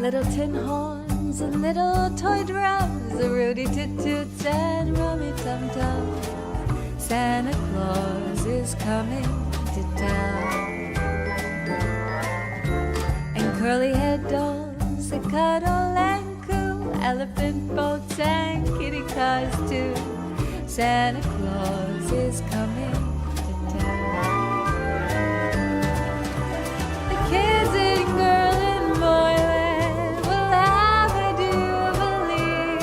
S1: Little tin horns and little toy drums, the Rudy Toot Toots and Rummy Tum Tums. Santa Claus is coming to town. And curly head dolls that cuddle and coo, elephant boats and kitty cars too. Santa Claus is coming to town. The kids in girl and boyland will have a jubilee.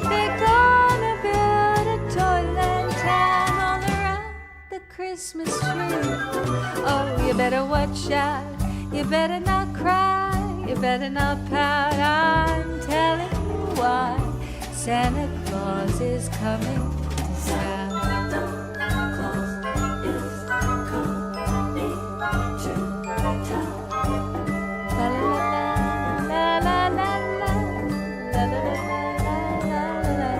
S1: They're gonna build a toyland town all around the Christmas tree. Oh, you better watch out, you better not cry, you better not pout, I'm telling you why. Santa Claus is coming to town. La la la la la la la la la la la.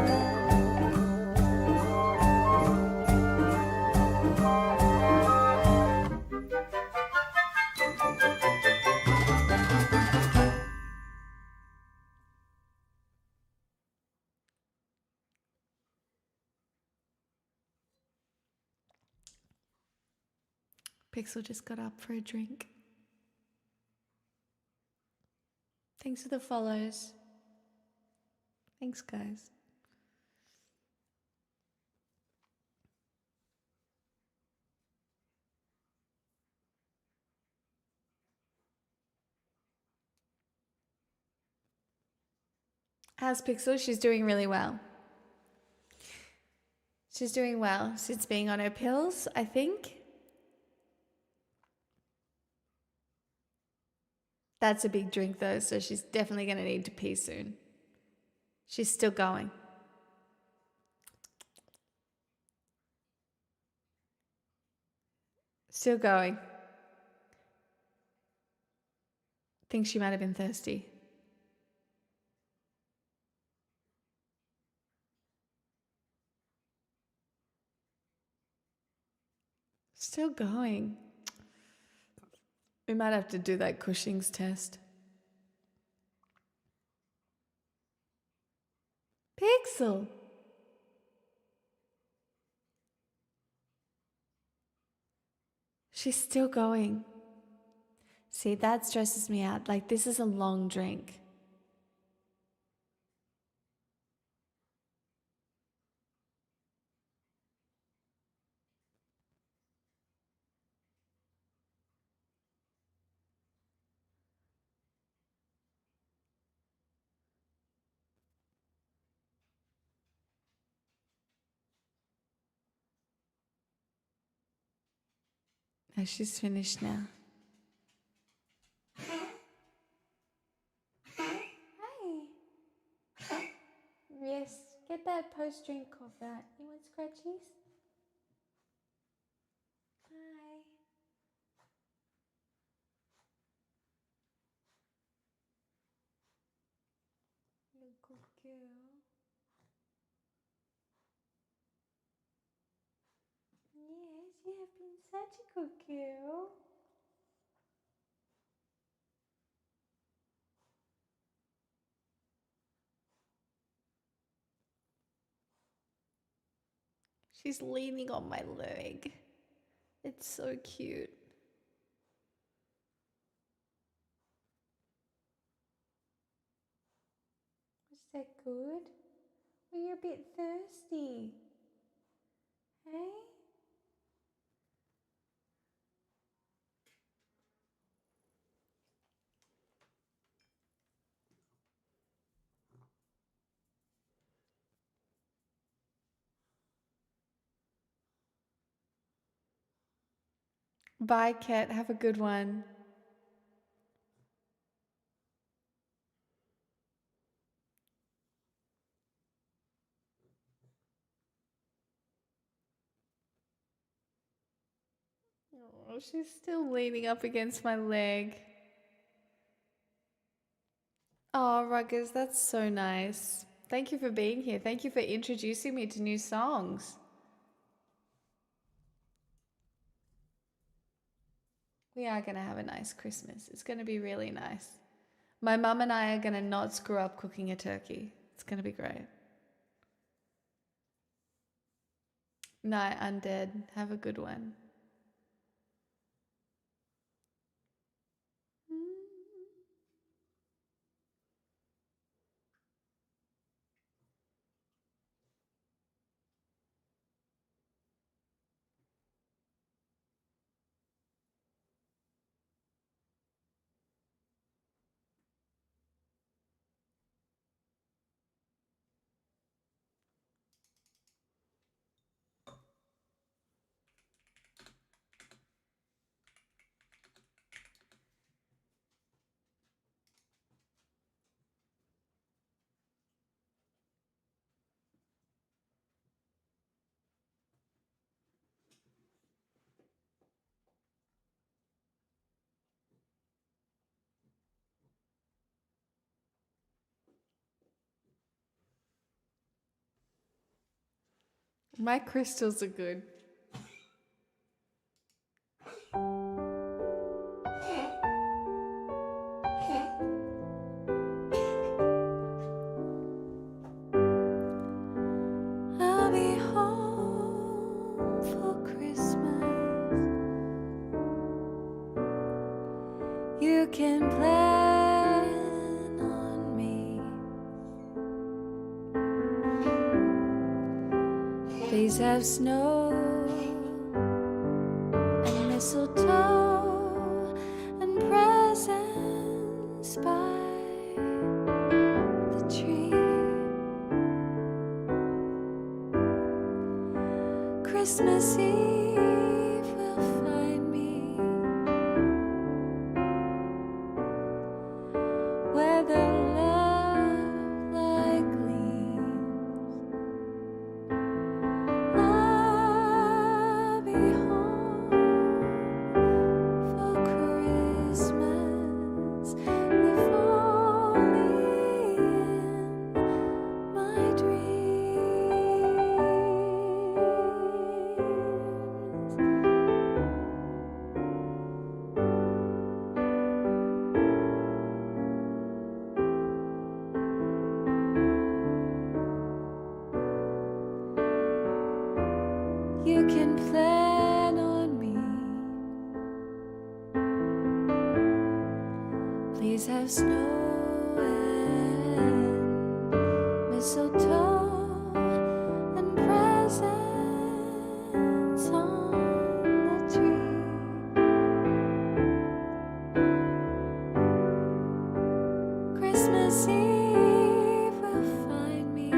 S1: Pixel just got up for a drink. Thanks for the follows. Thanks, guys. How's Pixel? She's doing really well. She's doing well since being on her pills, I think. That's a big drink though, so she's definitely going to need to pee soon. She's still going. Still going. Think she might have been thirsty. Still going. We might have to do that Cushing's test. Pixel. She's still going. See, that stresses me out. Like, this is a long drink. Oh, she's finished now. Hi. Yes, get that post-drink cough out. You want scratchies? Hi. You good girl. Yes, you have been such a good girl. She's leaning on my leg. It's so cute. Was that good? Were you a bit thirsty? Hey? Bye, Kat. Have a good one. Oh, she's still leaning up against my leg. Oh, Ruggers, that's so nice. Thank you for being here. Thank you for introducing me to new songs. We are going to have a nice Christmas. It's going to be really nice. My mum and I are going to not screw up cooking a turkey. It's going to be great. Night, Undead. Have a good one. My crystals are good. I'll be home for Christmas. You can plan on me. Please have snow and mistletoe and presents by the tree.
S6: Christmas Eve will find me where the love like gleams. I'll be home for Christmas, if only in my dreams. You can plan on me. Please have snow and mistletoe and presents on the tree. Christmas Eve will find me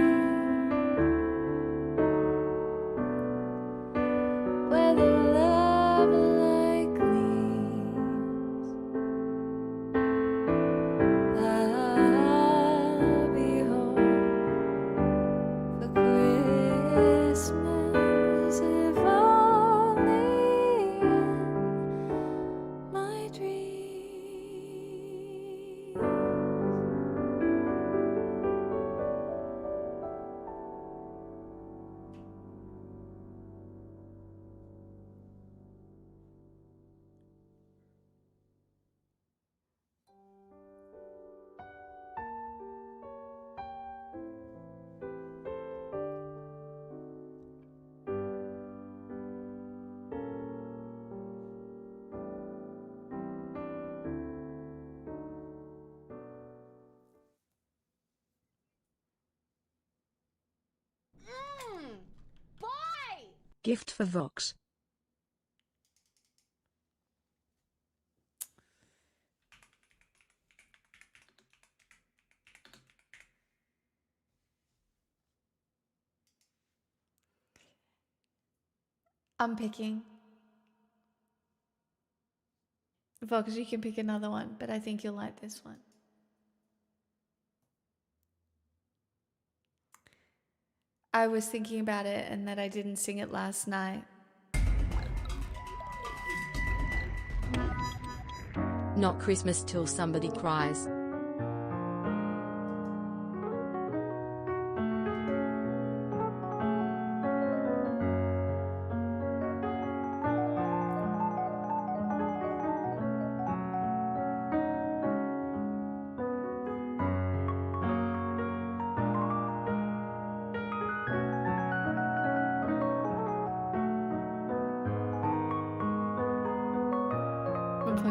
S6: where the love like gleams. I'll be home for Christmas, if only in my dreams.
S9: Gift for Vox.
S1: I'm picking. Vox, you can pick another one, but I think you'll like this one. I was thinking about it and that I didn't sing it last night.
S4: Not Christmas till somebody cries.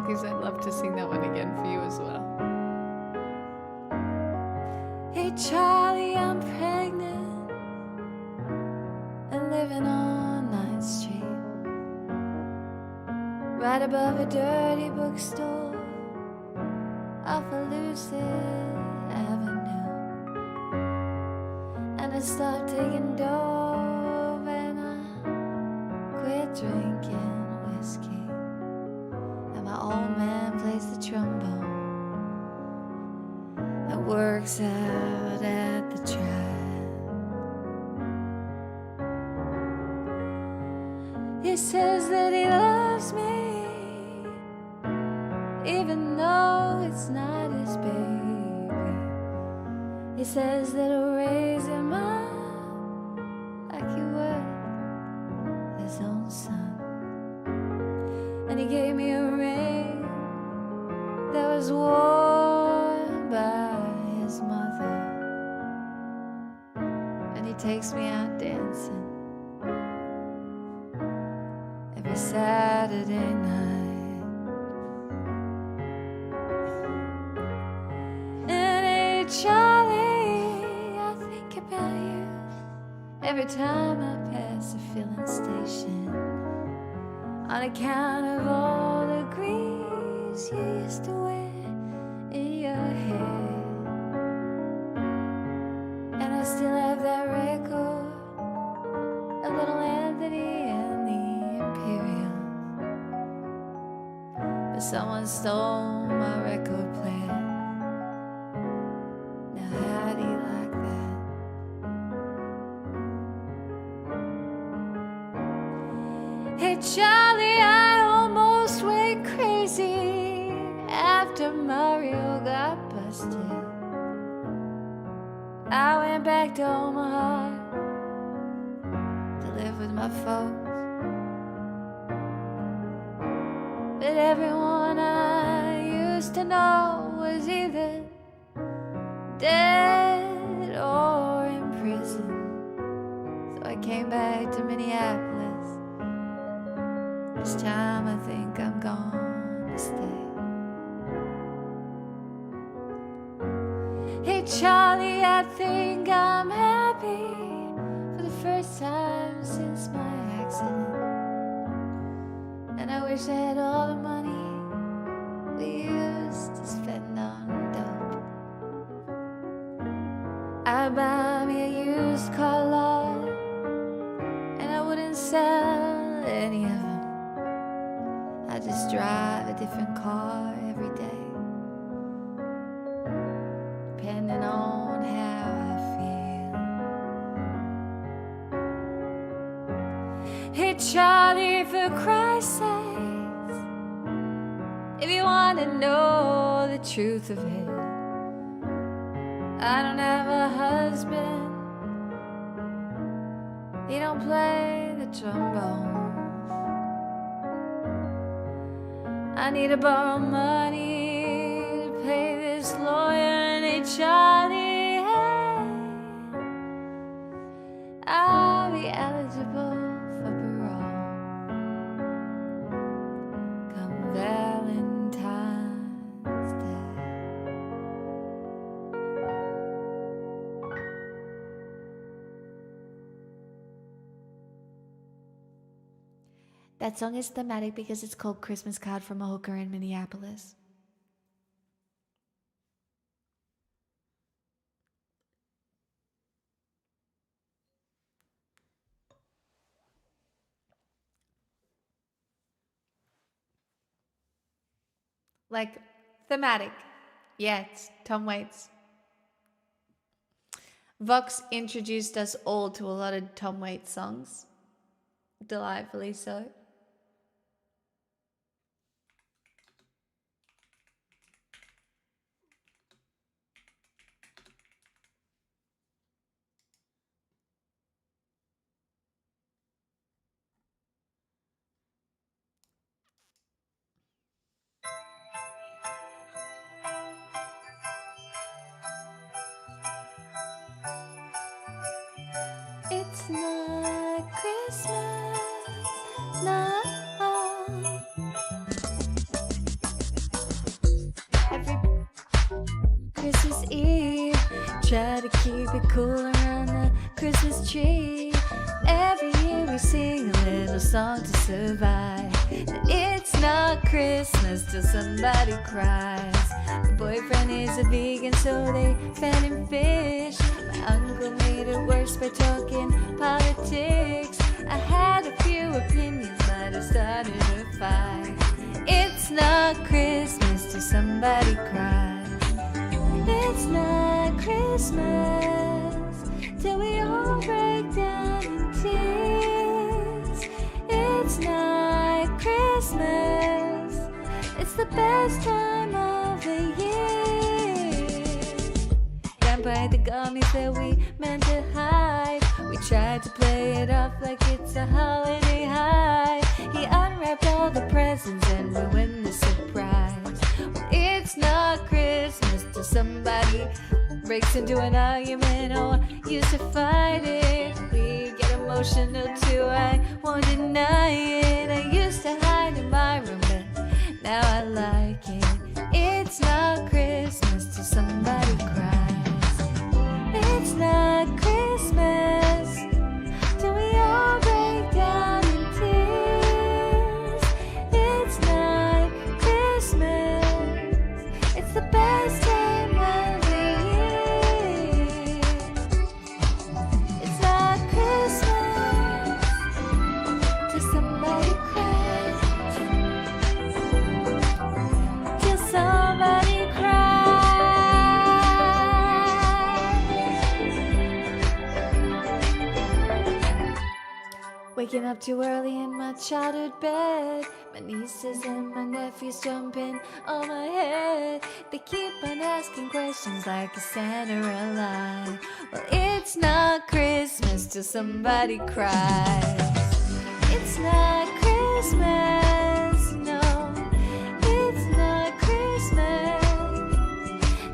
S1: Because I'd love to sing that one again for you as well.
S6: Hey Charlie, I'm pregnant and living on 9th Street, right above a dirty bookstore off of Lucid Avenue. And I stopped taking dope and I quit drinking whiskey. My old man plays the trombone and works out at the track. He says that he loves me, even though it's not his baby. He says that he'll raise him up like he would his own son. And he gave me a ring that was worn by his mother. And he takes me out dancing every Saturday night. And hey Charlie, I think about you every time I pass a filling station, on account of all the grease you used to wear in your hair. And I still have that record of little Anthony and someone stole my record player. Now how do you like that? Hey Charlie, I almost went crazy after Mario got busted. I went back to Omaha to live with my folks. But everyone I used to know was either dead or in prison. So I came back to Minneapolis. This time I think I'm gonna stay. Hey Charlie, I think I'm happy for the first time since my accident. And I wish I had all the money we used to spend on dope. I'd buy me a used car lot, and I wouldn't sell any of them. I'd just drive a different car every day, depending on how I feel. Hey Charlie, for Christ's sakes, if you want to know the truth of it, I don't have a husband. He don't play the trombone. I need to borrow money to pay this lawyer. And hey Charlie, hey, I'll be eligible for parole come Valentine's Day. That song is thematic because it's called Christmas Card from a Hooker in Minneapolis. Like, thematic. Yeah, it's Tom Waits. Vox introduced us all to a lot of Tom Waits songs. Delightfully so. It's not Christmas, no. Every Christmas Eve, try to keep it cool around the Christmas tree. Every year we sing a little song to survive. It's not Christmas till somebody cries. The boyfriend is a vegan, so they fed him fish. My uncle made it worse by talking politics. I had a few opinions, but I started a fight. It's not Christmas till somebody cries. It's not Christmas till we all break down in tears. It's not Christmas, it's the best time of the year. Grandpa had the gummies that we meant to hide. We tried to play it off like it's a holiday high. He unwrapped all the presents and ruined the surprise. Well, it's not Christmas till somebody breaks into an argument or used to fight it. We get emotional too, I won't deny it. I used to hide in my room, but now I like it. It's not Christmas till somebody cries. It's not Christmas till we all break down in tears. It's not Christmas, it's the best time of the year. It's not Christmas till somebody cries. Waking up too early in my childhood bed. My nieces and my nephews jumping on my head. They keep on asking questions like, is Santa alive? Well, it's not Christmas till somebody cries. It's not Christmas, no. It's not Christmas.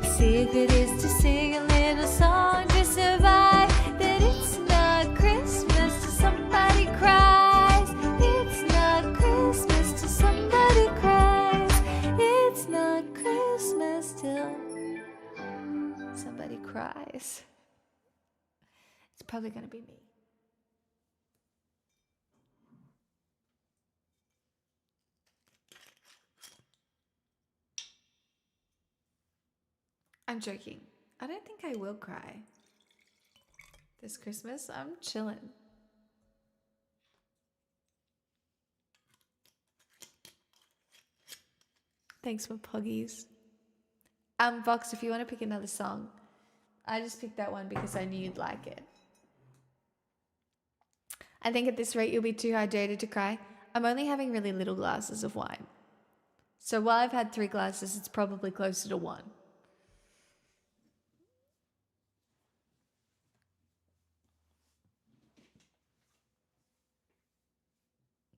S6: The secret is to sing a little song to survive. That it's not Christmas till somebody cries. It's not Christmas till somebody cries. It's not Christmas till somebody cries. It's probably gonna be me. I'm joking. I don't think I will cry. This Christmas, I'm chilling. Thanks for puggies. Vox, if you want to pick another song, I just picked that one because I knew you'd like it. I think at this rate you'll be too hydrated to cry. I'm only having really little glasses of wine. So while I've had 3 glasses, it's probably closer to 1.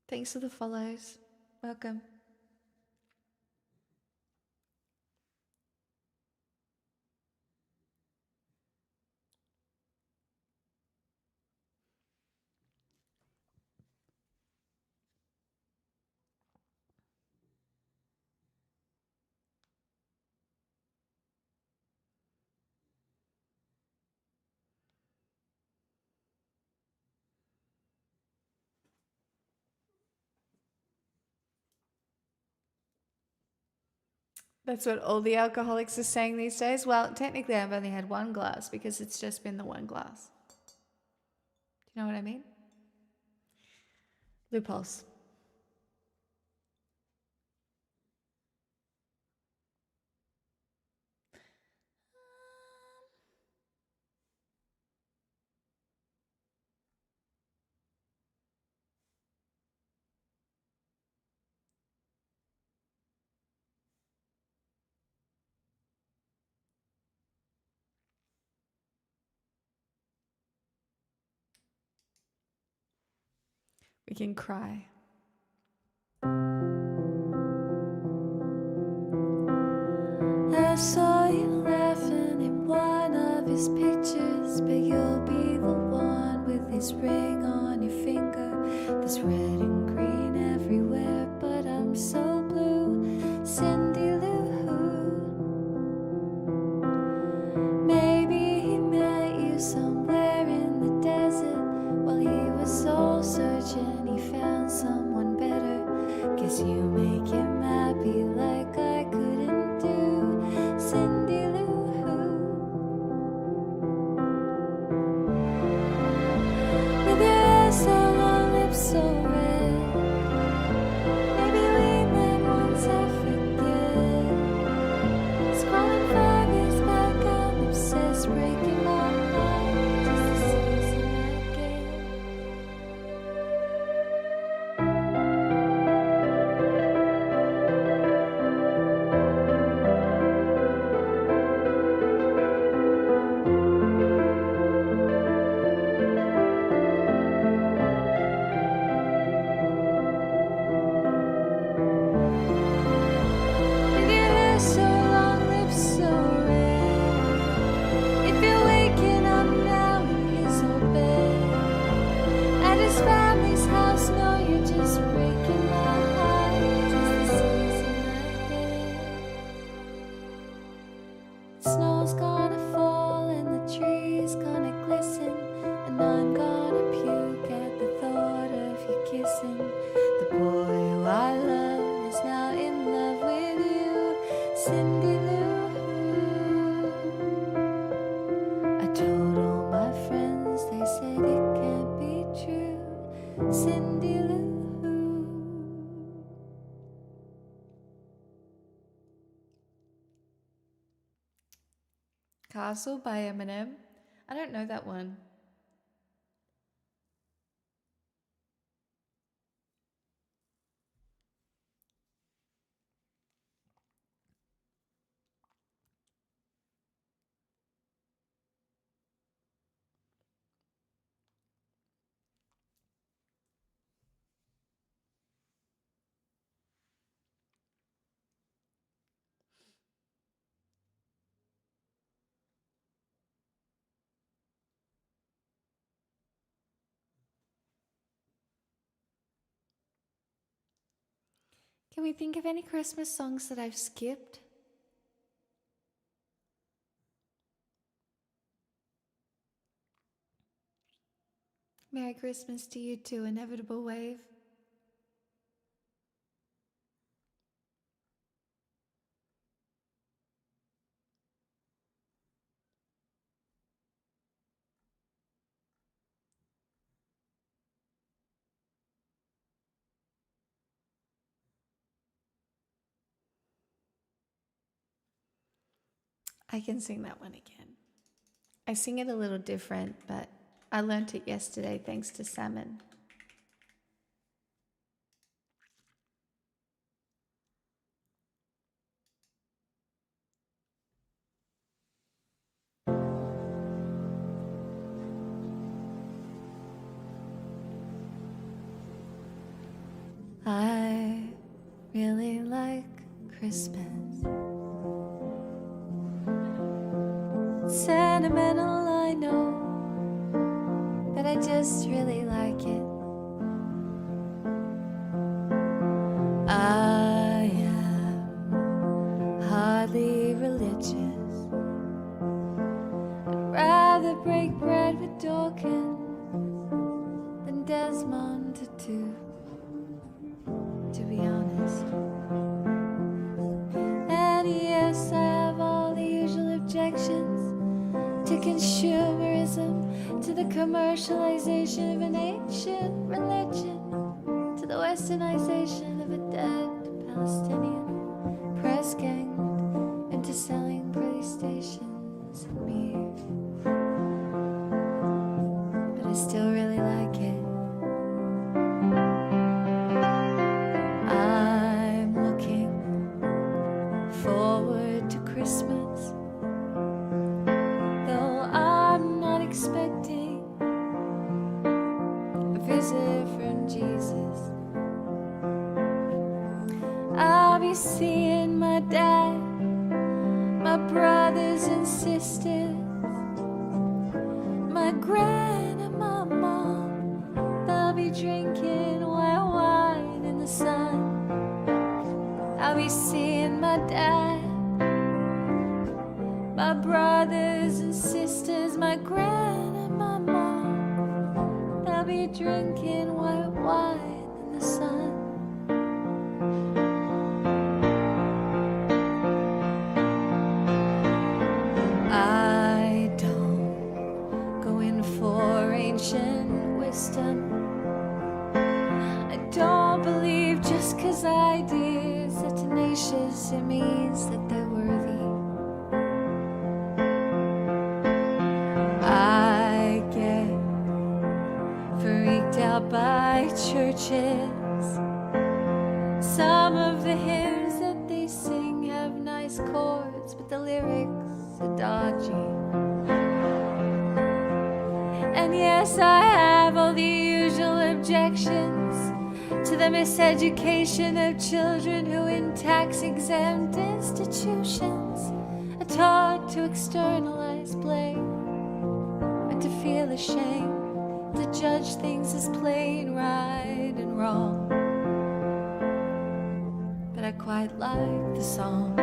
S6: Thanks for the follows. Welcome. That's what all the alcoholics are saying these days. Well, technically I've only had 1 glass because it's just been the 1 glass. Do you know what I mean? Loopholes. We can cry. I saw you laughing in one of his pictures, but you'll be the one with his ring on your finger. There's red and green everywhere, but I'm so blue. Cindy Lou Who. Maybe he met you somewhere in the desert while he was soul searching. He found someone better. Guess you make him happy like I couldn't do. Cindy Lou Who. With your hair so long, lips so red. Maybe we met once, I forget. Scrolling 5 years back, I'm obsessed, breaking my heart. Just the season I get. With your hair so long, lips so red. If you're waking up now in his old bed, at his family's house, no, you're just breaking my heart. Just the season I get. Snow's gonna fall and the trees gonna glisten, and I'm gonna puke at the thought of you kissing the boy who I love is now in love with you, Cindy Lou Who. I told all my friends, they said it can't be true, Cindy Lou Who. Castle by Eminem. I don't know that one. Can we think of any Christmas songs that I've skipped? Merry Christmas to you too, Inevitable Wave. I can sing that one again. I sing it a little different, but I learnt it yesterday thanks to Salmon. I really like Christmas. Sentimental, I know, but I just really like it. I am hardly religious. I'd rather break bread with Dawkins than Desmond Tutu, to be honest. And yes, I have all the usual objections to consumerism, to the commercialization of an ancient religion, to the westernization of a dead Palestinian press gang, into selling PlayStations and beer. But I still really like it. I'm looking forward to Christmas, though I'm not expecting a visit from Jesus. I'll be seeing my dad, my brothers and sisters, my gran and my mom. They'll be drinking white wine in the sun. I'll be seeing my dad, my brothers and sisters, my gran and my mom. They'll be drinking white wine in the sun. I don't go in for ancient wisdom. I don't believe just 'cause ideas are tenacious, it means that they're worthy. I get freaked out by churches. Some of the hymns that they sing have nice chords, but the lyrics are dodgy. And yes, I have all the usual objections to the miseducation of children who in tax-exempt institutions are taught to externalize blame and to feel ashamed, to judge things as plain right and wrong. But I quite like the songs.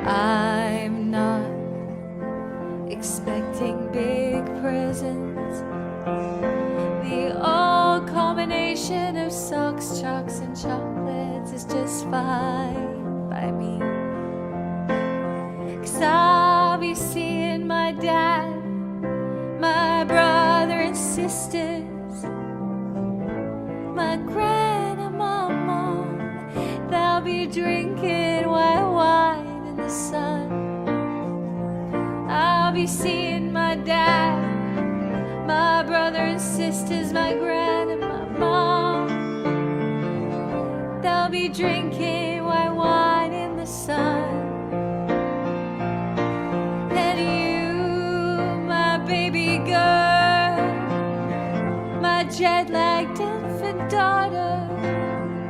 S6: I'm not expecting big presents. The old combination of socks, chalks, and chocolates is just fine by me. 'Cause I'll be seeing my dad, my brother and sisters, my gran and my mom. They'll be drinking white wine in the sun. I'll be seeing my dad, my brother and sisters, my gran and my mom. They'll be drinking white wine in the sun. And you, my baby girl, my jet-lagged infant daughter,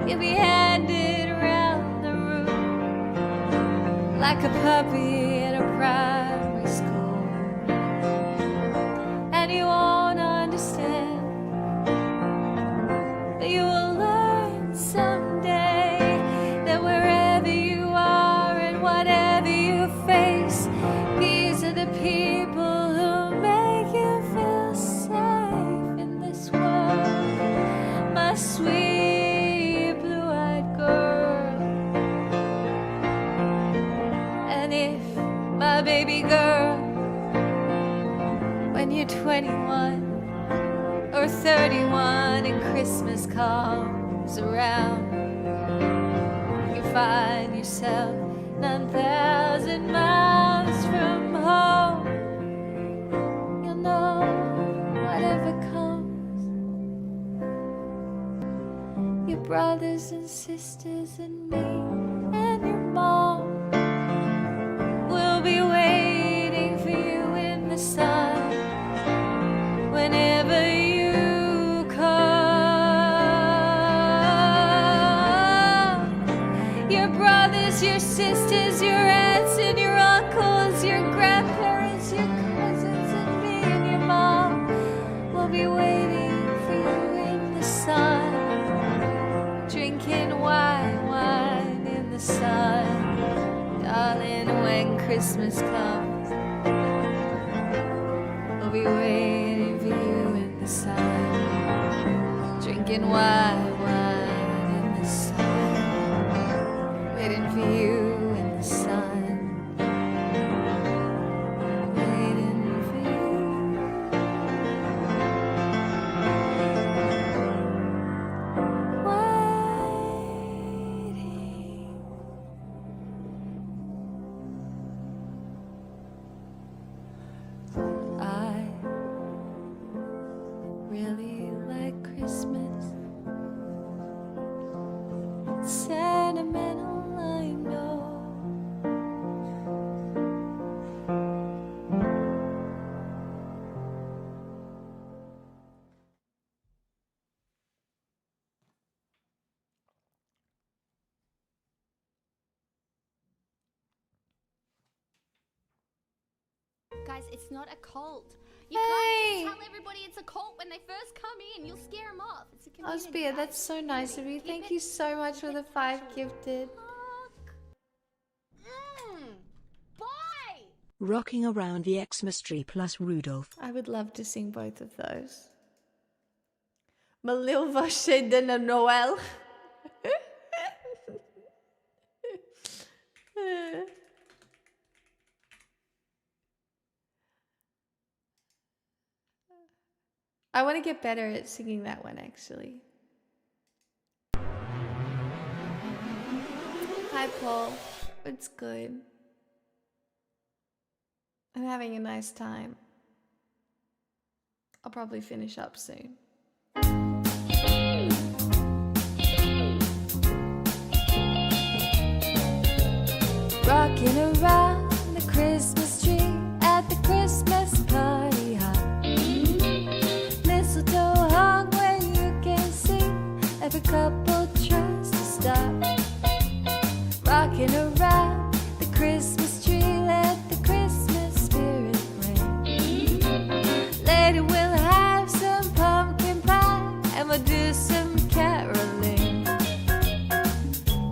S6: you'll be handed around the room like a puppy at a primary school. And you won't understand, but you will learn my baby girl. When you're 21 or 31 and Christmas comes around, you find yourself 9,000 miles from home. You'll know whatever comes, your brothers and sisters and me and your mom will be waiting for you in the sun whenever you come. Your brothers, your sisters, your aunts and your uncles, your grandparents, your cousins and me and your mom will be waiting for you in the sun, drinking wine in the sun. Darling, when Christmas comes, we'll be waiting for you in the sun, drinking wine in the sun, waiting for you in the sun, waiting for you. I really like Christmas. It's sentimental, I know.
S2: Guys, it's not a cult. You can't just tell everybody it's a cult when they first come in. You'll scare them off. It's a community.
S1: Osbia, that's so nice of you. Thank you so much for the 5 gifted.
S2: Bye!
S9: Rocking Around the Xmas Tree plus Rudolph.
S1: I would love to sing both of those. Malil Vache de Noël. I want to get better at singing that one, actually. Hi, Paul. It's good. I'm having a nice time. I'll probably finish up soon.
S6: Rocking around the Christmas tree at the Christmas party hop. Mistletoe hung where you can see every couple tries to stop. Rocking around the Christmas tree, let the Christmas spirit reign. Later we'll have some pumpkin pie and we'll do some caroling.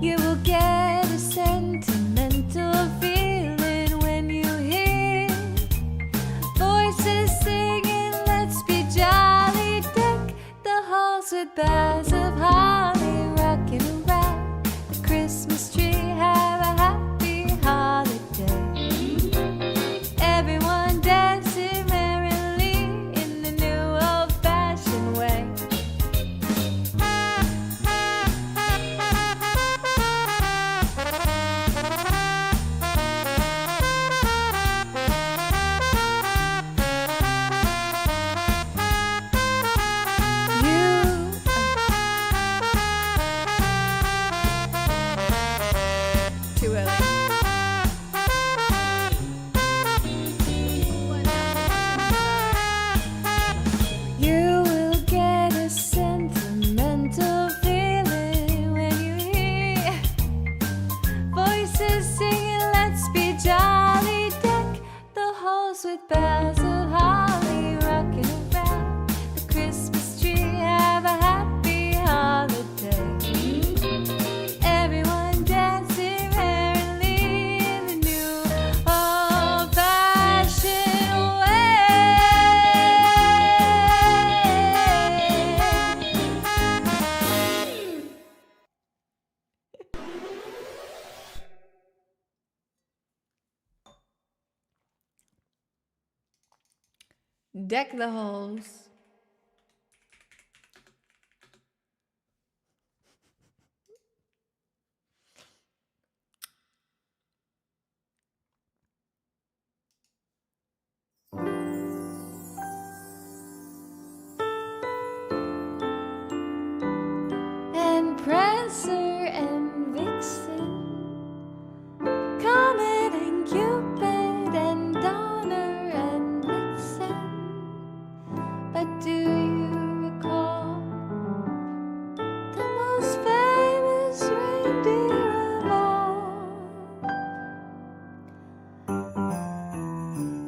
S6: You will get a sentimental feeling when you hear voices singing, let's be jolly, deck the halls with boughs of holly. Rocking around the Christmas tree, have a
S1: Deck the halls.
S6: And Prancer and Vixen, Comet and Cupid and Donner and Blitzen. But do you recall the most famous reindeer of all?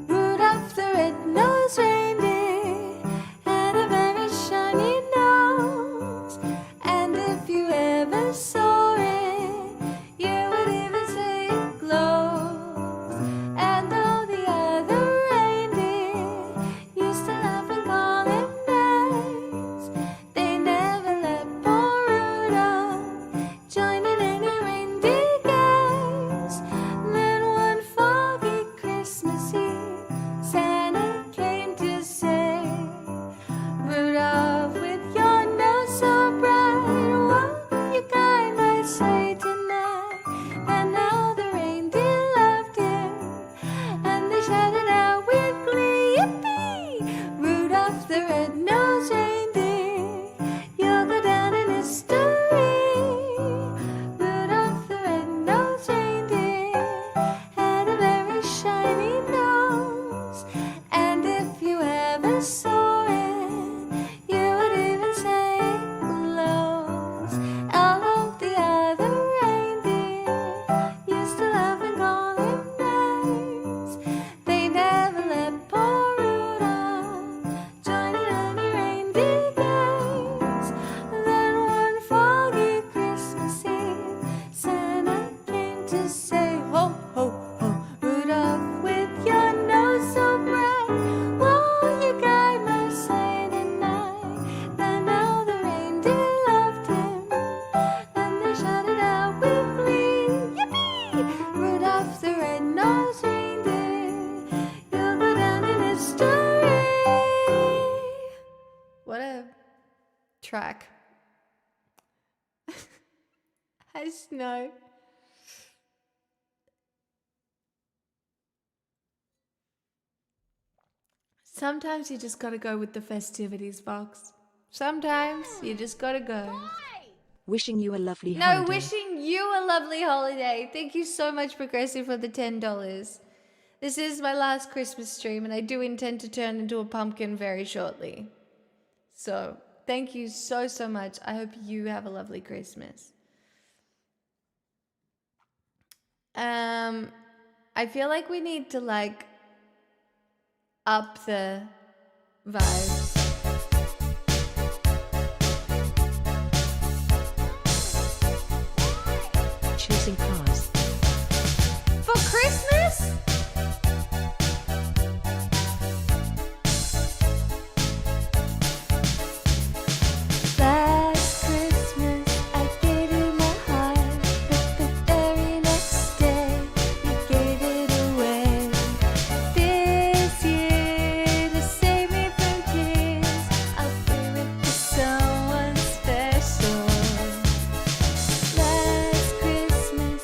S6: Rudolph the red-nosed reindeer had a very shiny nose, and if you ever saw it, you would even say it glows. And all the other reindeer used to laugh and call him names. They never let poor Rudolph join in any reindeer games. Then one foggy Christmas Eve, Santa came to say, Rudolph, with your nose so bright, what you guy might say tonight? And now the reindeer loved him, and they shouted out with glee, yippee! Rudolph the red-nosed reindeer, you'll go down in history. Rudolph the red-nosed reindeer had a very shiny nose, and if you ever saw it, you would even say it glows. All the other reindeer used to laugh and call him names. They never let poor Rudolph join in any reindeer games. Then one foggy Christmas Eve, Santa came to say, ho, ho, ho, Rudolph, with your nose so bright, won't you guide my sleigh tonight? Then now the reindeer loved him, and they shouted out with glee, yippee! Rudolph the red-nosed reindeer, you'll go down in history.
S1: What a track. I just know. Sometimes you just gotta go with the festivities, Fox. Sometimes you just gotta go.
S9: Wishing you a lovely
S1: No,
S9: holiday.
S1: wishing you a lovely holiday. Thank you so much, Progressive, for the $10. This is my last Christmas stream, and I do intend to turn into a pumpkin very shortly. So, thank you so, so much. I hope you have a lovely Christmas. I feel like we need to, like, up the vibes.
S9: Chasing cars.
S1: For Christmas?
S6: Last Christmas I gave you my heart, but the very next day you gave it away. This year, to save me from tears, I'll give it to someone special. Last Christmas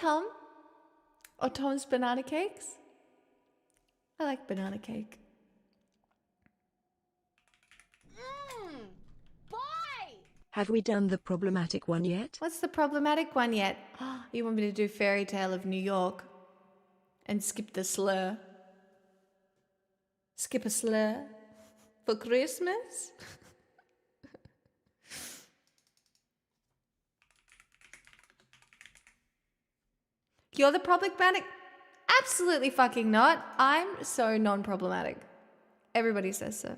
S1: Tom? Or Tom's banana cakes? I like banana cake.
S9: Have we done the problematic one yet?
S1: What's the problematic one yet? You want me to do Fairy Tale of New York and skip the slur? Skip a slur for Christmas? You're the problematic? Absolutely fucking not. I'm so non-problematic. Everybody says so.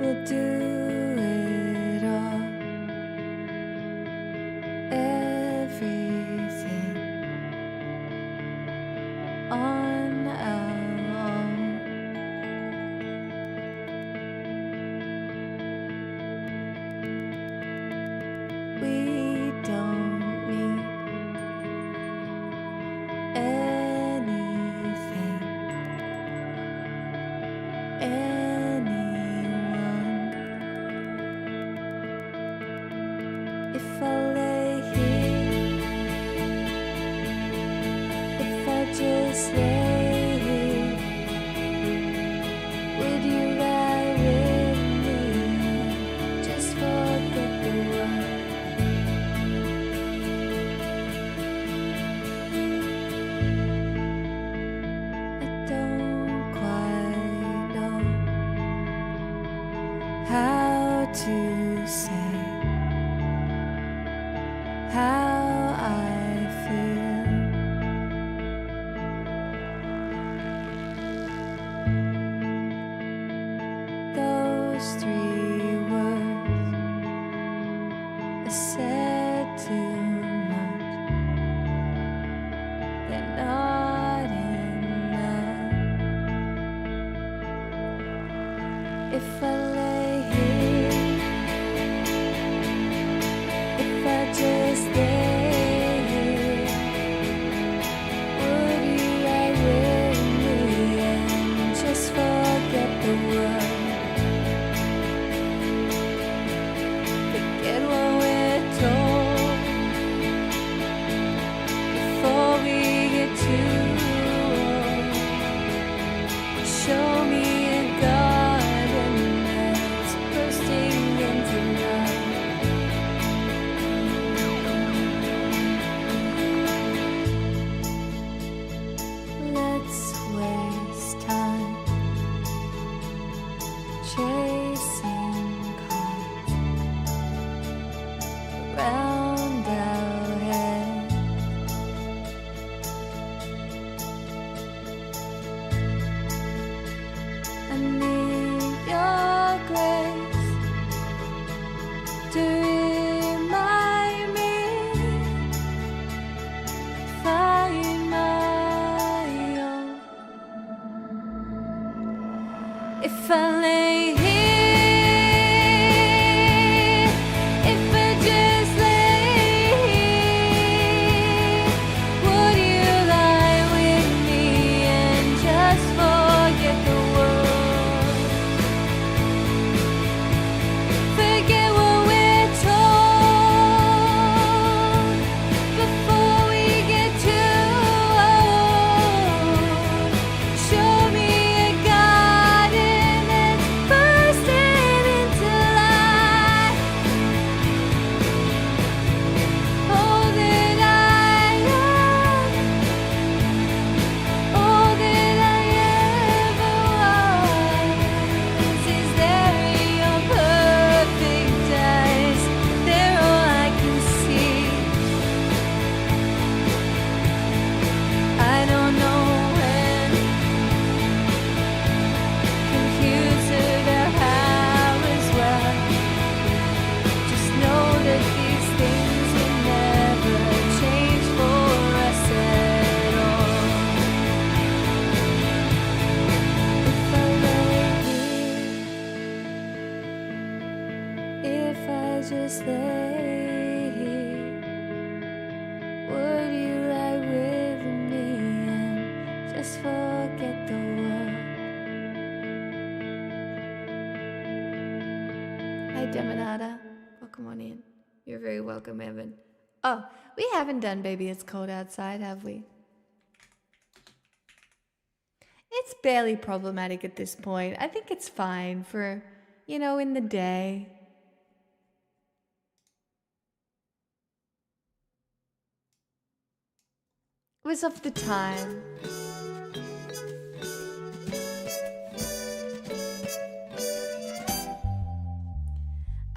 S6: We'll do it all. Everything on our own. We don't need anything, anyone. If I lay here, if I just lay here, would you lie with me and just forget the world? I don't quite know how to say how I feel. Those three words are said too much. They're not enough. If I lay here, if I just lay here, would you lie with me and just forget the world? Forget what we're told,
S1: Demonada. Welcome on in. You're very welcome, Evan. Oh, we haven't done Baby It's Cold Outside, have we? It's barely problematic at this point. I think it's fine for, you know, in the day. It was of the time.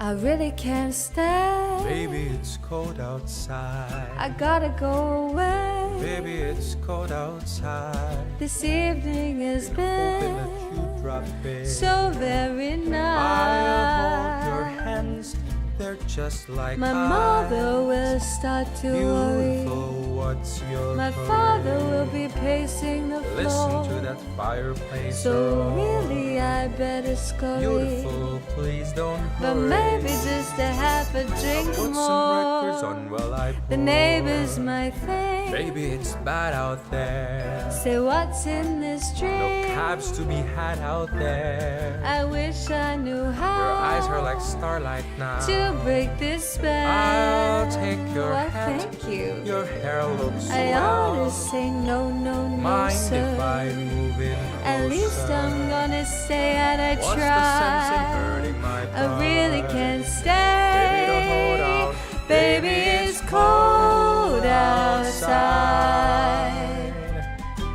S1: I really can't stay.
S10: Baby, it's cold outside.
S1: I gotta go away.
S10: Baby, it's cold outside.
S1: This evening has
S10: Hoping
S1: been
S10: that you drop in.
S1: so very nice.
S10: I'll hold your hands, they're just like
S1: My mother will start to worry.
S10: Beautiful, what's your
S1: My
S10: hurry?
S1: father will be pacing the
S10: Listen
S1: floor.
S10: to that fireplace
S1: So
S10: roar.
S1: really I better scurry.
S10: Beautiful, please don't
S1: But
S10: hurry.
S1: maybe just a half a drink
S10: Put
S1: more.
S10: some records on while I
S1: The
S10: pour.
S1: neighbors might think.
S10: Baby, it's bad out there.
S1: Say what's in this
S10: No
S1: drink?
S10: cabs to be had out there.
S1: I wish I knew how.
S10: Your eyes are like starlight now.
S1: To break this spell.
S10: I'll take your
S1: Well,
S10: hand.
S1: thank you.
S10: Your hair looks
S1: I
S10: swell.
S1: ought to say no, no, no,
S10: Mind
S1: sir.
S10: if I move in closer?
S1: At least I'm gonna say that I
S10: What's the sense in
S1: tried.
S10: hurting my
S1: I really
S10: pride?
S1: can't stay.
S10: Baby, don't hold out.
S1: Baby, it's cold outside.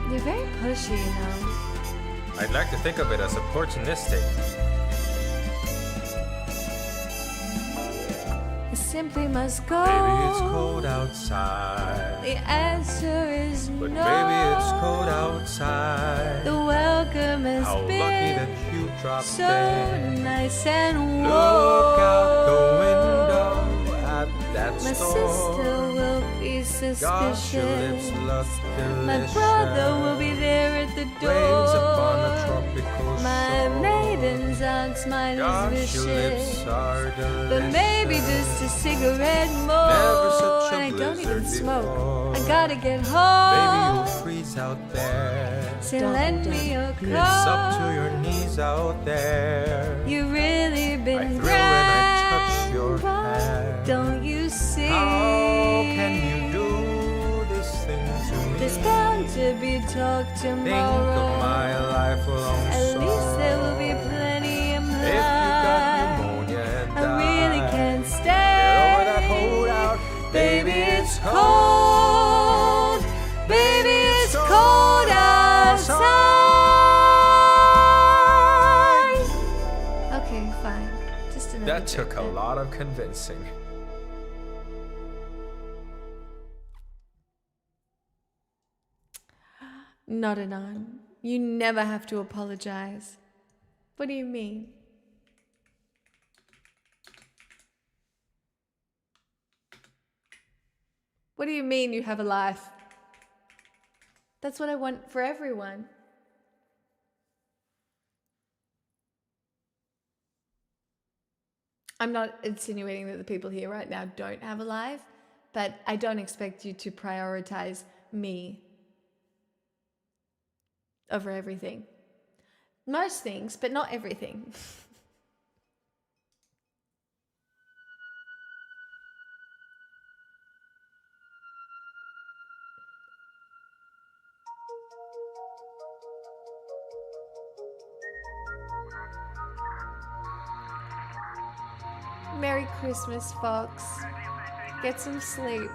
S1: You're very pushy, you know.
S10: I'd like to think of it as opportunistic.
S1: You simply must go.
S10: Baby, it's cold outside.
S1: The answer is
S10: But
S1: no.
S10: baby, it's cold outside.
S1: The welcome has
S10: How lucky
S1: been
S10: that you dropped
S1: so
S10: in.
S1: nice and warm.
S10: Look out the window at that
S1: My
S10: storm.
S1: sister will be
S10: Gosh, your lips
S1: suspicious.
S10: look
S1: My
S10: delicious.
S1: brother will be there at the
S10: Rains upon a
S1: door.
S10: tropical
S1: My
S10: shore.
S1: maiden's aunt smile
S10: Gosh,
S1: is
S10: your
S1: vicious.
S10: lips are delicious.
S1: But maybe just a cigarette more.
S10: Never such a
S1: And I don't even
S10: blizzard
S1: smoke.
S10: before.
S1: I gotta get
S10: Baby,
S1: home.
S10: you'll freeze out there.
S1: So lend me your coat.
S10: It's up to your knees out there.
S1: You really
S10: I
S1: been
S10: thrill when I touch
S1: grand,
S10: your
S1: but
S10: hair.
S1: don't you see?
S10: How can you do this thing to me?
S1: There's bound to be talk
S10: Think
S1: tomorrow.
S10: of my lifelong
S1: At
S10: sorrow.
S1: least there will be plenty of
S10: If you got
S1: mine.
S10: pneumonia and
S1: I really
S10: die,
S1: can't
S10: get
S1: stay.
S10: over that holdout.
S1: Baby, it's cold. Baby, it's cold outside. Okay, fine. Just another
S10: That took a
S1: bit.
S10: lot of convincing.
S1: Not Anon. You never have to apologize. What do you mean? What do you mean you have a life? That's what I want for everyone. I'm not insinuating that the people here right now don't have a life, but I don't expect you to prioritize me over everything. Most things, but not everything. Merry Christmas, Fox. Get some sleep.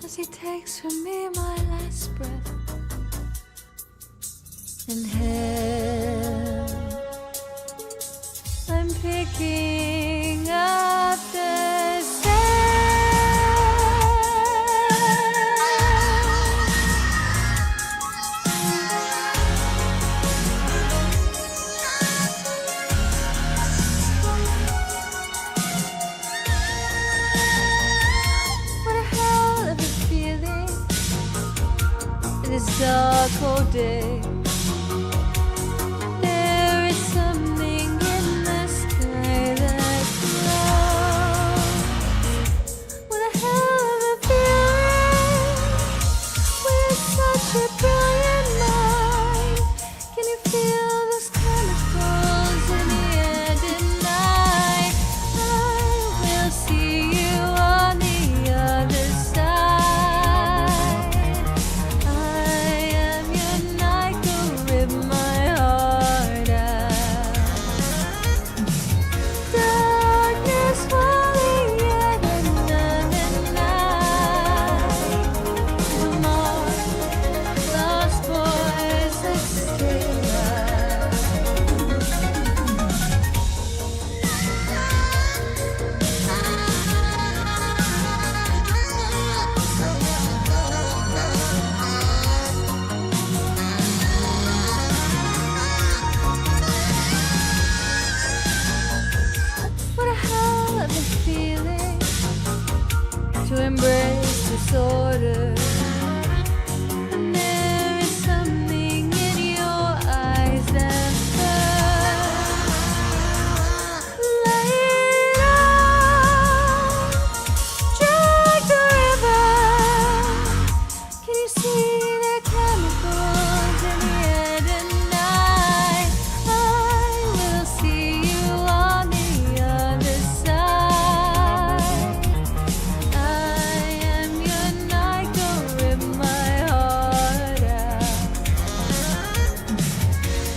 S1: As he takes from me my last breath, inhale, I'm picking up the sand.
S6: dark all day. There is something in the sky that glows. What a hell of a feeling, with such a brilliant mind. Can you feel those chemicals in the air tonight? I will see you on the other side. I am your night, go rip my heart out. Darkness falling yet another night. Come on, lost boys, let's stay alive. What a hell of a feeling to embrace disorder. And there is something in your eyes that burns. Light up, drag the river. Can you see the chemicals in the air tonight? I will see you on the other side. I am your night, go rip my heart out.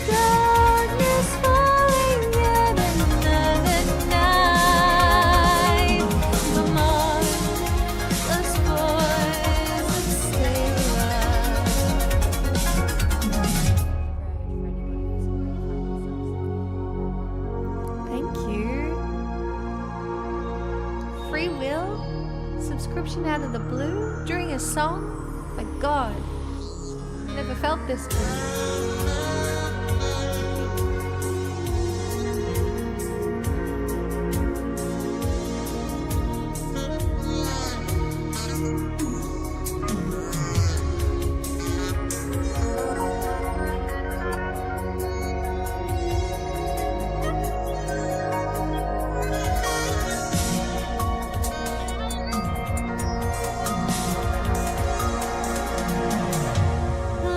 S6: Darkness falling yet another night. Come on, us boys, let's stay alive. Thank you. Free will? Subscription out of the blue? During a song? My god. Never felt this good.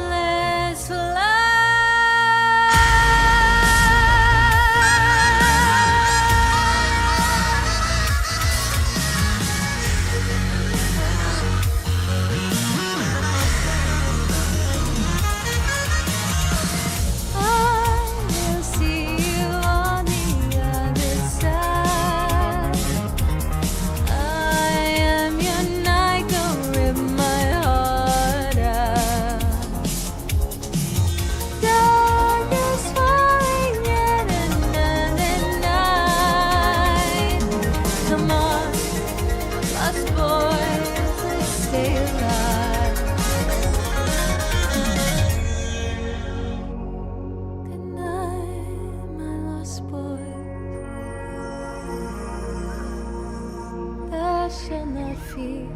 S6: Let's I will see you on the other side. I am your night, go rip my heart out. Darkness falling yet another night. Come on, lost boys, let's stay alive. Good night, my lost boys. Thou shalt not fear.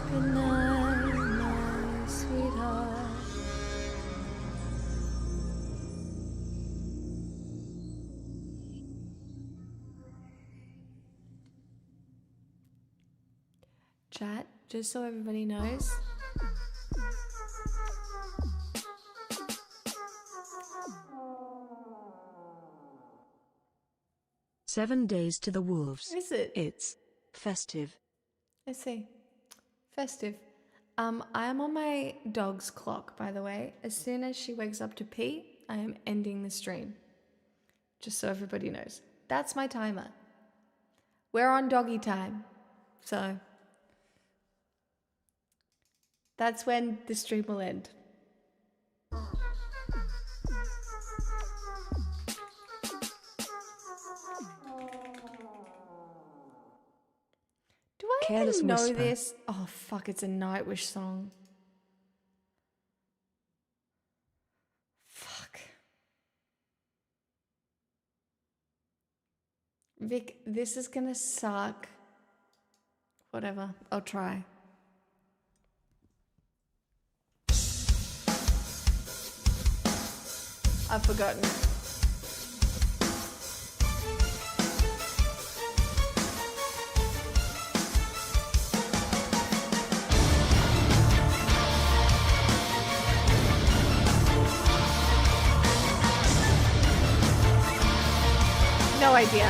S6: Good night, my sweetheart. Chat, just so everybody knows.
S9: Seven days to the wolves.
S6: Is it?
S9: It's festive.
S6: I see. Festive. I am on my dog's clock, by the way. As soon as she wakes up to pee, I am ending the stream. Just so everybody knows. That's my timer. We're on doggy time. So that's when the stream will end. Do I
S9: Careless
S6: even know
S9: Whisper.
S6: this? Oh fuck, it's a Nightwish song. Fuck. Vic, this is gonna suck. Whatever, I'll try.
S1: I've forgotten. No idea.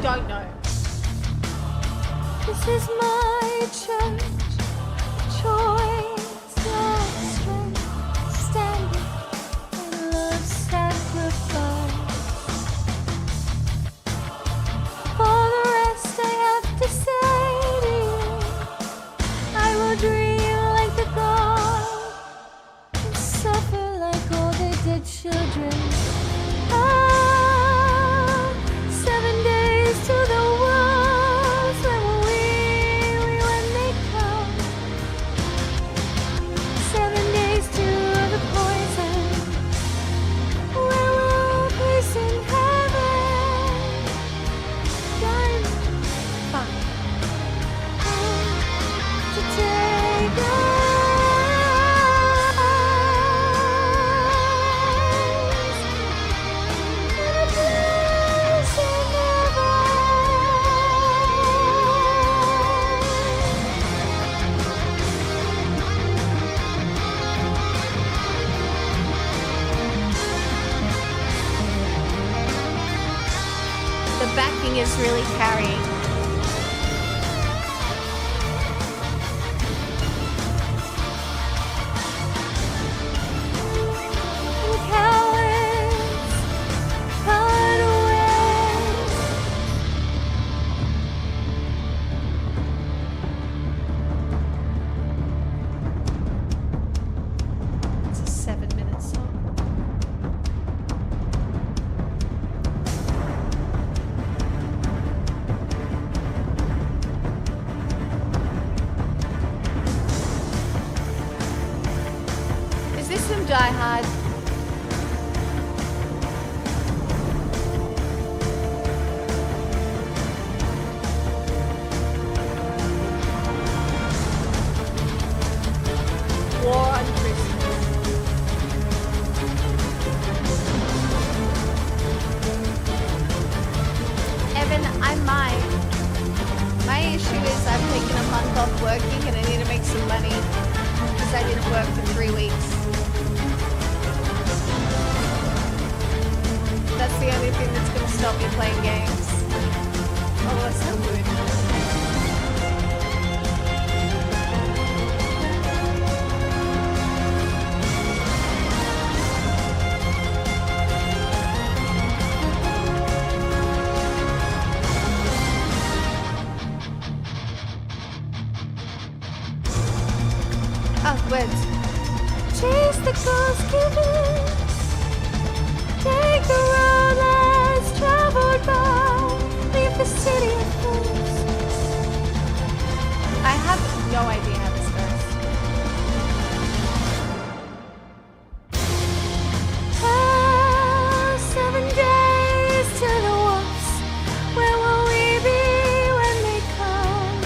S1: Don't know. This is my church, choice of strength, standing in love sacrifice. For the rest I have to say to you, I will dream like the God and suffer like all the dead children. The backing is really carrying. It's a 7-minute song. Is this from Die Hard? War on Christmas. Evan, I might. My issue is I've taken a month off working and I need to make some money because I didn't work for 3 weeks. That's the only thing that's going to stop me playing games. Oh, that's so good. Oh, words. Chase the ghost giving. Take the road less traveled by. Leave the city of fools. I have no idea how this goes. Ah, 7 days to the wolves. Where will we be when they come?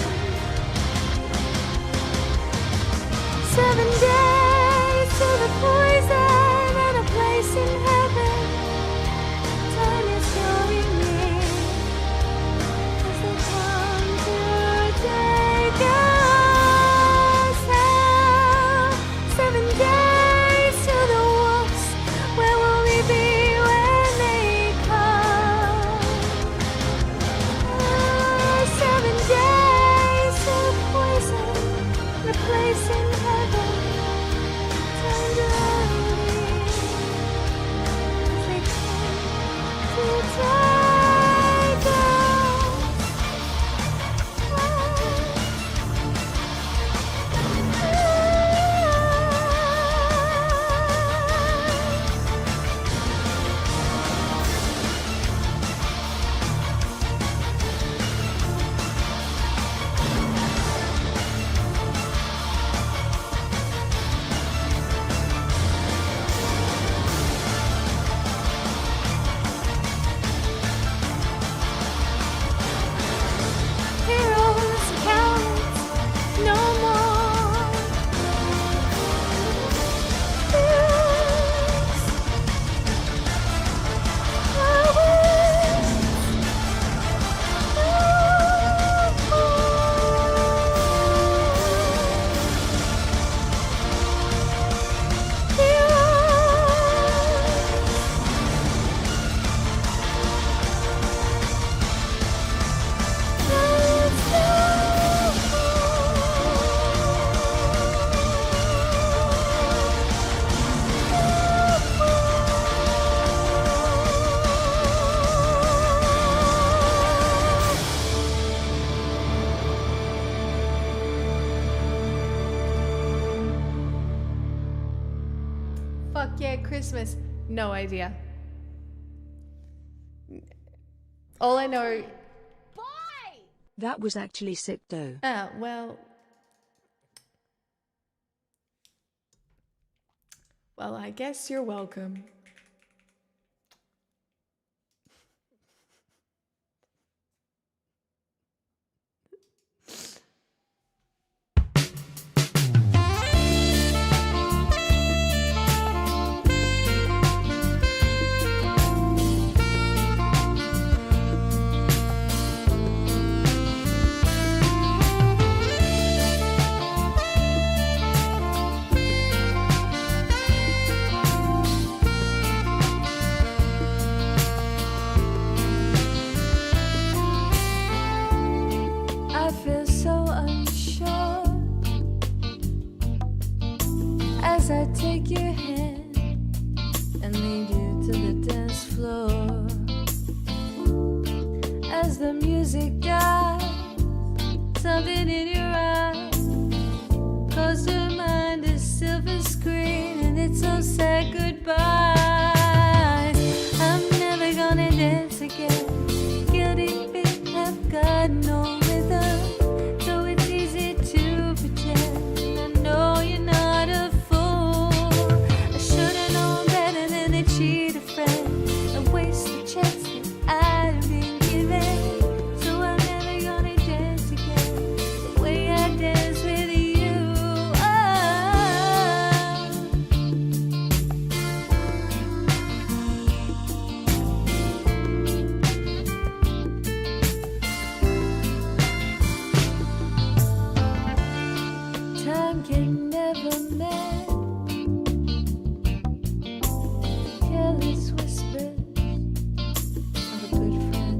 S1: 7 days to the poison and a place in heaven. Time is drawing near as they come to fuck yeah, Christmas. No idea. All I know.
S9: That was actually sick though.
S1: Well. Well, I guess you're welcome.
S6: I feel so unsure as I take your hand and lead you to the dance floor. As the music dies, something in your eyes calls to mind a silver screen, and it's all said goodbyes. I'm never gonna dance again. Guilty feet have got no rhythm, though it's easy to pretend. I know you're not a fool. I should've known better than to cheat a friend and waste the chance that I'd been given. So I'm never gonna dance again the way I dance with you. Oh. Time can never mend careless whispers of a good friend.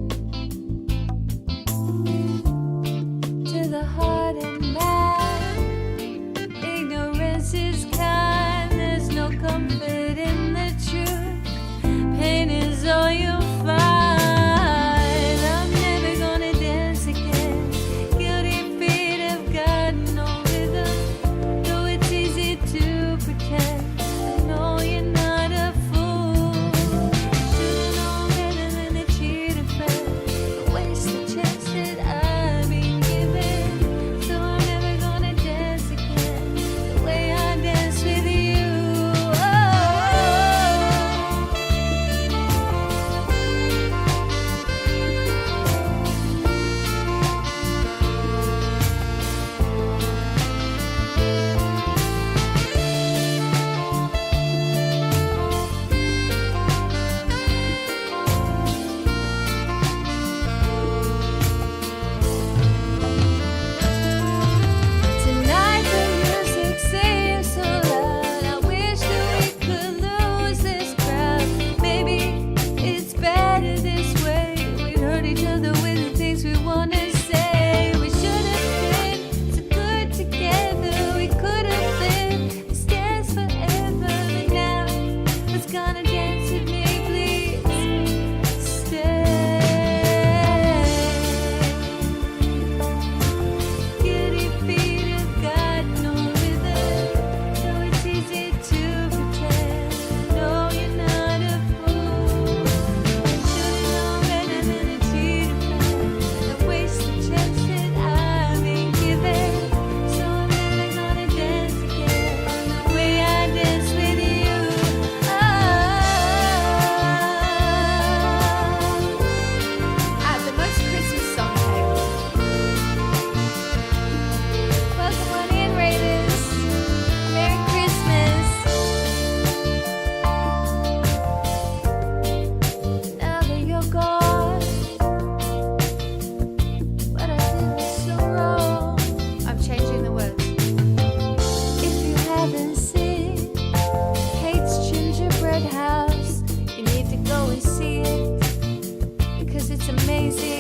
S6: To the heart and mind, ignorance is kind. There's no comfort in the truth. Pain is all you'll find. I'm never gonna dance again. Guilty feet have got no rhythm, though it's easy to pretend. I know you're not a fool. Should've known better than to cheat a friend, to waste the chance that I've been given. So I'm never gonna dance again the way I dance with you. Oh. Tonight the music seems so loud. I wish that we could lose this crowd. Maybe it's better this way. We hurt each other with the things we wanna say. We should have been so good together. We could have lived this dance forever. But now who's gonna dance with me? Please stay. Guilty feet have got no rhythm, though it's easy to pretend. No, you're not a fool. I should've known better than to cheat a friend and waste the chance that I've been given. So I'm never gonna dance again the way I dance with you.
S1: The most Christmas song title.
S6: Welcome on in, Raiders. Merry Christmas. Now that you're gone, what I did was so wrong.
S1: I'm changing the words.
S6: If you haven't seen Kate's Gingerbread House, you need to go and see it because it's amazing.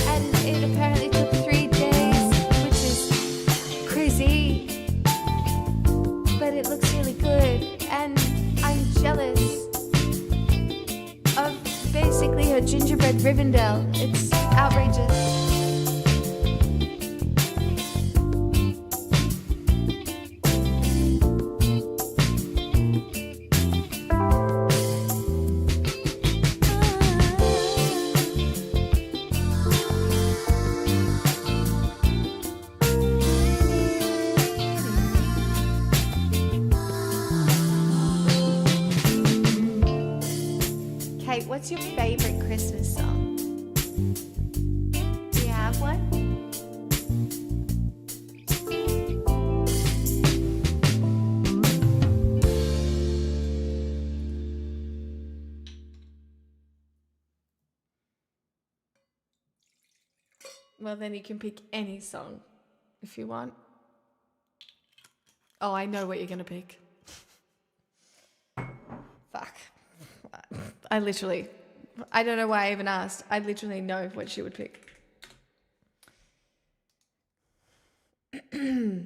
S6: And it apparently took 3 days, which is crazy. But it looks really good, and I'm jealous of basically her gingerbread Rivendell. It's outrageous.
S2: What's your favorite Christmas song? Do you have one?
S1: Well, then you can pick any song if you want. Oh, I know what you're gonna pick. Fuck. I don't know why I even asked. I literally know what she would pick.
S6: You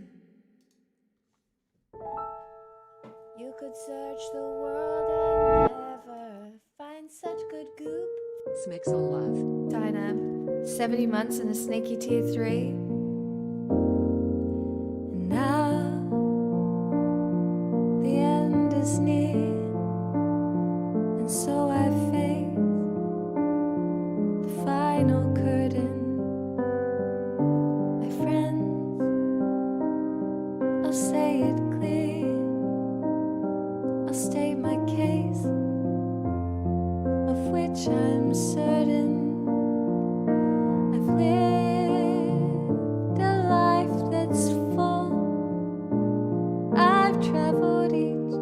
S6: could search the world and never find such good goop.
S3: Smixel Love.
S6: Dynam, 70 months in a sneaky tier 3. And now the end is near, and so I face the final curtain. My friends, I'll say it clear, I'll state my case, of which I'm certain. I've lived a life that's full. I've traveled each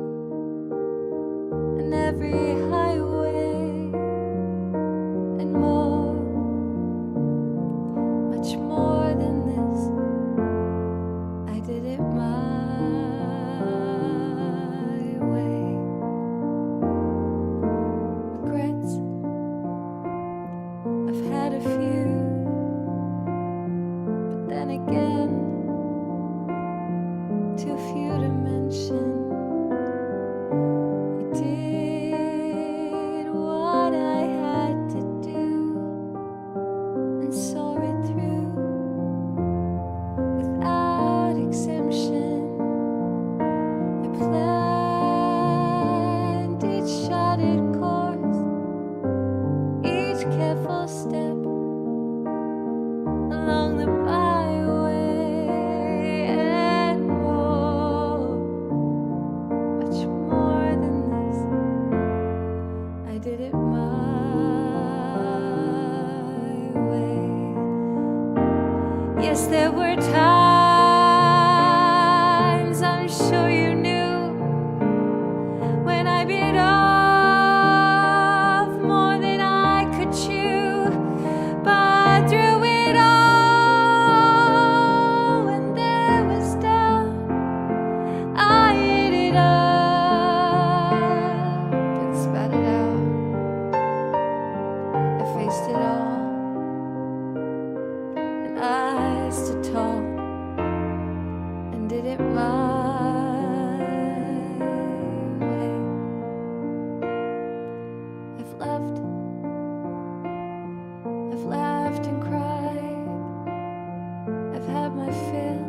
S6: and every highway and more, much more than this. I did it my way. Regrets, I've had a few, but then again, too few to mention. You did what I had to do and saw it through without exemption. I planned each charted course, each careful step along the byway, and more, much more than this. I did it my way. Yes, there were times, I'm sure you knew, when I bit off more than I could chew. But through it all, when there was doubt, I ate it up and spat it out. I faced it all, and I stood tall and did it my way. I've loved, I've laughed and cried, I've had my fill,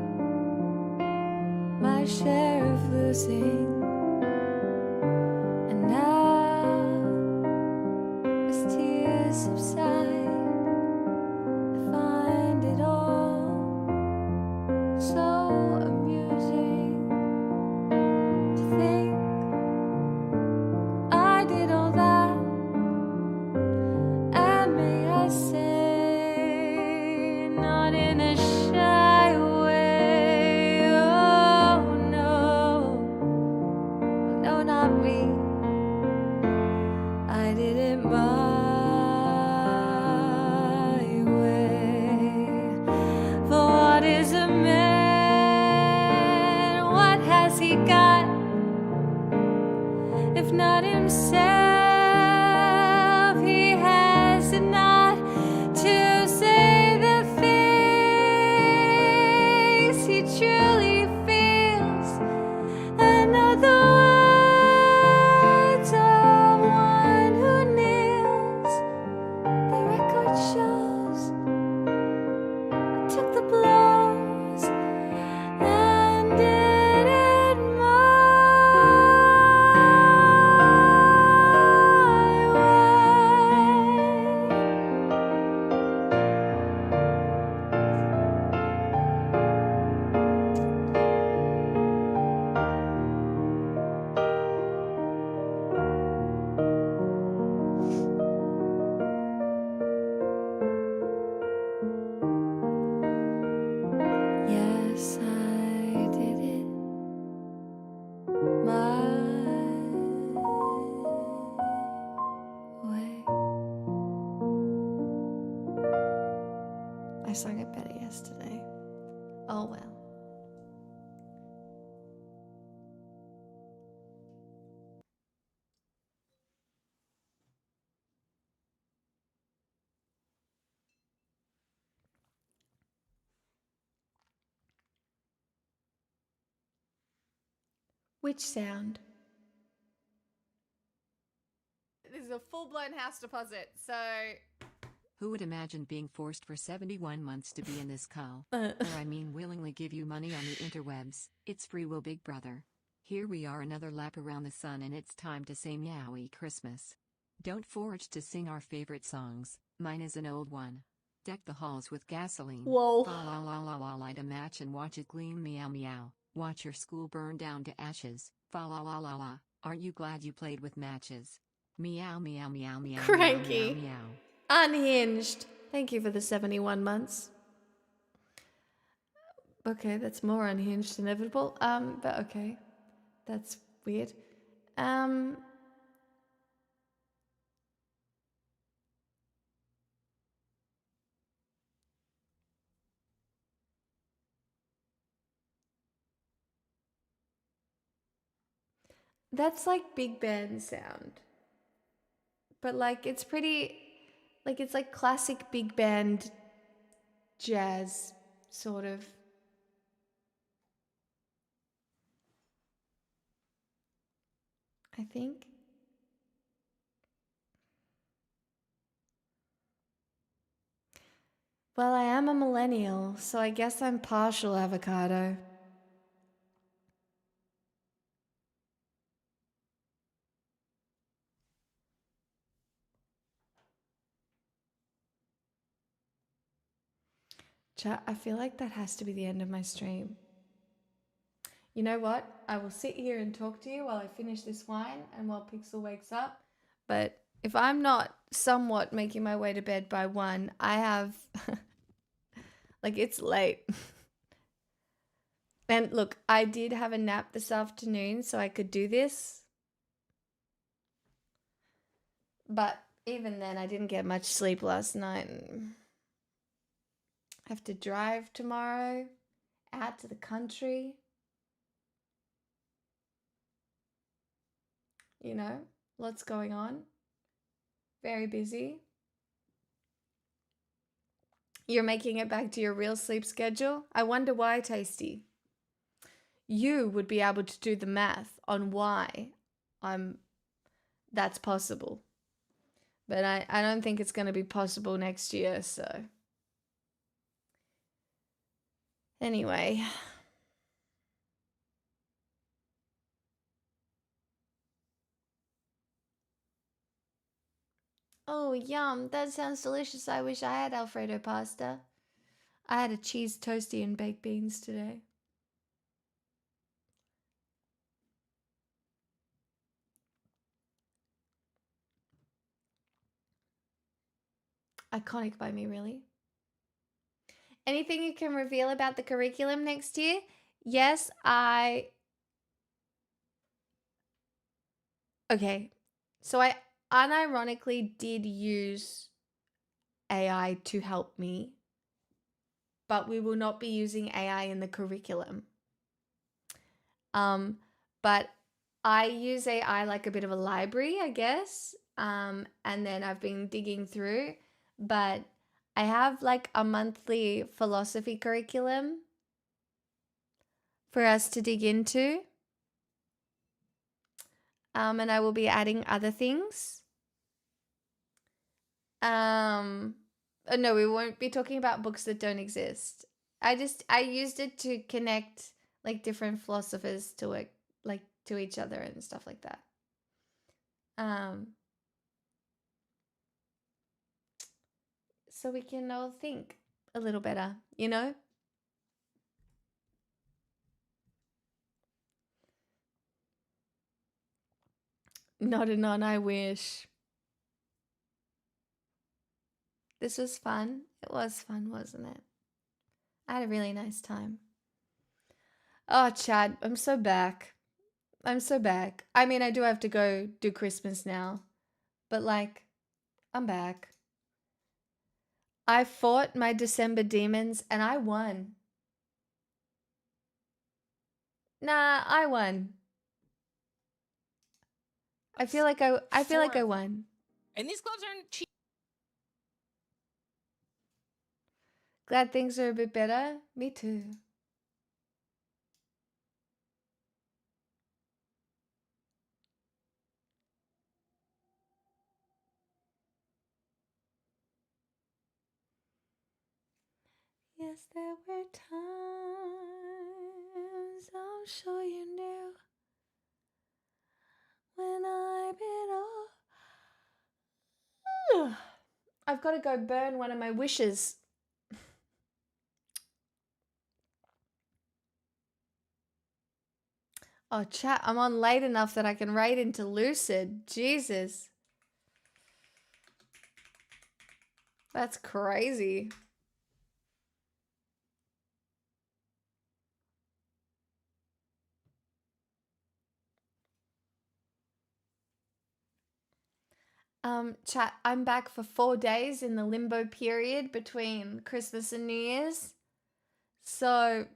S6: my share of losing. And now, as tears subside, I find it all so amusing to think I did all that. And may I say, not in a shy way. Oh no, no, not me. I did it my way. For what is a man? What has he got if not himself? He has it not to say the things he truly feels, and know the words of one who kneels. The record shows I took the blows and did it my
S1: Which sound? This is a full-blown house deposit, so...
S3: Who would imagine being forced for 71 months to be in this call? Or I mean willingly give you money on the interwebs. It's free will, Big Brother. Here we are, another lap around the sun, and it's time to say meowy Christmas. Don't forge to sing our favorite songs. Mine is an old one. Deck the halls with gasoline.
S1: Whoa.
S3: Fa la la la la, light a match and watch it gleam, meow meow. Watch your school burn down to ashes. Fa la la la la. Aren't you glad you played with matches? Meow meow meow meow.
S1: Cranky.
S3: Meow, meow, meow.
S1: Unhinged. Thank you for the 71 months. Okay, that's more unhinged, inevitable. But okay. That's weird. That's like big band sound. But like it's pretty, like it's like classic big band jazz sort of. I think. Well, I am a millennial, so I guess I'm partial avocado. Chat, I feel like that has to be the end of my stream. You know what? I will sit here and talk to you while I finish this wine and while Pixel wakes up. But if I'm not somewhat making my way to bed by 1, I have... like, it's late. And look, I did have a nap this afternoon so I could do this. But even then, I didn't get much sleep last night. I have to drive tomorrow out to the country. You know, lots going on. Very busy. You're making it back to your real sleep schedule? I wonder why, Tasty. You would be able to do the math on why that's possible. But I don't think it's going to be possible next year, so... Anyway... Oh, yum. That sounds delicious. I wish I had Alfredo pasta. I had a cheese toasty and baked beans today. Iconic by me, really. Anything you can reveal about the curriculum next year? Yes, Okay. So I unironically did use AI to help me, but we will not be using AI in the curriculum. But I use AI like a bit of a library, I guess. And then I've been digging through, but I have like a monthly philosophy curriculum for us to dig into. And I will be adding other things. No, we won't be talking about books that don't exist. I used it to connect like different philosophers to it, like to each other and stuff like that. So we can all think a little better, you know? Not a non, I wish. This was fun. It was fun, wasn't it? I had a really nice time. Oh, Chad, I'm so back. I'm so back. I mean, I do have to go do Christmas now. But, like, I'm back. I fought my December demons and I won. Nah, I won. I feel like I won.
S11: And these gloves aren't cheap.
S1: Glad things are a bit better. Me too.
S6: Yes, there were times, I'm sure you knew, when I bit off.
S1: I've got to go burn one of my wishes. Oh, chat, I'm on late enough that I can raid into Lucid. Jesus. That's crazy. Chat, I'm back for 4 days in the limbo period between Christmas and New Year's. So,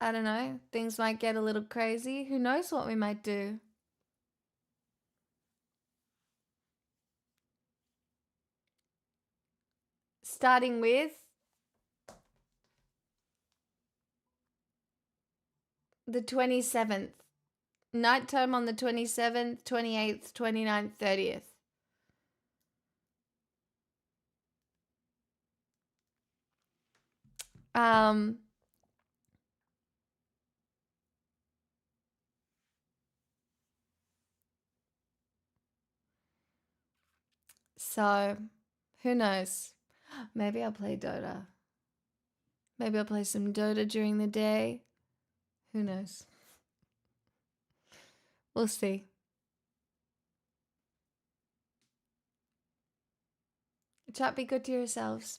S1: I don't know, things might get a little crazy. Who knows what we might do? Starting with the 27th. Nighttime on the 27th, 28th, 29th, 30th. So, who knows? Maybe I'll play Dota. Maybe I'll play some Dota during the day. Who knows? We'll see. Chat, be good to yourselves.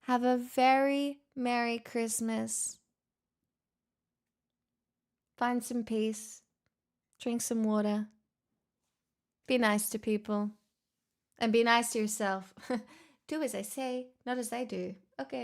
S1: Have a very Merry Christmas. Find some peace. Drink some water. Be nice to people. And be nice to yourself. Do as I say, not as I do. Okay.